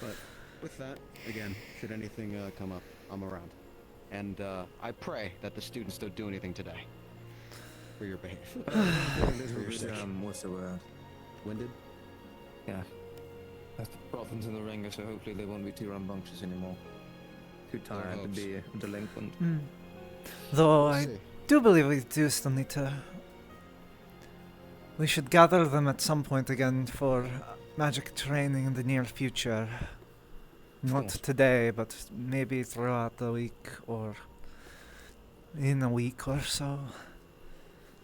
But with that, again, should anything come up, I'm around. And I pray that the students don't do anything today. For your behavior. For your sake. What's the word? Winded? Yeah. I've brought them to the ringer, so hopefully they won't be too rambunctious anymore. Too tired to be a delinquent. Though We'll I see. do believe we do still need to... We should gather them at some point again for magic training in the near future. Not course. today, but maybe throughout the week or in a week or so.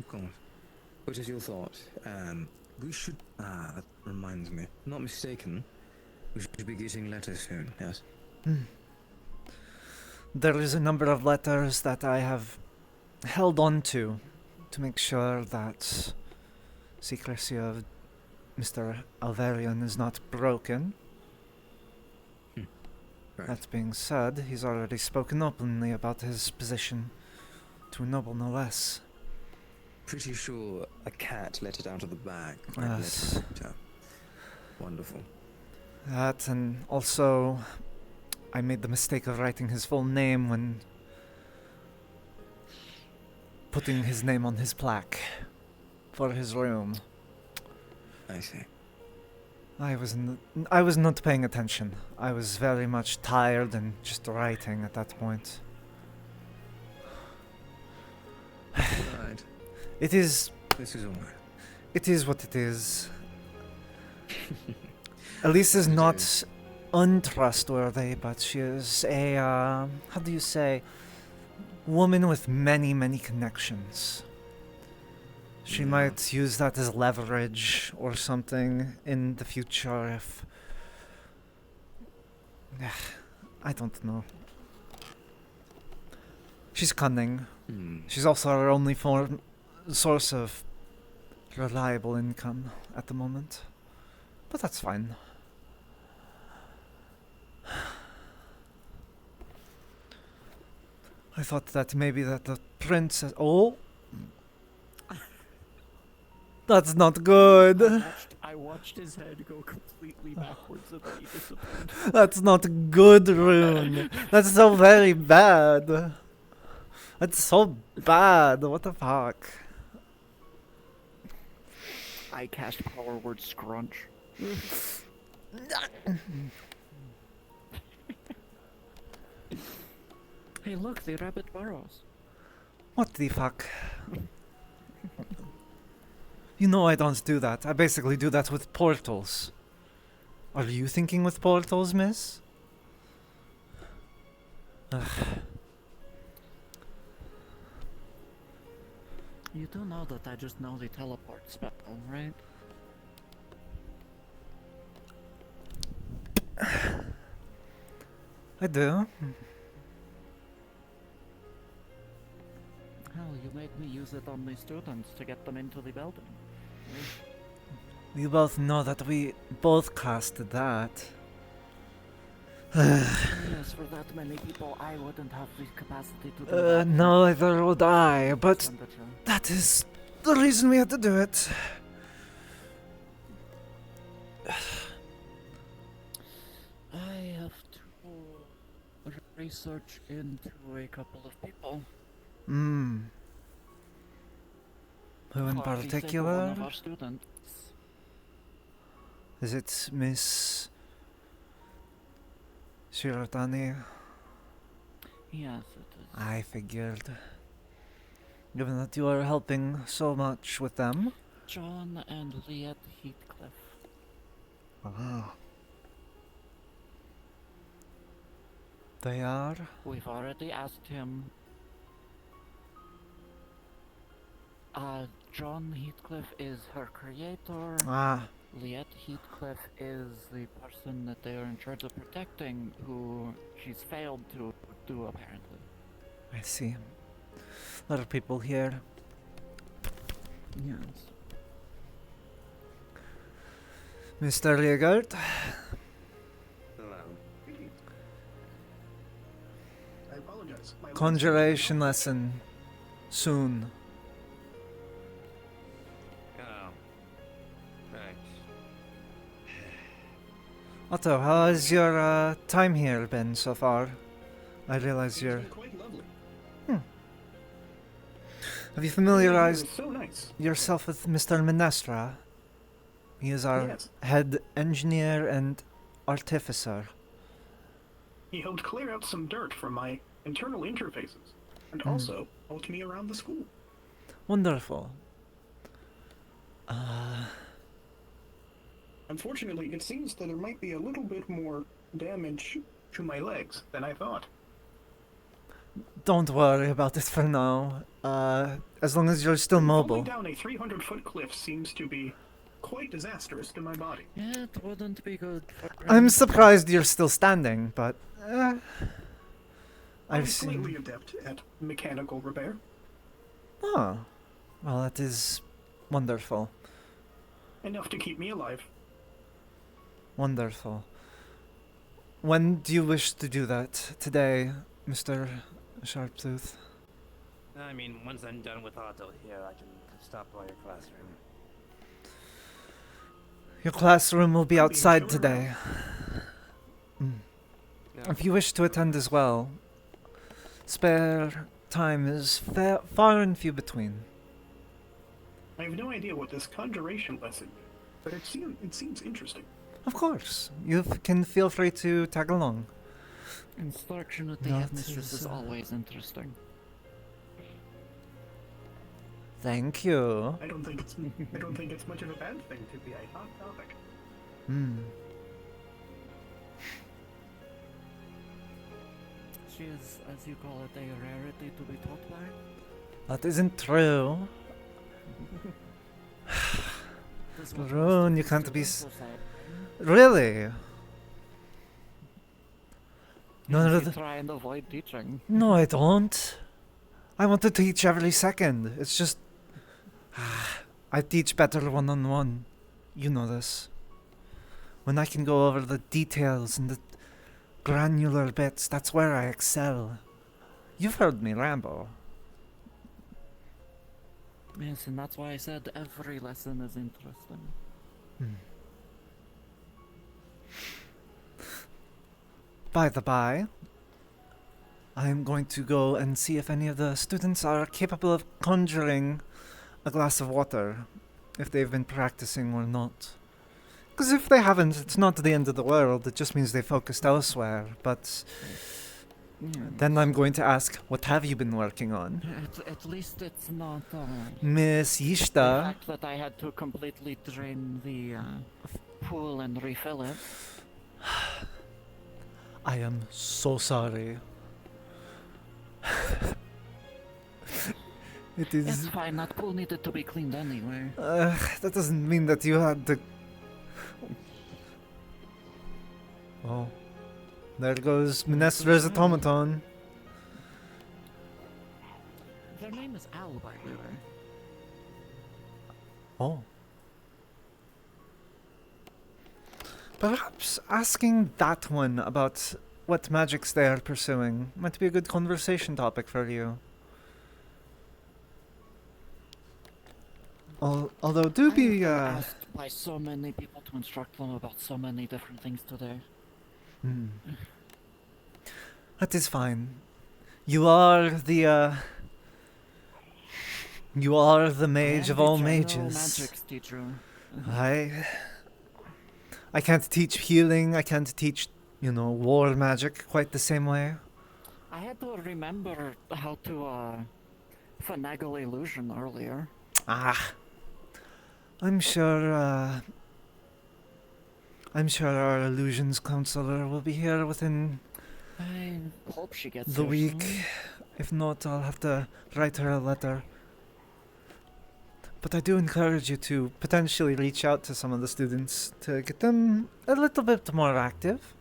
Of course. What is your thought? We should... that reminds me. Not mistaken, we should be getting letters soon, yes? There is a number of letters that I have held on to make sure that secrecy of Mr. Alvarian is not broken. Right. That being said, he's already spoken openly about his position to a noble, no less. Pretty sure a cat let it out of the bag. Yes. Wonderful. That, and also, I made the mistake of writing his full name when putting his name on his plaque for his room. I see. I was not paying attention. I was very much tired and just writing at that point. Right. It is... This is alright. It is what it is. Elise is not untrustworthy, but she is a, how do you say, woman with many, many connections. She might use that as leverage or something in the future if... I don't know. She's cunning. She's also our only source of reliable income at the moment. But that's fine. I thought that maybe that the princess... Oh! That's not good. I watched his head go completely backwards and he disappeared. That's not good, Rune. That's so very bad. That's so bad. What the fuck? I cast Power Word Scrunch. Hey, look, the rabbit burrows. What the fuck? You know I don't do that. I basically do that with portals. Are you thinking with portals, miss? Ugh. You do know that I just know the teleport spell, right? I do. Hell, you made me use it on the students to get them into the building. We both know that we both casted that. Yes, for that many people, I wouldn't have the capacity to do that. No, neither would I, but that is the reason we had to do it. I have to research into a couple of people. Hmm. Who in For the sake of particular? one of our students. Is it Miss Shiratani? Yes, it is. I figured. Given that you are helping so much with them. John and Liet Heathcliff. Ah. They are? We've already asked him. John Heathcliff is her creator. Ah. Liette Heathcliff is the person that they are in charge of protecting, who she's failed to do, apparently. I see. A lot of people here. Yes. Mr. Liegert, Hello. I apologize. My conjuration lesson soon. Oh. Right. Otto, how has your time here been so far? I realize you're... Quite lovely. Have you familiarized So nice. yourself with Mr. Minestra? He is our Yes. head engineer and artificer. He helped clear out some dirt from my internal interfaces, and Hmm. also helped me around the school. Wonderful. Unfortunately, it seems that there might be a little bit more damage to my legs than I thought. Don't worry about it for now. As long as you're still Falling mobile. down a 300-foot cliff seems to be quite disastrous to my body. Yeah, it wouldn't be good for... I'm surprised you're still standing, but... I'm I've slightly seen... adept at mechanical repair. Oh. Well, that is wonderful. Enough to keep me alive. Wonderful. When do you wish to do that? Today, Mr. Sharptooth? I mean, once I'm done with Otto here, I can stop by your classroom. Your classroom will be outside today. If you wish to attend as well, spare time is far and few between. I have no idea what this conjuration lesson means, but it seems interesting. Of course, you can feel free to tag along. Instruction with the That headmistress is, is always interesting. Thank you. I don't think it's much of a bad thing to be a hot topic. She is, as you call it, a rarity to be taught by. That isn't true. That's what Rune, most you of the can't be... students will say. Really? None Yes, of you the... try and avoid teaching. No, I don't. I want to teach every second. It's just... I teach better one-on-one. You know this. When I can go over the details and the granular bits, that's where I excel. You've heard me ramble. Yes, and that's why I said every lesson is interesting. By the by, I am going to go and see if any of the students are capable of conjuring a glass of water, if they've been practicing or not. Because if they haven't, it's not the end of the world, it just means they focused elsewhere, but... Then I'm going to ask, what have you been working on? At least it's not Miss the Yishta. fact that I had to completely drain the pool and refill it. I am so sorry. It is... It's fine, that pool needed to be cleaned anyway. That doesn't mean that you had to... Oh. There goes Minestra's automaton. Their name is Al, by the way. Oh. Perhaps asking that one about what magics they are pursuing might be a good conversation topic for you. Although do be Asked by so many people to instruct them about so many different things today. That is fine. You are the mage of all mages. Magics teacher. I can't teach healing, I can't teach, war magic quite the same way. I had to remember how to finagle illusion earlier. I'm sure our illusions counselor will be here within I hope she gets the here week. soon. If not, I'll have to write her a letter. But I do encourage you to potentially reach out to some of the students to get them a little bit more active.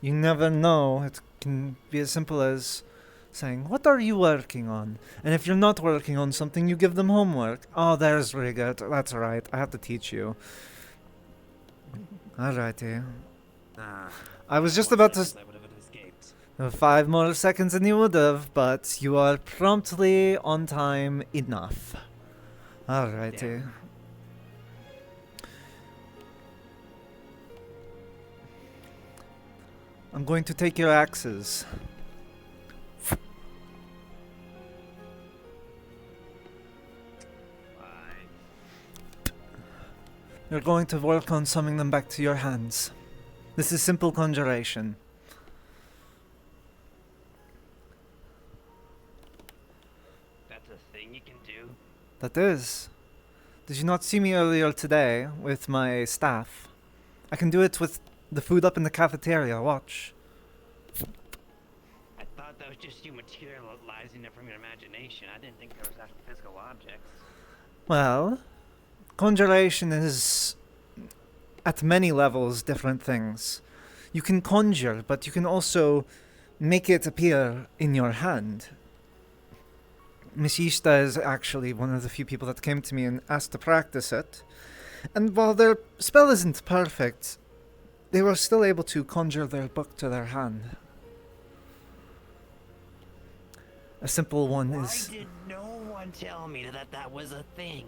You never know. It can be as simple as saying, "What are you working on?" And if you're not working on something, you give them homework. "Oh, there's Rigert. That's right. I have to teach you." Alrighty. I was just about to... 5 more seconds than you would have, but you are promptly on time enough. Alrighty. I'm going to take your axes. You're going to work on summoning them back to your hands. This is simple conjuration. That's a thing you can do. That is. Did you not see me earlier today with my staff? I can do it with the food up in the cafeteria. Watch. I thought that was just you materializing it from your imagination. I didn't think there was actual physical objects. Well, conjuration is, at many levels, different things. You can conjure, but you can also make it appear in your hand. Miss Ishta is actually one of the few people that came to me and asked to practice it. And while their spell isn't perfect, they were still able to conjure their book to their hand. A simple one is... Why did no one tell me that that was a thing?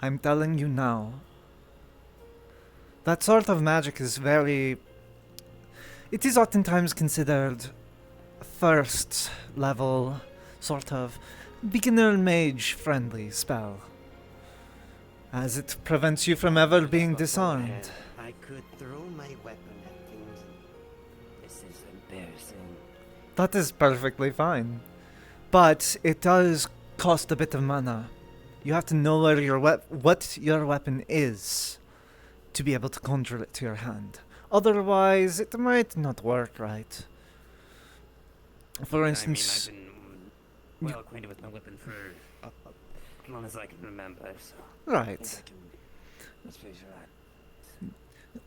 I'm telling you now. That sort of magic is very... It is oftentimes considered first level, sort of beginner mage friendly spell, as it prevents you from ever being disarmed. I could throw my weapon at things. This is embarrassing. That is perfectly fine. But it does cost a bit of mana. You have to know where your what your weapon is to be able to conjure it to your hand. Otherwise, it might not work right. For instance... I mean, I've been well acquainted with my weapon for as long as I can remember, so... Right. Let's face it.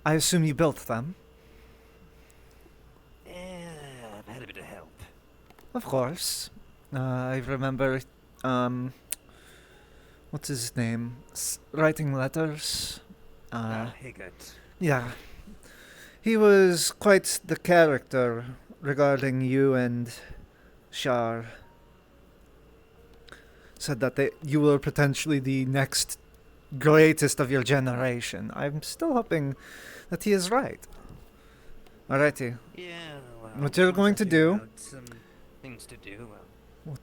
I assume you built them? Yeah, I've had a bit of help. Of course. I remember, what's his name? Writing letters. Higgett. Yeah. He was quite the character regarding you and Shar. Said that you were potentially the next greatest of your generation. I'm still hoping that he is right. Alrighty. Yeah, well, what you're going to do... some things to do,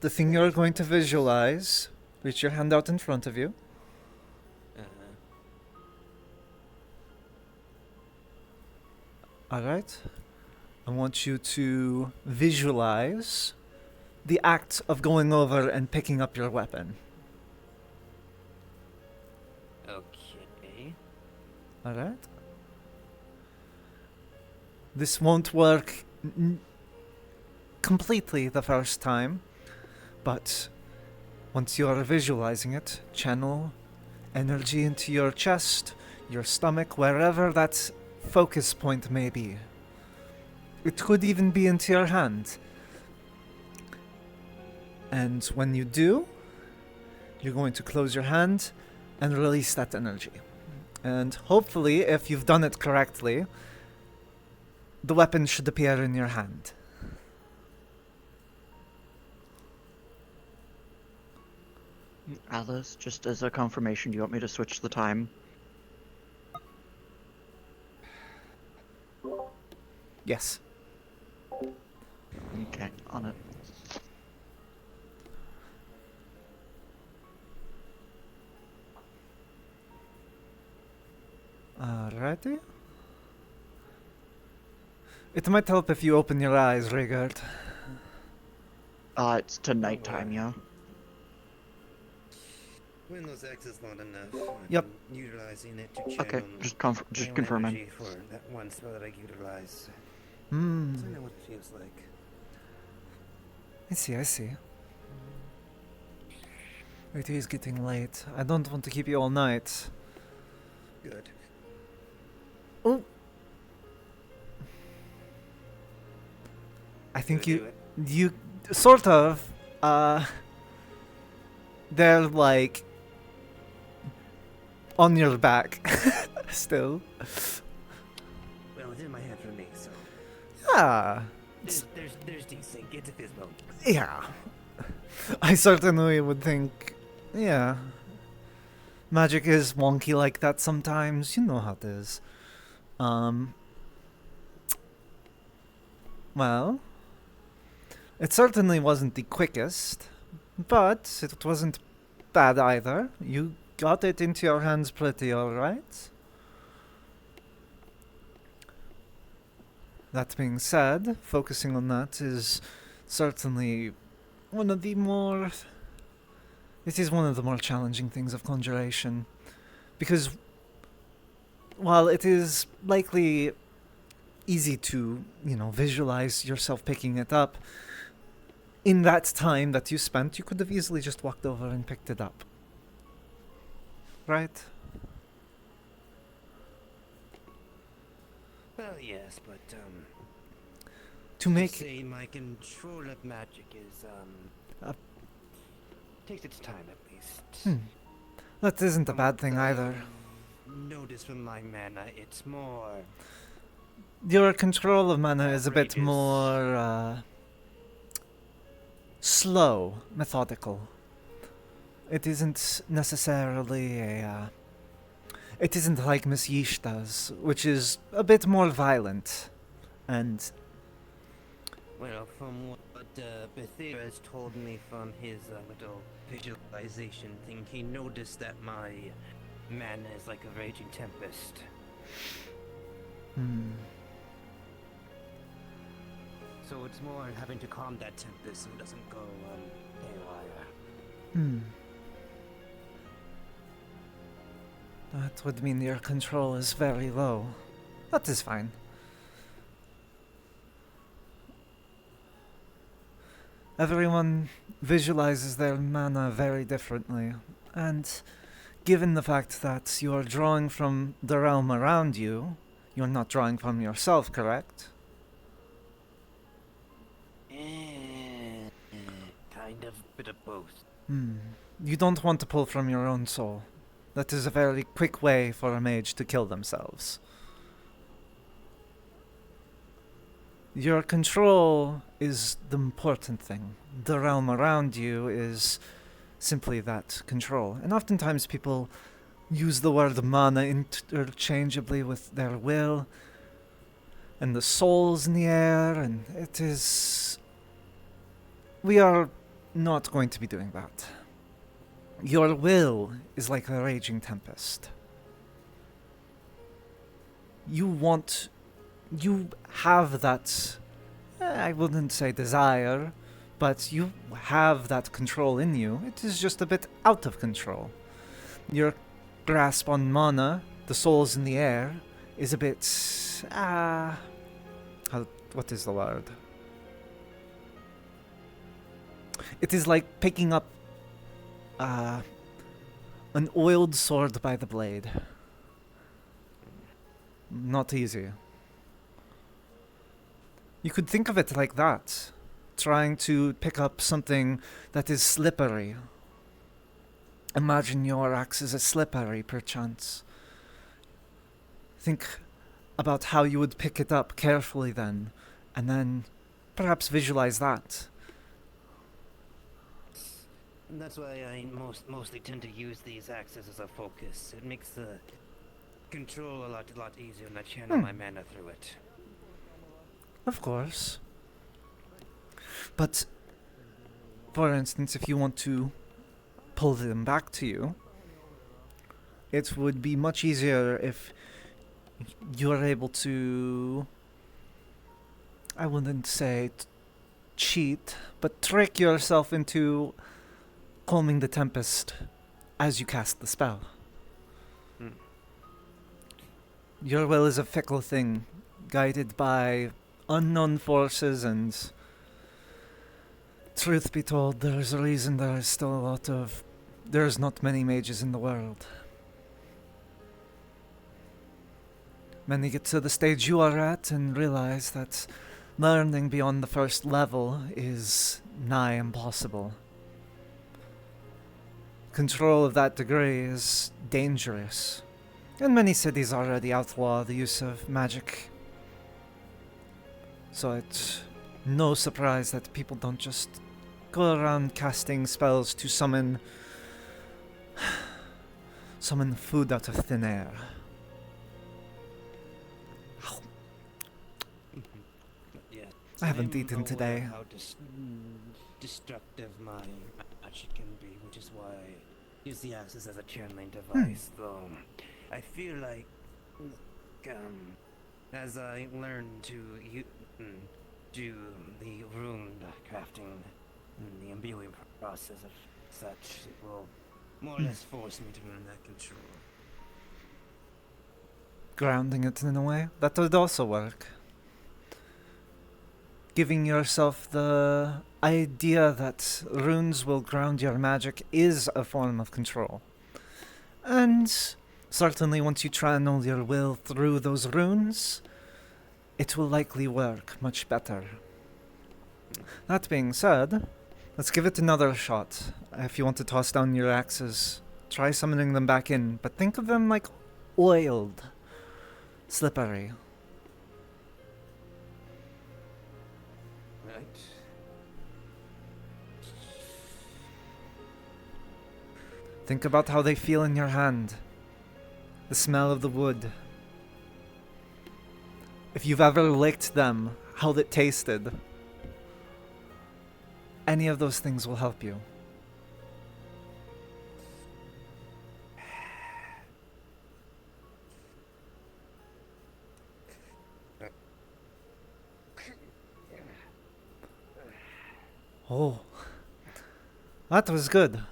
The thing you're going to visualize... Reach your hand out in front of you. Alright. I want you to visualize the act of going over and picking up your weapon. Okay. Alright. This won't work completely the first time, but once you are visualizing it, channel energy into your chest, your stomach, wherever that focus point may be. It could even be into your hand. And when you do, you're going to close your hand and release that energy. And hopefully, if you've done it correctly, the weapon should appear in your hand. Alice, just as a confirmation, do you want me to switch the time? Yes. Okay, on it. Alrighty. It might help if you open your eyes, Rigard. It's to nighttime, yeah. When those X is not enough, Yep. I'm utilizing it to Okay, channel just my confirming. energy for that one spell that I utilize. Hmm. So I know what it feels like. I see. It is getting late. I don't want to keep you all night. Good. Oh. I think Do you sort of they're like on your back still. Well, it's in my hand for me, so. Yeah. There's decent. Get to fist bump. Yeah. I certainly would think, yeah. Magic is wonky like that sometimes. You know how it is. Well, it certainly wasn't the quickest, but it wasn't bad either. You got it into your hands pretty alright. That being said, focusing on that is certainly one of the more... It is one of the more challenging things of conjuration. Because while it is likely easy to, visualize yourself picking it up, in that time that you spent, you could have easily just walked over and picked it up. Right? Well, yes, but To make... say my control of magic is takes its time at least. That isn't a bad thing either. Notice with my mana, it's more. Your control of mana is a bit more slow, methodical. It isn't necessarily a it isn't like Miss Yishta's, which is a bit more violent and... Well, from what Bethir has told me from his little visualization thing, he noticed that my mana is like a raging tempest. So it's more having to calm that tempest so it doesn't go haywire. That would mean your control is very low. That is fine. Everyone visualizes their mana very differently, and given the fact that you are drawing from the realm around you, you're not drawing from yourself, correct? Kind of, bit of both. You don't want to pull from your own soul. That is a very quick way for a mage to kill themselves. Your control is the important thing. The realm around you is simply that control. And oftentimes people use the word mana interchangeably with their will and the souls in the air, and it is... We are not going to be doing that. Your will is like a raging tempest. You have that, I wouldn't say desire, but you have that control in you. It is just a bit out of control. Your grasp on mana, the souls in the air, is a bit, what is the word? It is like picking up an oiled sword by the blade. Not easy. You could think of it like that. Trying to pick up something that is slippery. Imagine your axe is a slippery, perchance. Think about how you would pick it up carefully then, and then perhaps visualize that. And that's why I mostly tend to use these axes as a focus. It makes the control a lot easier, and I channel my mana through it. Of course. But, for instance, if you want to pull them back to you, it would be much easier if you're able to... I wouldn't say cheat, but trick yourself into calming the tempest as you cast the spell. Your will is a fickle thing, guided by unknown forces, and truth be told, there's a reason there is still a lot of there's not many mages in the world. Many get to the stage you are at and realize that learning beyond the first level is nigh impossible. Control of that degree is dangerous, and many cities already outlaw the use of magic. So it's no surprise that people don't just go around casting spells to summon food out of thin air. Yeah, I haven't I'm eaten aware today. How destructive my magic can be, which is why I use the axes as a channeling device. Though I feel like, as I learn to do the rune crafting and the imbuing process of such, it will more or less force me to learn that control. Grounding it in a way, that would also work. Giving yourself the idea that runes will ground your magic is a form of control. And certainly once you channel your will through those runes, it will likely work much better. That being said, let's give it another shot. If you want to toss down your axes, try summoning them back in, but think of them like oiled, slippery. Right. Think about how they feel in your hand. The smell of the wood. If you've ever licked them, how it tasted. Any of those things will help you. Oh, that was good.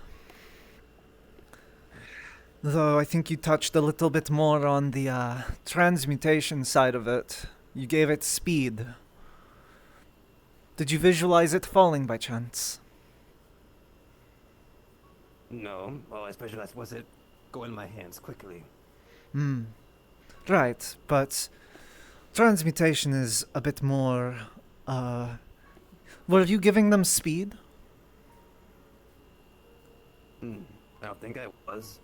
Though I think you touched a little bit more on the transmutation side of it. You gave it speed. Did you visualize it falling by chance? No, well, I visualized was it go in my hands quickly. Right, but transmutation is a bit more, were you giving them speed? I don't think I was.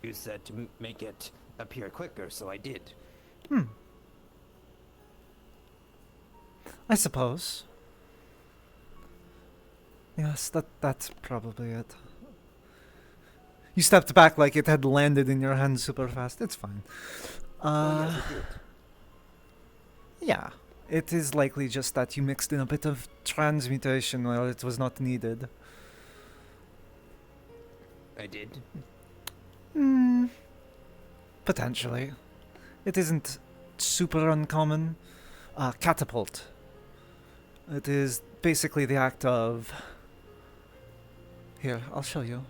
You said to make it appear quicker, so I did. I suppose. Yes, that's probably it. You stepped back like it had landed in your hand super fast. It's fine. Well, yes, it did. Yeah. It is likely just that you mixed in a bit of transmutation where it was not needed. I did. Potentially. It isn't super uncommon. Catapult. It is basically the act of... Here, I'll show you.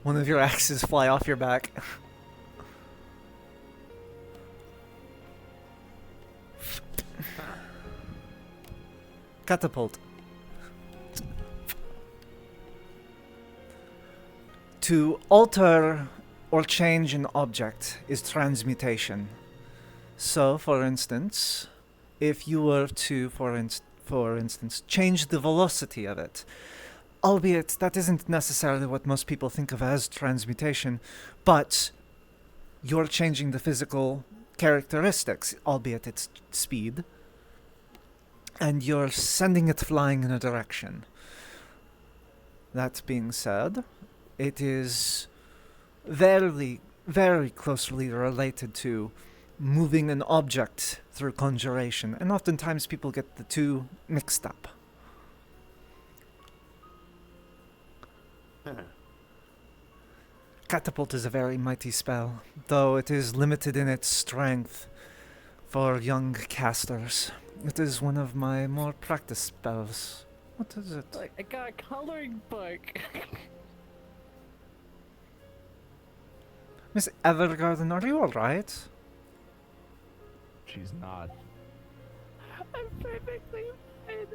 One of your axes fly off your back. Catapult. To alter or change an object is transmutation. So, for instance, if you were to, for instance, change the velocity of it, albeit that isn't necessarily what most people think of as transmutation, but you're changing the physical characteristics, albeit its speed, and you're sending it flying in a direction. That being said, it is very, very closely related to moving an object through conjuration, and oftentimes people get the two mixed up. Catapult is a very mighty spell, though it is limited in its strength for young casters. It is one of my more practiced spells. What is it? I got a coloring book. Miss Evergarden, are you alright? She's not. I'm perfectly fine.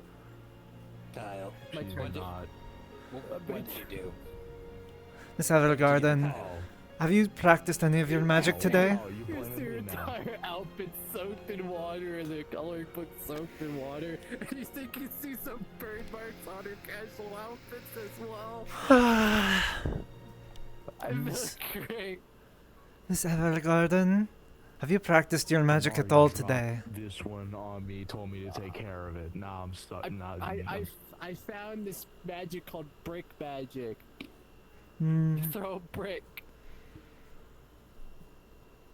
Kyle, She's not. What did you do? Miss Evergarden, have you practiced any of your magic today? Your entire outfit soaked in water and the coloring book soaked in water. And you think you see some burn marks on her casual outfits as well. I feel great. Miss Evergarden, have you practiced your magic at all today? This one on me, told me to take care of it. Now I'm stuck. I found this magic called brick magic. Hmm. You throw a brick.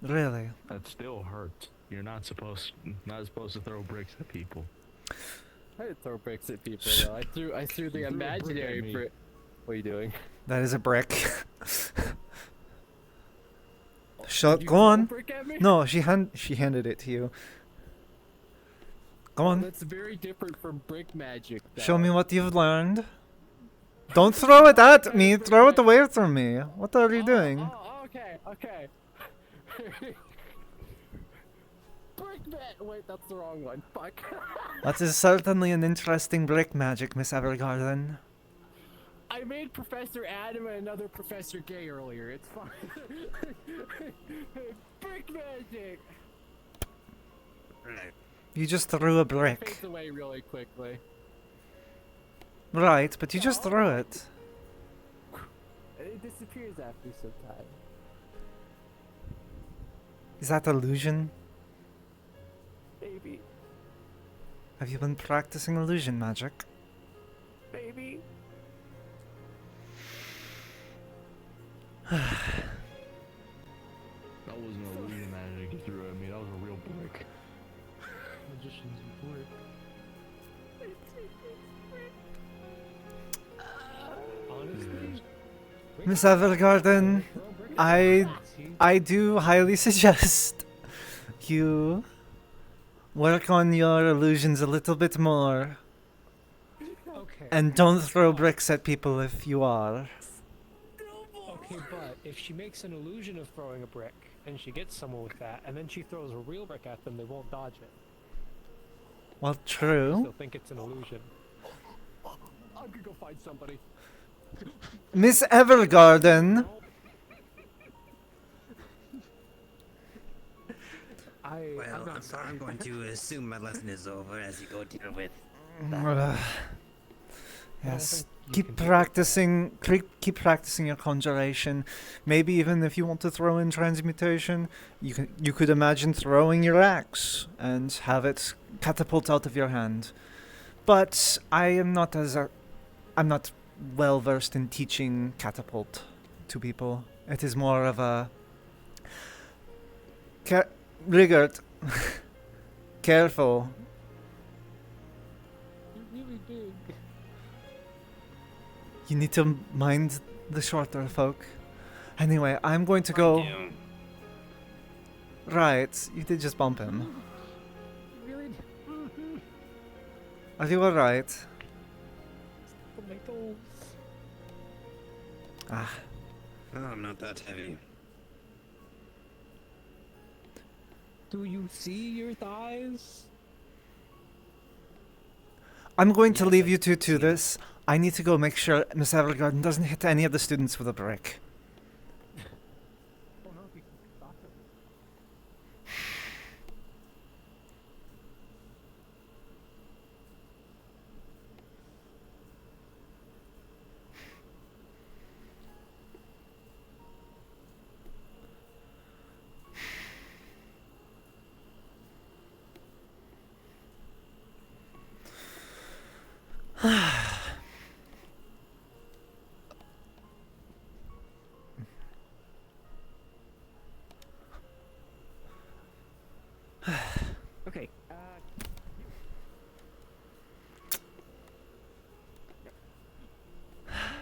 Really? That still hurts. You're not supposed to throw bricks at people. I didn't throw bricks at people though. I threw the imaginary brick. What are you doing? That is a brick. Go on. No, she handed it to you. Go on. That's very different from brick magic. Though. Show me what you've learned. Don't throw it at me. Throw it away from me. What are you doing? Oh, okay. Brick magic. Wait, that's the wrong one. Fuck. That is certainly an interesting brick magic, Miss Evergarden. I made Professor Adam and another Professor gay earlier. It's fine. Brick magic. You just threw a It brick. fades away really quickly. Right, but you just threw it. It disappears after some time. Is that illusion? Maybe. Have you been practicing illusion magic? Maybe. That wasn't a illusion magic you threw at me. That was a real brick. Magician's brick. Honestly, Miss Evergarden, I do highly suggest you work on your illusions a little bit more. okay. And don't throw bricks at people if you are. Okay, but if she makes an illusion of throwing a brick, and she gets someone with that, and then she throws a real brick at them, they won't dodge it. Well, They'll true. think it's an illusion. I'm gonna go find somebody. Miss Evergarden, Well, I'm going to assume my lesson is over as you go deal with yes, keep practicing. Keep practicing your conjuration. Maybe even if you want to throw in transmutation, you could imagine throwing your axe and have it catapult out of your hand. But I'm not well versed in teaching catapult to people. It is more of a Rigard, careful. You're really big. You need to mind the shorter folk. Anyway, I'm going to go. Right, you did just bump him. Really? Are you alright? My toes. Ah. Oh, I'm not that heavy. Do you see your thighs? I'm going to leave you two to this. I need to go make sure Miss Evergarden doesn't hit any of the students with a brick. Oh no, we can stop it. Okay.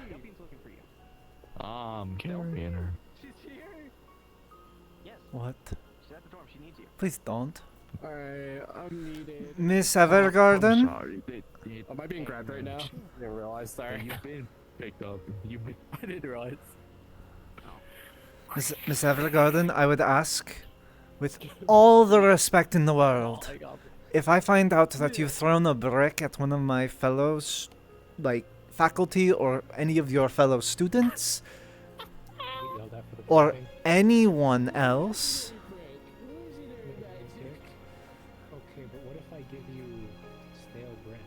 Delphine's looking for you. I'm carrying her. She's here. Yes. What? She's at the dorm. She needs you. Please don't. Alright, I'm needed. Miss Evergarden? I'm sorry. Am I being grabbed right now? I didn't realize, sorry. You've been picked up. I didn't realize. Miss Evergarden, I would ask, with all the respect in the world, if I find out that you've thrown a brick at one of my fellows, like, faculty or any of your fellow students We yelled at for the or breaking. anyone else. Okay, but what if I give you stale bread?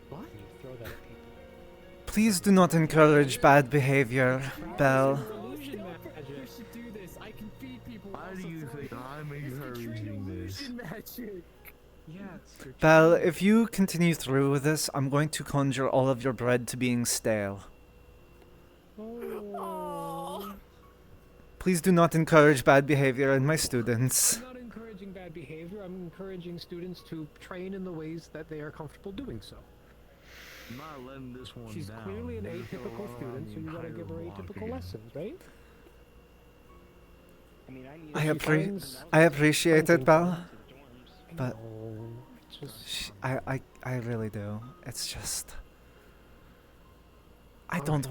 What? And you throw that at people. Please do not encourage bad behavior, Belle. Illusion magic. You should do this. I can feed people. Why do you think I'm encouraging this? Magic. Yeah, it's your Belle, if you continue through with this, I'm going to conjure all of your bread to being stale. Oh. Please do not encourage bad behavior in my students. I'm not encouraging bad behavior. I'm encouraging students to train in the ways that they are comfortable doing so. I'm not letting this one She's down. clearly an Never atypical throw her student, on so the you gotta entire give her block atypical again. lessons, right? I mean, I appreciate it, Belle, but No, just I really do. It's just I don't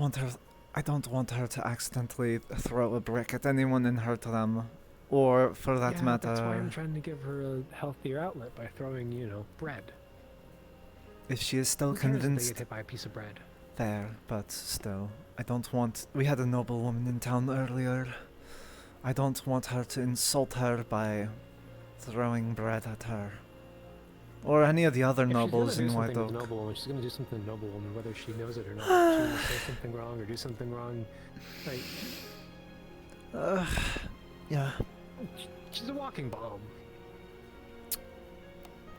want her to accidentally throw a brick at anyone and hurt them, or for that yeah, matter. that's why I'm trying to give her a healthier outlet by throwing, bread. If she is still Who cares if they convinced, get hit by a piece of bread? fair, but still, I don't want. We had a noble woman in town earlier. I don't want her to insult her by throwing bread at her. Or any of the other nobles in White Oak. She's gonna do something to noblewoman, whether she knows it or not. She's gonna say something wrong or do something wrong. Like, Yeah. she's a walking bomb.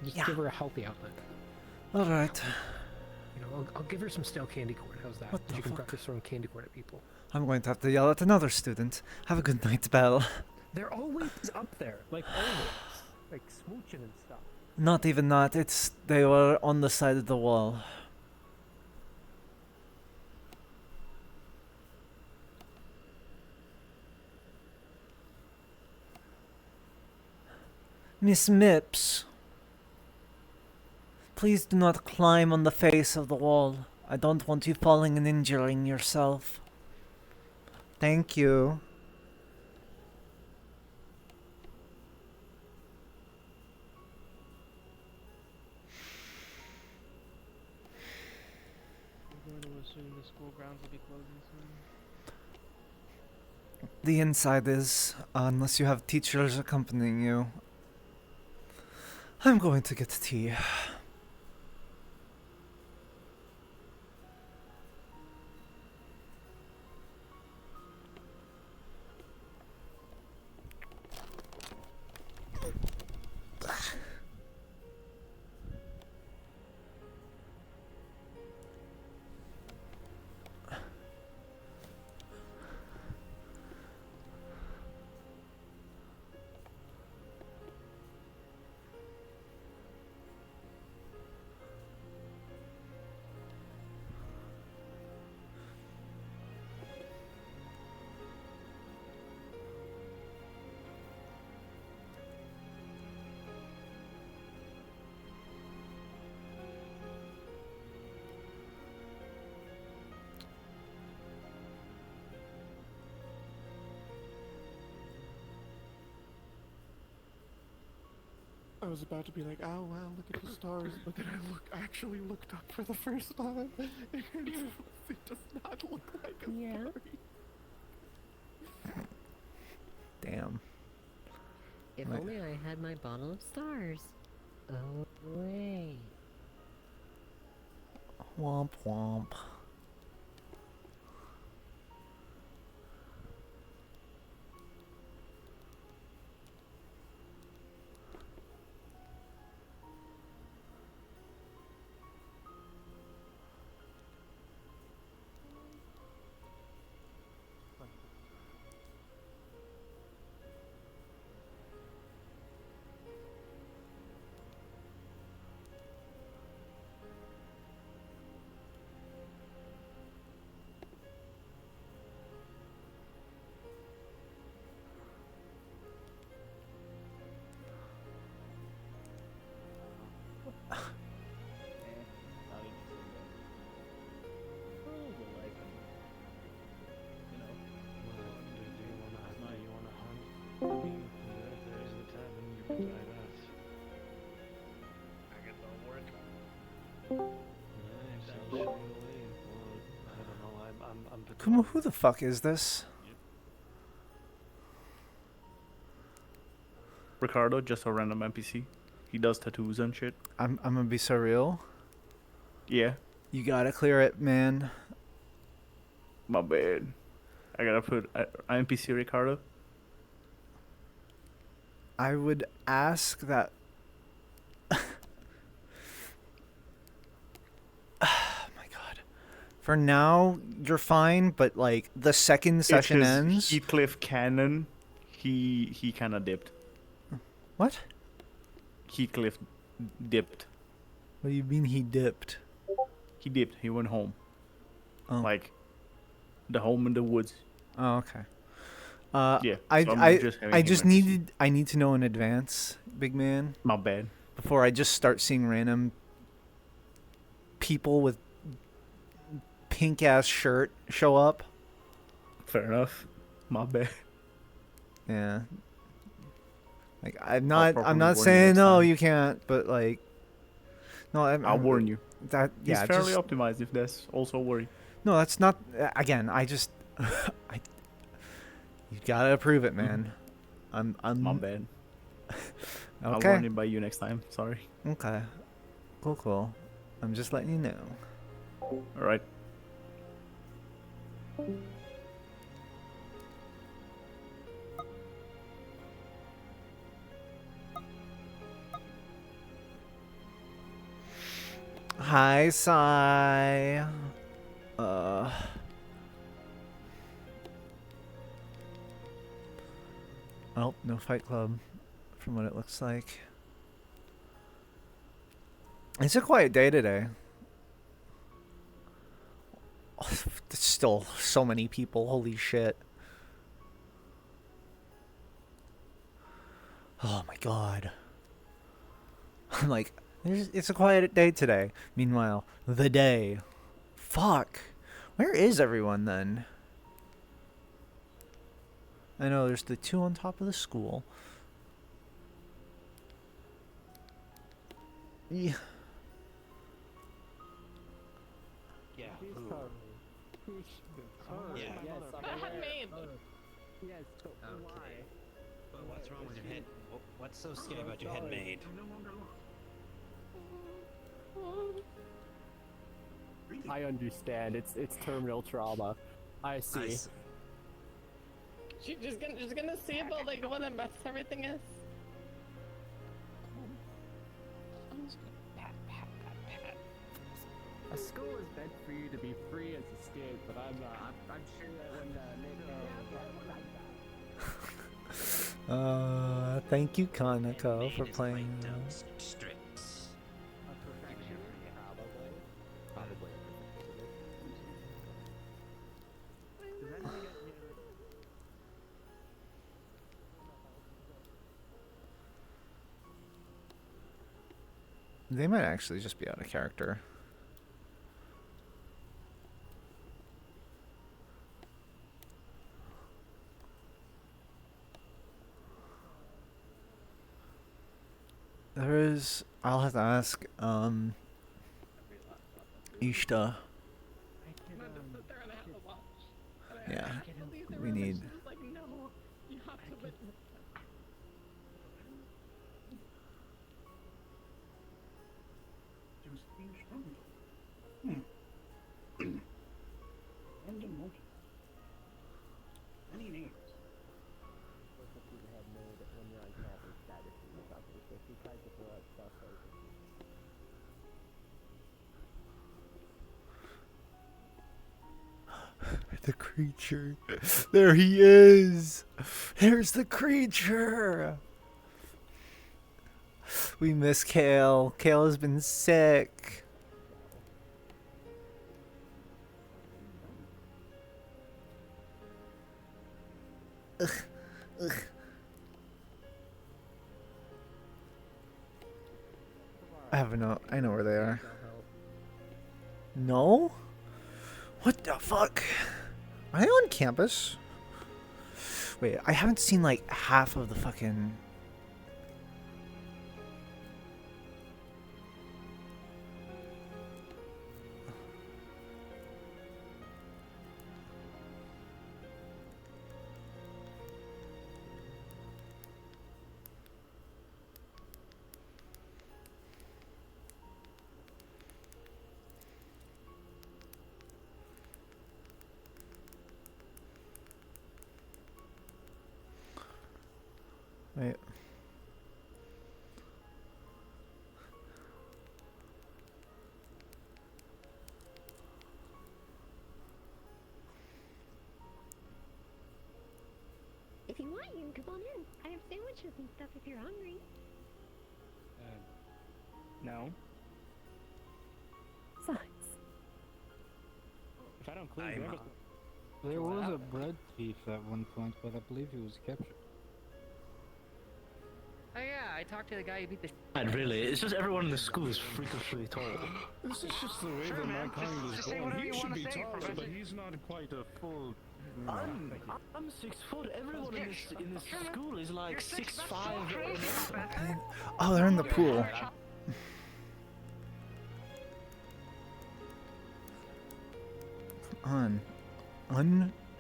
Just Yeah. give her a healthy outlet. Alright. I'll give her some stale candy corn. How's that? What the She can fuck? practice throwing candy corn at people. I'm going to have to yell at another student. Have a good night, Belle. They're always up there, like always, like smooching and stuff. Not even that, they were on the side of the wall. Miss Mipps, please do not climb on the face of the wall. I don't want you falling and injuring yourself. Thank you. I'm going to assume the school grounds will be closing soon. The inside is, unless you have teachers accompanying you. I'm going to get tea. I was about to be like, oh wow, look at the stars, but then I actually looked up for the first time, and it does not look like a star. Damn. If Right. only I had my bottle of stars. Oh, wait. Womp womp. Who the fuck is this? Ricardo, just a random NPC. He does tattoos and shit. I'm gonna be so real. Yeah, You gotta clear it, man. my bad. I gotta put NPC Ricardo. I would ask that. Oh my god. For now, you're fine, but like the second session It's ends. Heathcliff Cannon. He kind of dipped. What? Heathcliff dipped. What do you mean he dipped? He dipped. He went home. Oh. Like the home in the woods. Oh, okay. Yeah, I so I'm I just having I him just NPC. I need to know in advance, big man. My bad. Before I just start seeing random people with pink ass shirt show up. Fair enough. My bad. Yeah. Like I'm I'll not properly warn you saying next no time. you can't, but like no, I'll warn you. That He's yeah, fairly just, optimized. If that's also a worry. no, that's not. Again, I just you gotta approve it, man. I'm My bad. I'll okay. run it by you next time. Sorry. Okay. Cool. I'm just letting you know. All right. Hi, Sai. Oh, no Fight Club, from what it looks like. It's a quiet day today. Oh, there's still so many people. Holy shit. Oh my god. I'm like, it's a quiet day today. Meanwhile, the day. Fuck. Where is everyone then? I know there's the two on top of the school. Yeah. Yeah. Yes, but why? But what's wrong with your head? What's so scary about your head, maid? I understand. It's terminal trauma. I see. She's just gonna see about like what a mess everything is. I'm just gonna pat. A school is meant for you to be free as a student, but I'm sure that when Thank you, Kanako, for playing. They might actually just be out of character. There is. I'll have to ask. Ishta. Yeah, we need. Like, no, you have to listen. Any names? The creature. There he is. There's the creature. We miss Kale. Kale has been sick. Ugh. I know where they are. No? What the fuck? Am I on campus? Wait, I haven't seen like half of the fucking... Wait. If you want, you can come on in. I have sandwiches and stuff if you're hungry. No. Sucks. If I don't clean, There was a bread thief at one point, but I believe he was captured. Oh yeah, I talked to the guy who beat the Not really. It's just everyone in the school is freakishly tall. This is just the way that my kind is born. He should be taller, but he's not quite a full. I'm 6 foot. Everyone in this school is like 6'5". Oh, they're in the pool.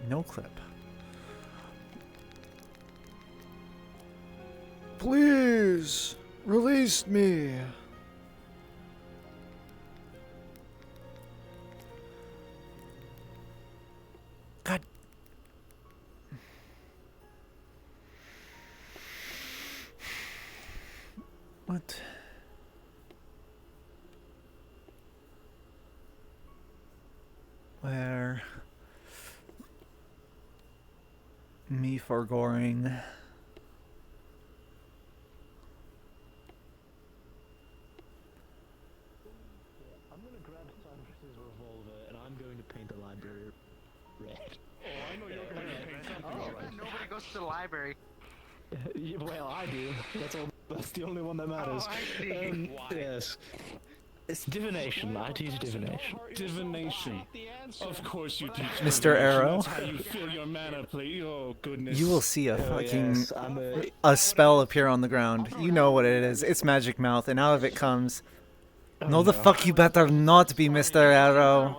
No clip. Please release me. God. What? Where? Me forgoing. I'm gonna grab Cyrus's revolver and I'm going to paint the library red. Oh, I know you're going to paint something. Nobody goes to the library. Yeah, well, I do. That's the only one that matters. Oh, I see. Yes. It's divination. I teach divination. Divination. Of course you teach Mr. Arrow. That's how you fill your mana plate. Oh goodness. You will see a fucking yes, a spell appear on the ground. You know what it is. It's Magic Mouth, and out of it comes. No, the fuck you better not be Mr. Arrow.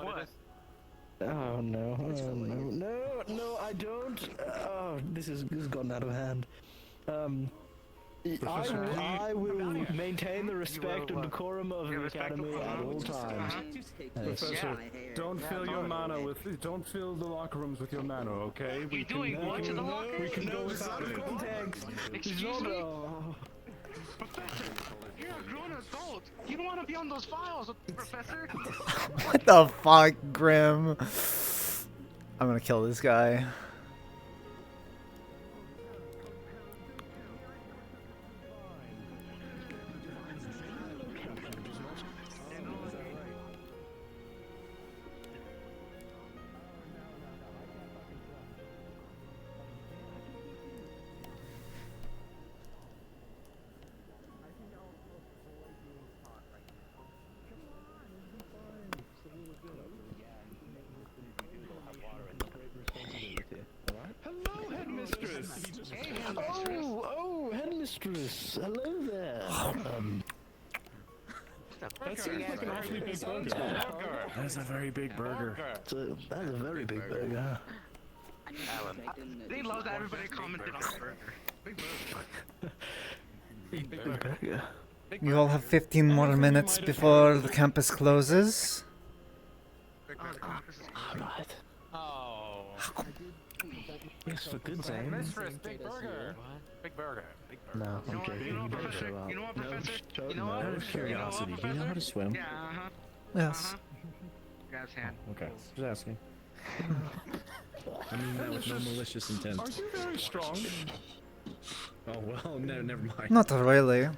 Oh no! Oh, no! I don't. Oh, this has gotten out of hand. I will maintain the respect and decorum of the academy at all times. Professor, don't fill your mana with. Don't fill the locker rooms with your mana, okay? We can go without it. Excuse me? Professor, you're a grown adult. You don't want to be on those files, Professor. What the fuck, Grim? I'm gonna kill this guy. Hello, headmistress. Oh, headmistress. Hello there. That's an awfully big burger. That's a very big burger. That's a very big burger. They love that everybody commented on the burger. Big burger. Big burger. You all have 15 more minutes before the campus closes. Alright. Oh. Yes, for good time. Mistress, big burger. Big burger. Big burger. No, I'm joking. You better show up. You know what, Professor? No, You know what? out of curiosity, do you know how to swim? Yeah, uh-huh. Yes. Grabs hand. Okay, just asking. I mean that with no malicious intent. Are you very strong? Oh well, no, never mind. Not really.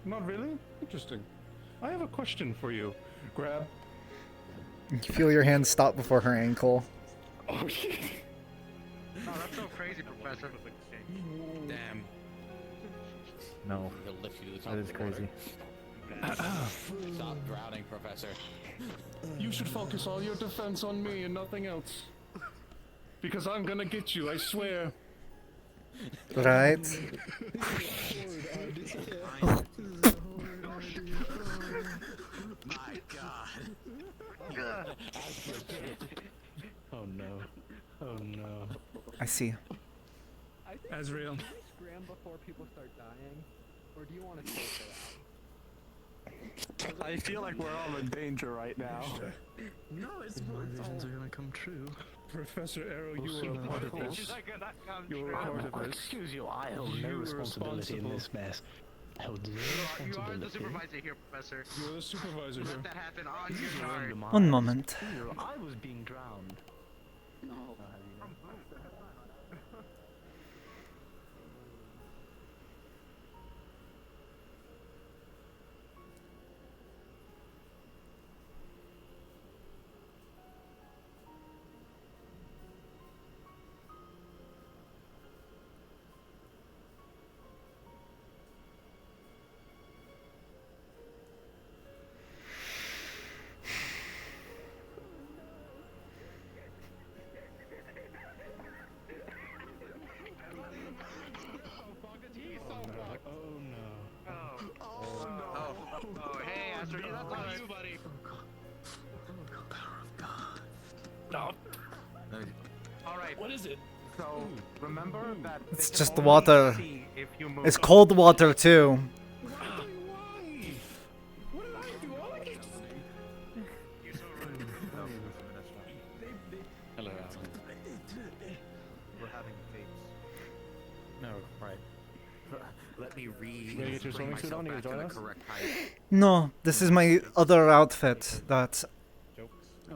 Not really? Interesting. I have a question for you. Grab. You feel your hand stop before her ankle. Oh shit. Oh, that's so crazy, Professor. Damn. No. He'll lift you to the top That of is the crazy. water. Stop drowning, Professor. You should focus all your defense on me and nothing else. Because I'm gonna get you, I swear. Right? My God. Oh no. Oh no. I see. Azrael. Scram before people start dying, or do you want to take it out? I feel like we're all in danger right now. No, it's my visions are gonna come true. Professor Arrow, you Also, were a part of of this. course. You were a part of this. Excuse you, I hold You no were responsibility in this responsible. mess. I hold no You are the responsibility. supervisor here, Professor. You're the supervisor here. Let that happen on your guard. One moment. I was being drowned. No. Oh, hey, Astro, that's on you, buddy. No. Alright. What is it? So, remember that It's they can just the only water. see if you move It's the- cold water too. Hello, Alan. We're having dates. No, right. Let me read. Ready to get your swimming suit on? You gonna join us? No, this is my other outfit that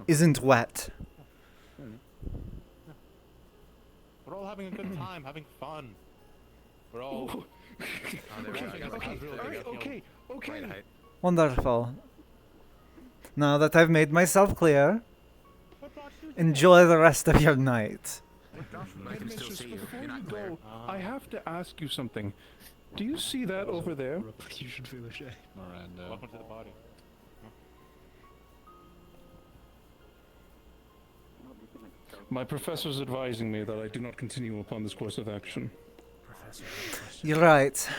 isn't wet. We're all having a good time, having fun. We're all. Okay. Wonderful. Now that I've made myself clear, enjoy the rest of your night. Headmistress, before you go, I have to ask you something. Do you see that over there? You should feel ashamed. Miranda. Welcome to the party. My professor's advising me that I do not continue upon this course of action. You're right.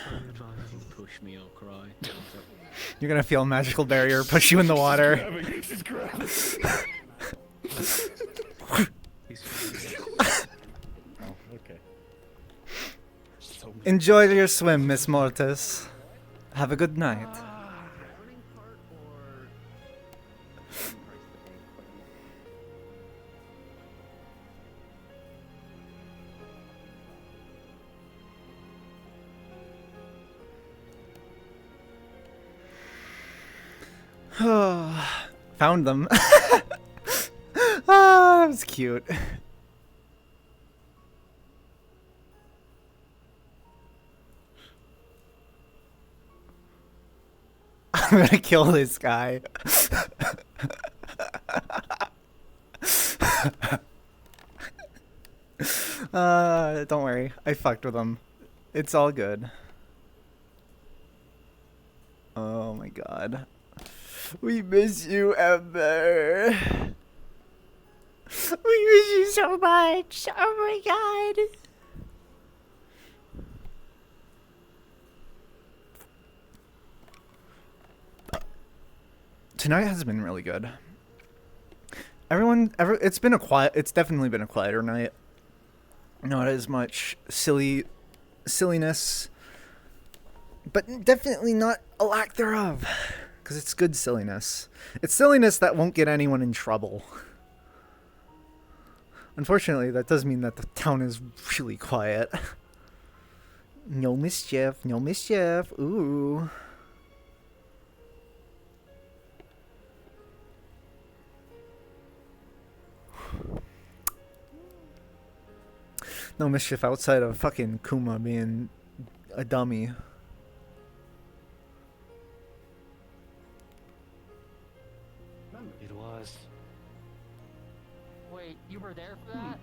Push me, I'll cry. You're gonna feel a magical barrier push you in the water. She's grabbing. Oh, okay. Enjoy your swim, Miss Mortis. Have a good night. Found them. Ah, that was cute. I'm gonna kill this guy. Don't worry. I fucked with him. It's all good. Oh my god. We miss you, Ember. We miss you so much. Oh my god. Tonight has been really good. It's definitely been a quieter night. Not as much silliness, but definitely not a lack thereof. Because it's good silliness. It's silliness that won't get anyone in trouble. Unfortunately, that does mean that the town is really quiet. No mischief, no mischief. Ooh. No mischief outside of fucking Kuma being a dummy. It was. Wait, you were there for that?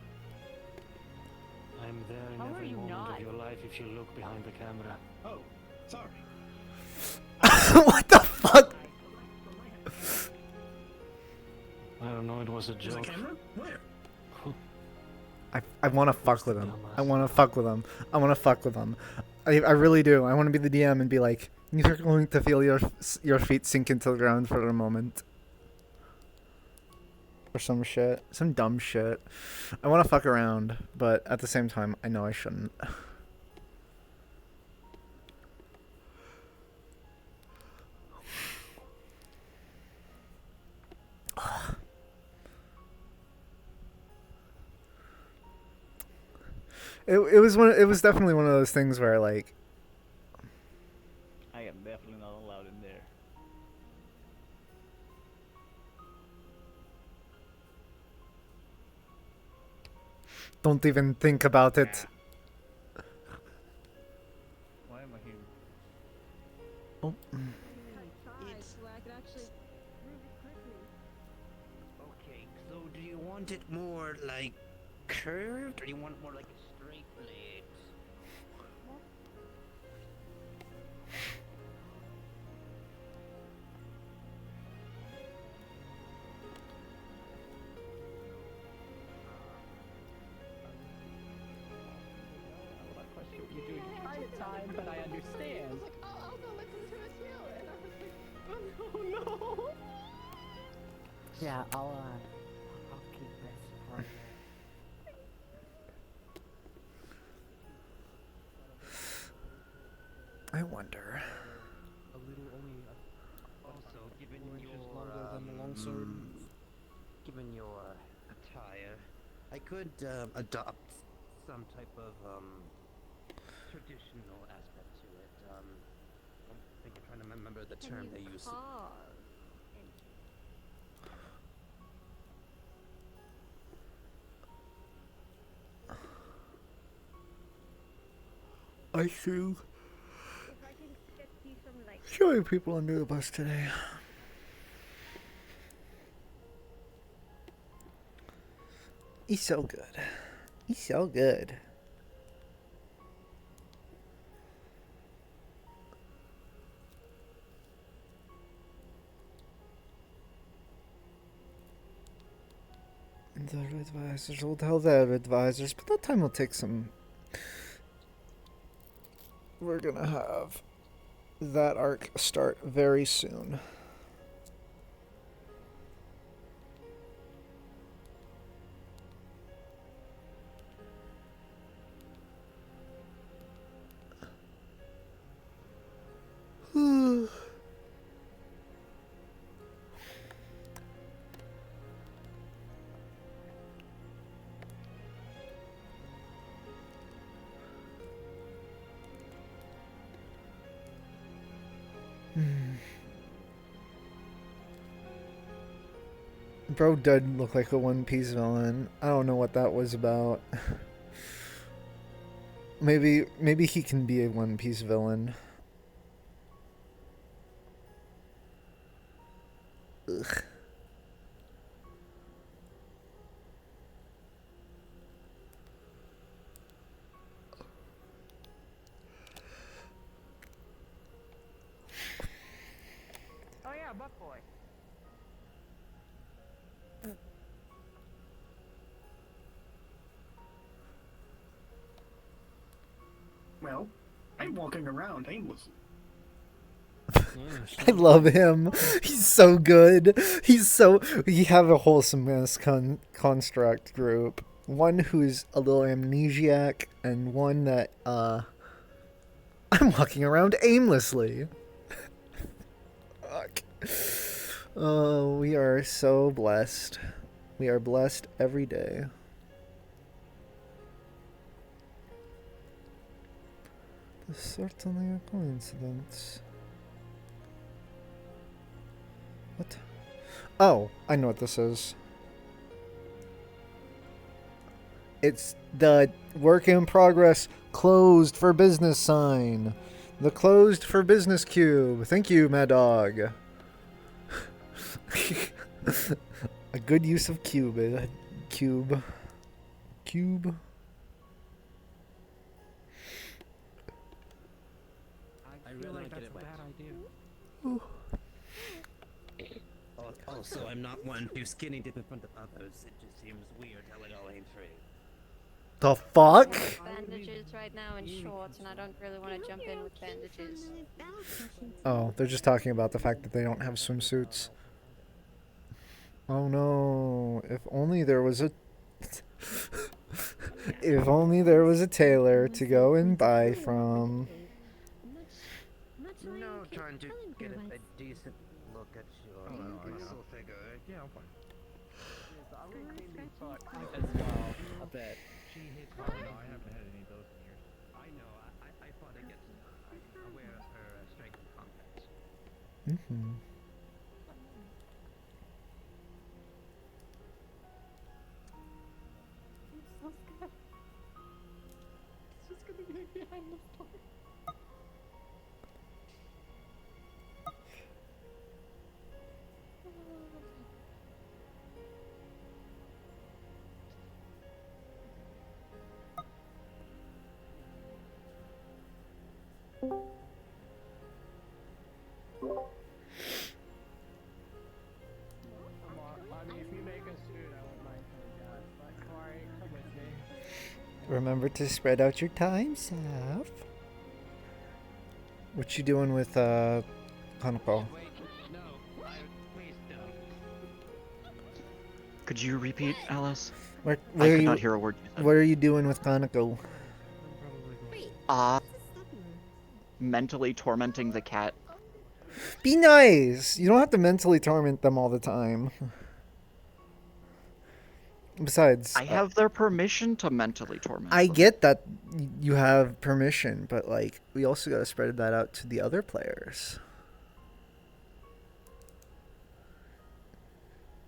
I'm there in How are every you moment not? of your life if you look behind the camera. Oh, sorry. What the fuck? I don't know, it was a There's a joke. camera? Where? I want to fuck with him. I want to fuck with him. I want to fuck with him. I really do. I want to be the DM and be like, you're going to feel your feet sink into the ground for a moment. Or some shit. Some dumb shit. I want to fuck around, but at the same time, I know I shouldn't. It was one. It was definitely one of those things where like. I am definitely not allowed in there. Don't even think about it. Why am I here? Oh. Okay, so do you want it more like curved, or do you want more like a straight blade? You're doing part time, but I understand. I was like, oh, I'll go listen to his show, and I was like, oh no. Yeah, I'll keep this for you. I wonder. A little only. Also, given your longer than the longsword. given your attire, I could adopt some type of traditional aspect to it. I think I'm trying to remember the term they use. I see. Throwing people under the bus today. He's so good. He's so good. The advisors will tell their advisors, but that time will take some. We're gonna have that arc start very soon. Bro did look like a One Piece villain. I don't know what that was about. Maybe he can be a One Piece villain. Ugh. Oh yeah, Buck Boy. Well, I'm walking around aimlessly. I love him. He's so good. We have a wholesomeness construct group. One who's a little amnesiac, and one that I'm walking around aimlessly. Fuck. Oh, we are so blessed. We are blessed every day. This is certainly a coincidence. What? Oh, I know what this is. It's the work in progress closed for business sign. The closed for business cube. Thank you, Mad Dog. A good use of cube. Cube. I feel like that's a bad idea. Also, I'm not one to skinny dip in front of others. It just seems weird how it all ain't free. The fuck? Bandages right now and shorts, and I don't really want to jump in with bandages. Oh, they're just talking about the fact that they don't have swimsuits. Oh no, if only there was a if only there was a tailor to go and buy from. No, trying to get a decent look at your muscle figure. Yeah, I'm fine. As well, I bet she hit. Oh no, I haven't had any of those in years. I know. I fought against her. I'm aware of her strength in combat. Mm-hmm. I'm so scared. She's gonna be behind the door. I mean, if you make us food, I won't mind coming down. But Corey, come with me. Remember to spread out your time, Saf. What you doing with Hanako? Could you repeat, Alice? Where I are could you, not hear a word you said. What are you doing with Hanako? Mentally tormenting the cat. Be nice. You don't have to mentally torment them all the time. Besides, I have their permission to mentally torment I them. get that you have permission, but like we also got to spread that out to the other players.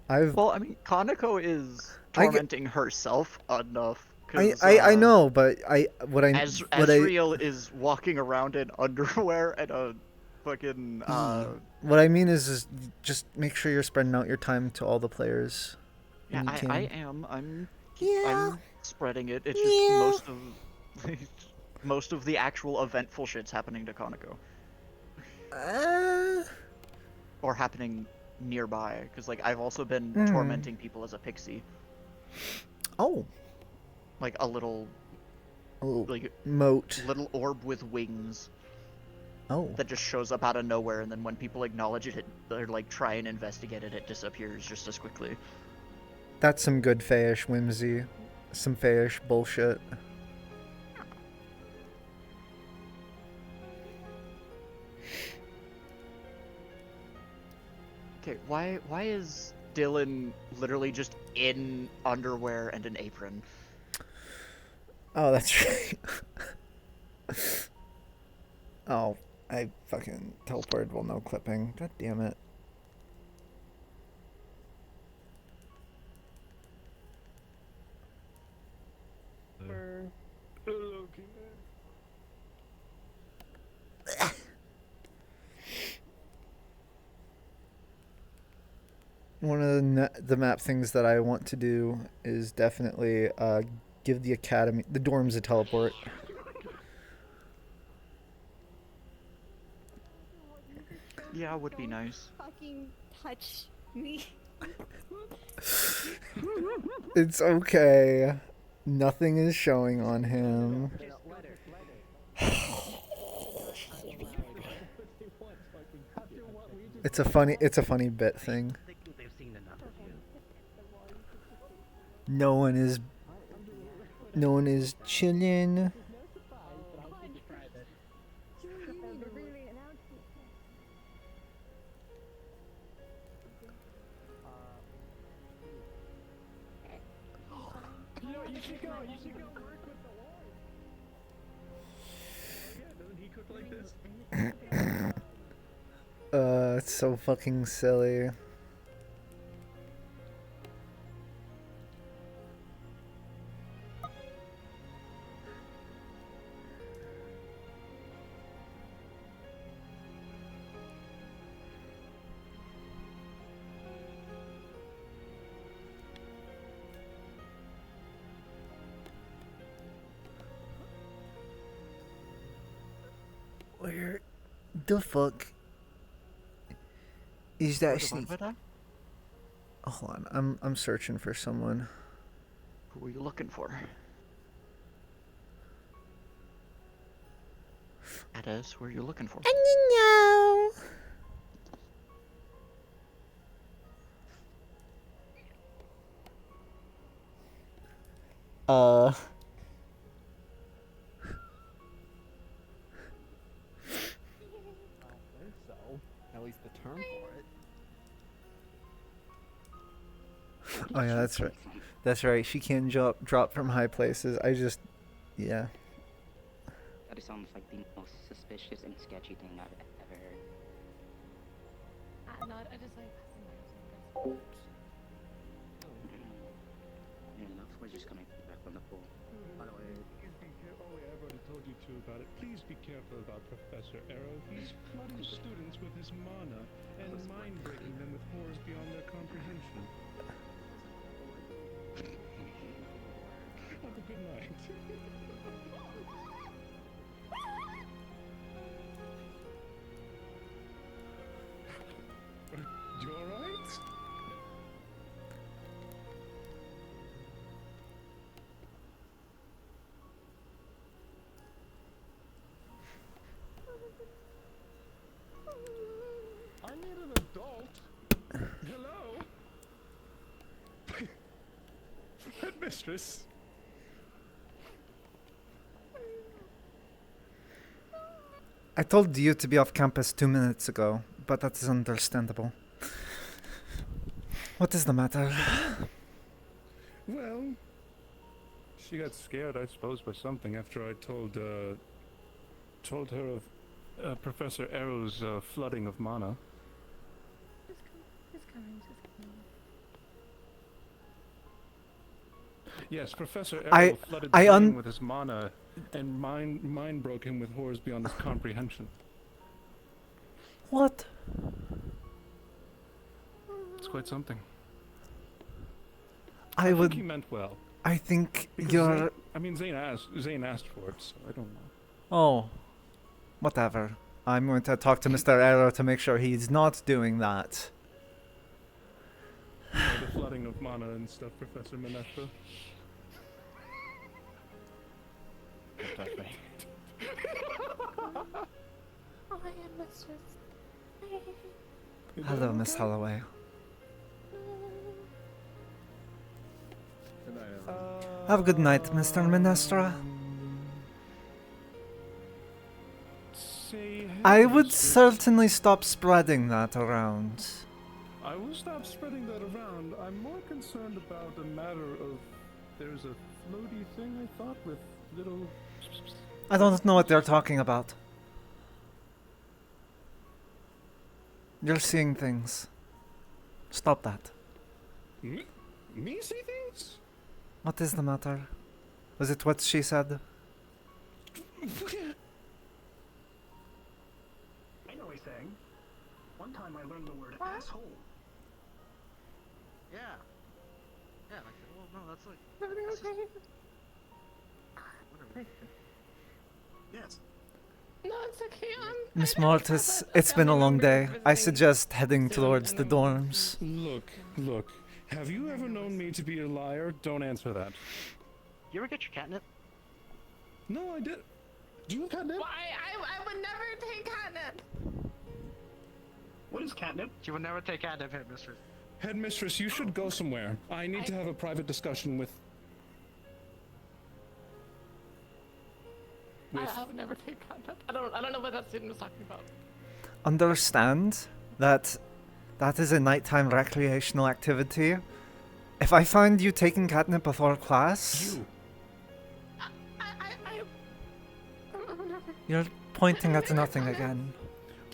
Well, I mean, Kaneko is tormenting herself enough. I know, but Asriel is walking around in underwear and a fucking what I mean is just make sure you're spreading out your time to all the players. Yeah, when you can. I am. I'm spreading it. It's just most of the actual eventful shit's happening to Kaneko. Or happening nearby, because like I've also been tormenting people as a pixie. Oh. Like a little like moat. Little orb with wings. Oh. That just shows up out of nowhere, and then when people acknowledge it, they're like try and investigate it, it disappears just as quickly. That's some good fayish whimsy. Some fayish bullshit. Okay, why is Dylan literally just in underwear and an apron? Oh, that's right. Oh, I fucking teleported while no clipping. God damn it. One of the map things that I want to do is definitely give the dorms a teleport. Yeah, would be nice. Fucking touch me. It's okay. Nothing is showing on him. It's a funny bit thing. No one is chilling. You should go work with the Lord. Oh yeah, doesn't he cook like this? It's so fucking silly. Where the fuck is that sneak? Oh, hold on, I'm searching for someone. Who are you looking for? Addis, who are you looking for? No. So, at least the term for it. Oh yeah, that's right. That's right. She can drop from high places. Yeah. That sounds like the most suspicious and sketchy thing I've ever heard. No, I just like. Enough. We're just coming back from the pool. By the way. Oh yeah, I've already told you two about it. Please be careful about Professor Arrow. He's flooding students with his mana and mind-breaking them with horrors beyond their comprehension. Have a good night. You alright? I need an adult. Hello? Headmistress. I told you to be off campus 2 minutes ago, but that is understandable. What is the matter? Well, she got scared, I suppose, by something after I told her of Professor Arrow's flooding of mana. Just coming. Yes, Professor Arrow flooded the brain with his mana and mind broke him with horrors beyond his comprehension. What? It's quite something. I think would. he meant well. I think Because you're. Zane asked for it, so I don't know. Oh, whatever. I'm going to talk to Mr. Arrow to make sure he's not doing that. You know, the flooding of mana and stuff, Professor Minestra. Don't touch me. Oh, I am mistress. Hello, Miss Holloway. Have a good night, Mr. Minestra. I would certainly stop spreading that around. I will stop spreading that around. I'm more concerned about a matter of there's a floaty thing I thought with little. I don't know what they're talking about. You're seeing things. Stop that. Me see things? What is the matter? Was it what she said? I know he's saying. One time I learned the word asshole. Yeah. Yeah, like, well, no, that's like. Everything that's okay? Whatever. Yes. No, it's okay. Miss Mortis, it's been a long day. I suggest heading towards the dorms. Look. Have you ever known me to be a liar? Don't answer that. You ever get your catnip? No, I did. Do you have catnip? Well, I would never take catnip. What is catnip? You would never take catnip, Headmistress. Headmistress, you should go somewhere. I need to have a private discussion with. I would never take catnip. I don't know what that student was talking about. Understand that that is a nighttime recreational activity. If I find you taking catnip before class, you're pointing at nothing again.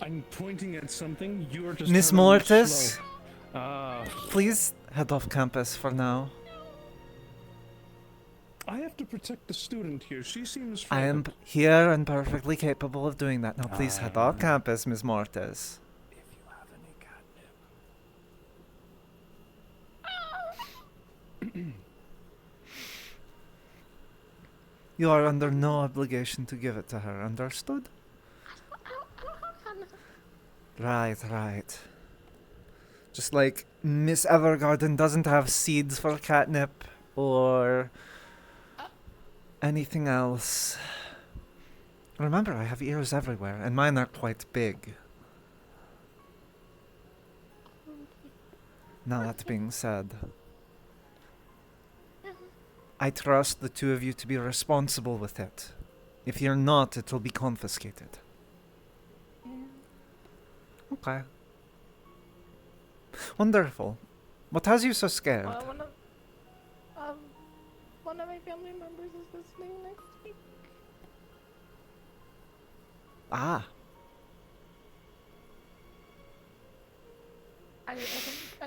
I'm pointing at something. You're just. Miss Mortis, slow. please head off campus for now. I have to protect the student here. She seems. I am here and perfectly capable of doing that. Now, please head off campus, Miss Mortis. If you have any catnip. You are under no obligation to give it to her, understood? Right. Just like Miss Evergarden doesn't have seeds for catnip or anything else. Remember, I have ears everywhere, and mine are quite big. Now that being said, I trust the two of you to be responsible with it. If you're not, it will be confiscated. Okay. Wonderful. What has you so scared? One of my family members is visiting next week. Ah. I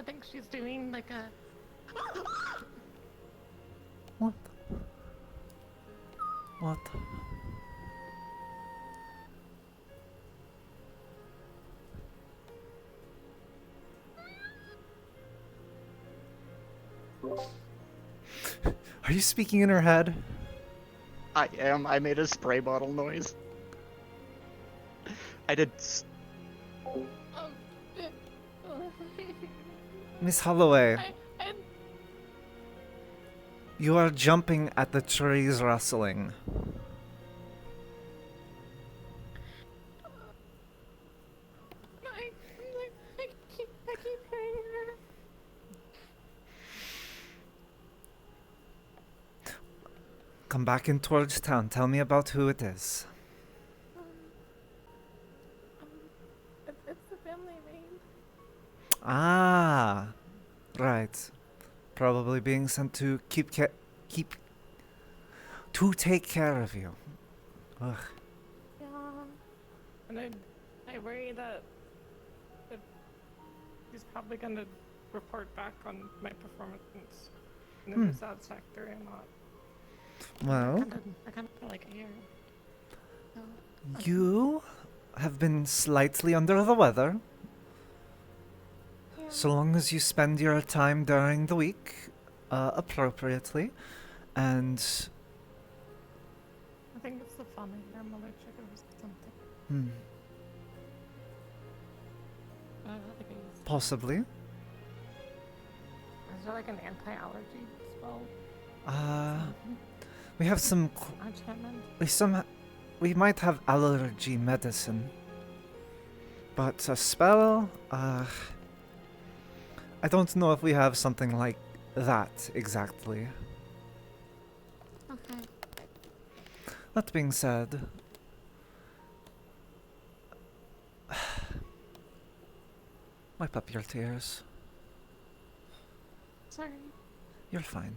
think she's doing like a. What? What? Are you speaking in her head? I am. I made a spray bottle noise. I did. Miss Holloway. You are jumping at the trees rustling. I keep hearing her. Come back in towards town. Tell me about who it is. It's the family maid. Ah, right. Probably being sent to to take care of you. Ugh. Yeah. And I worry that he's probably gonna report back on my performance in the sad sector and not. Well, I kind of like here. you have been slightly under the weather. So long as you spend your time during the week appropriately, and I think it's the funny. I'm allergic or something. hmm, possibly. Is there like an anti-allergy spell? We have some. We might have allergy medicine, but a spell. I don't know if we have something like that exactly. Okay. That being said, wipe up your tears. Sorry. You're fine.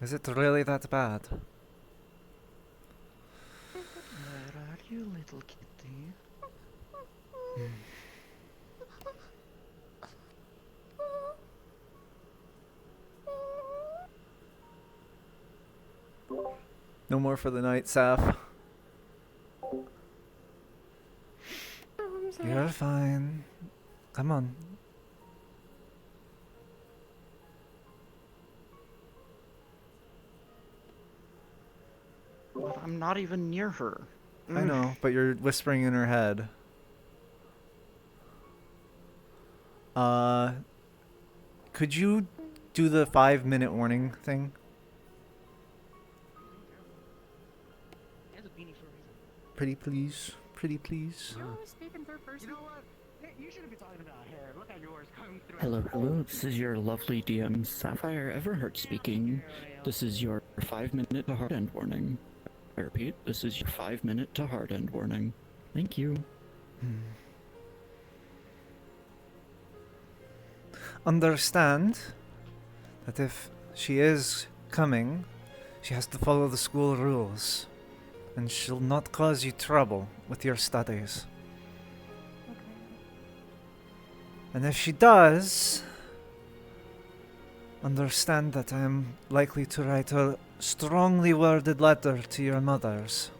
Is it really that bad? Where are you, little kitty? No more for the night, Saf. You're fine. Come on. But I'm not even near her. I know, but you're whispering in her head. Could you do the 5-minute warning thing? Pretty please. Pretty please. You're always speaking third person. You know what? Hey, you shouldn't be talking about hair. Look at yours coming through. Hello, this is your lovely DM, Sapphire Everheart speaking. This is your 5-minute to hard end warning. I repeat, this is your 5-minute to hard end warning. Thank you. Understand that if she is coming, she has to follow the school rules. And she'll not cause you trouble with your studies. Okay. And if she does, understand that I am likely to write a strongly worded letter to your mothers.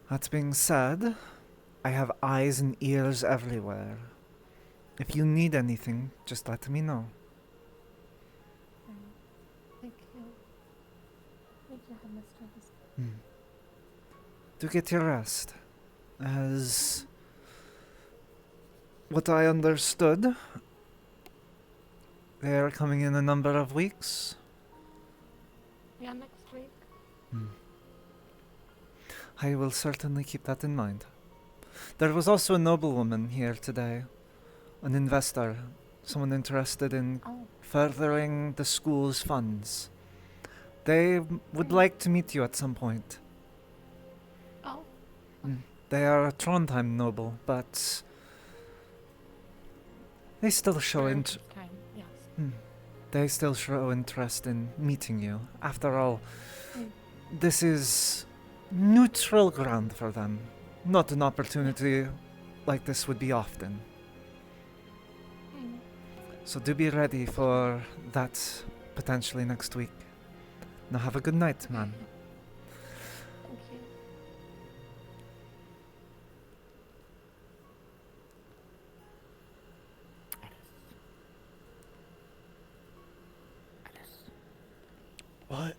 That being said, I have eyes and ears everywhere. If you need anything, just let me know. Thank you. Thank you, Headmistress. Do get your rest. As what I understood, they are coming in a number of weeks. Yeah, next week. I will certainly keep that in mind. There was also a noblewoman here today. An investor. Someone interested in furthering the school's funds. They would like to meet you at some point. Oh. They are a Trondheim noble, but they still show Yes. They still show interest in meeting you. After all, this is neutral ground for them. Not an opportunity like this would be often. So do be ready for that potentially next week. Now have a good night, man. Thank you. What?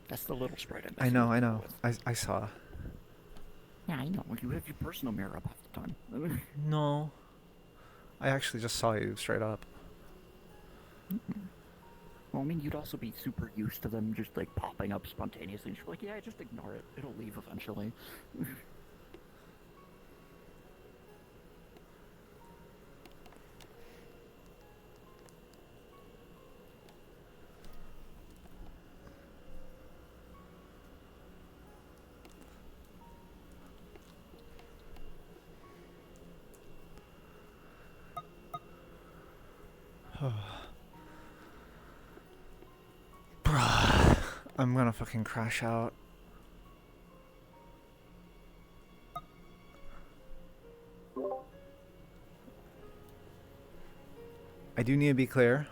That's the little sprite I know. I saw. Yeah, I know. You have your personal mirror up half the time. No. I actually just saw you straight up. Well, I mean, you'd also be super used to them just, like, popping up spontaneously. And you're like, yeah, just ignore it. It'll leave eventually. Bruh. I'm gonna fucking crash out. I do need to be clear.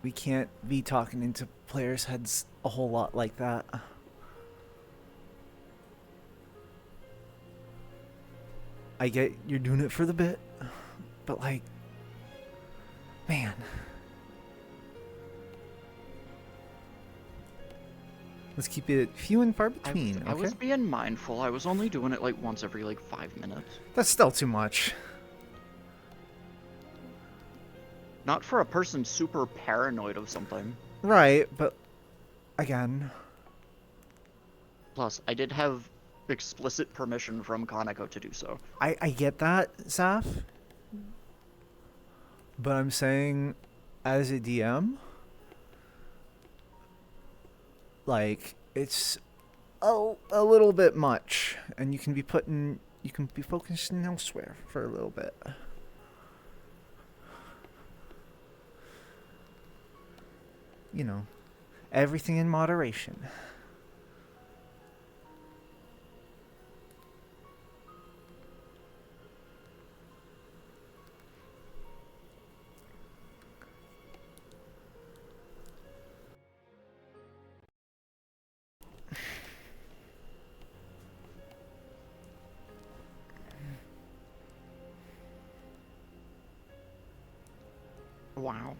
We can't be talking into players' heads a whole lot like that. I get you're doing it for the bit, but like, man. Let's keep it few and far between, okay? I was being mindful. I was only doing it like once every like 5 minutes. That's still too much. Not for a person super paranoid of something. Right, but again. Plus, I did have explicit permission from Kaneko to do so. I get that, Saf. But I'm saying, as a DM, like, it's a little bit much, and you can be focusing elsewhere for a little bit. You know, everything in moderation. Wow.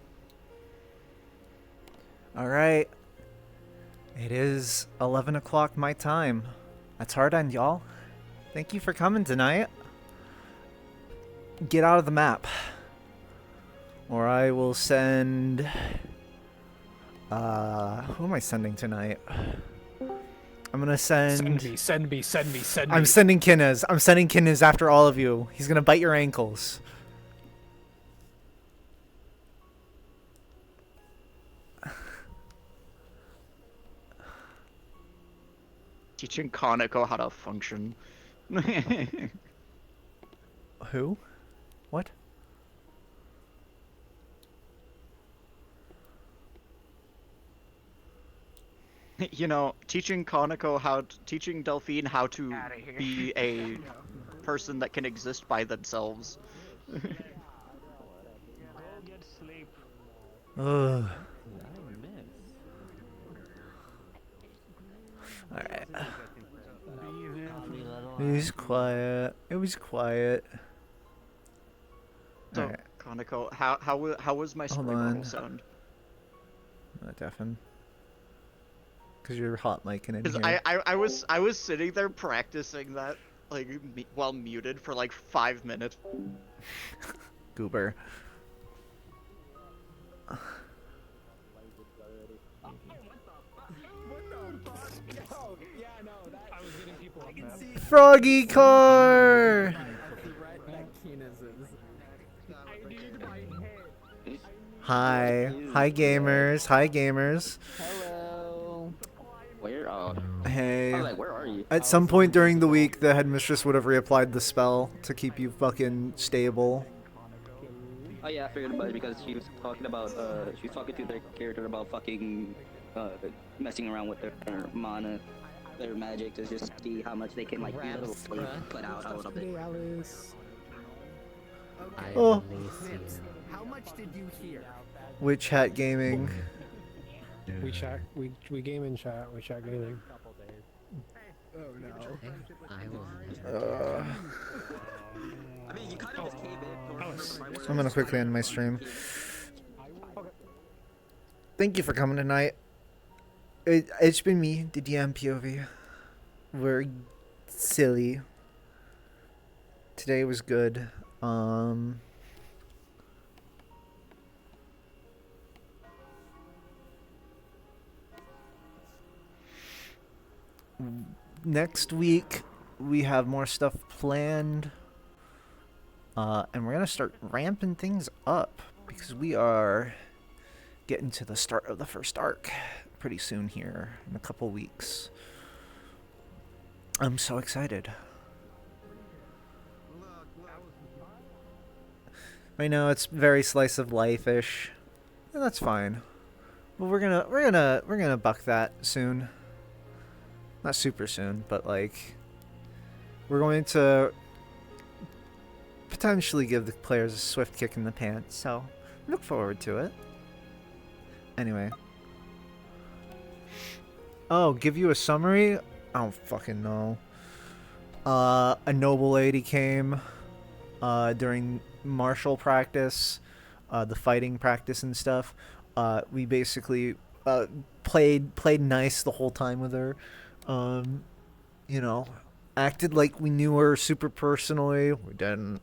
Alright. It is 11 o'clock my time. That's hard end, y'all. Thank you for coming tonight. Get out of the map. Or I will send... who am I sending tonight? I'm gonna send... Send me. I'm sending Kinez. I'm sending Kinez after all of you. He's gonna bite your ankles. Teaching Kaneko how to function. Who? What? You know, teaching Delphine how to be a person that can exist by themselves. Ugh. Alright. It was quiet. It was quiet. So, Alright. Kaneko, how was my spring roll sound? Not deafen. Because you're hot micing in Because here. I was sitting there practicing that, like, while muted for like 5 minutes. Goober. I was getting people up, man. Froggy car! Hi. Hi, gamers. Hi, gamers. Hello. Where are? Hey. I was like, where are you? At some point during the week, the headmistress would have reapplied the spell to keep you fucking stable. Oh yeah, I figured about it because she was talking about she was talking to their character about fucking messing around with their mana, their magic to just see how much they can like literally put out a little bit. Oh. How much did you hear? Witch Hat Gaming. We chat. We game in chat. We chat gaming. Oh no. I mean, you kind of just came in. I'm gonna quickly end my stream. Thank you for coming tonight. It's been me, the DM POV. We're silly. Today was good. Next week we have more stuff planned. And we're gonna start ramping things up because we are getting to the start of the first arc pretty soon here in a couple weeks. I'm so excited. Right now it's very slice of life-ish, and that's fine. But we're gonna buck that soon. Not super soon, but like we're going to potentially give the players a swift kick in the pants, so look forward to it. Anyway. Oh, give you a summary? I don't fucking know. A noble lady came during martial practice, the fighting practice and stuff. We basically played nice the whole time with her. You know, acted like we knew her super personally. We didn't.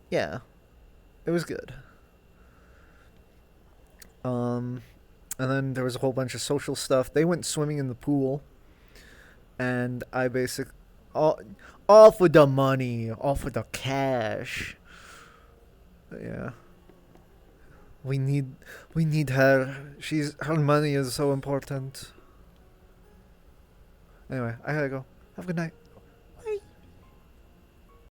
Yeah, it was good. And then there was a whole bunch of social stuff. They went swimming in the pool, and I all for the money, all for the cash. But yeah, we need her. Her money is so important. Anyway, I gotta go. Have a good night.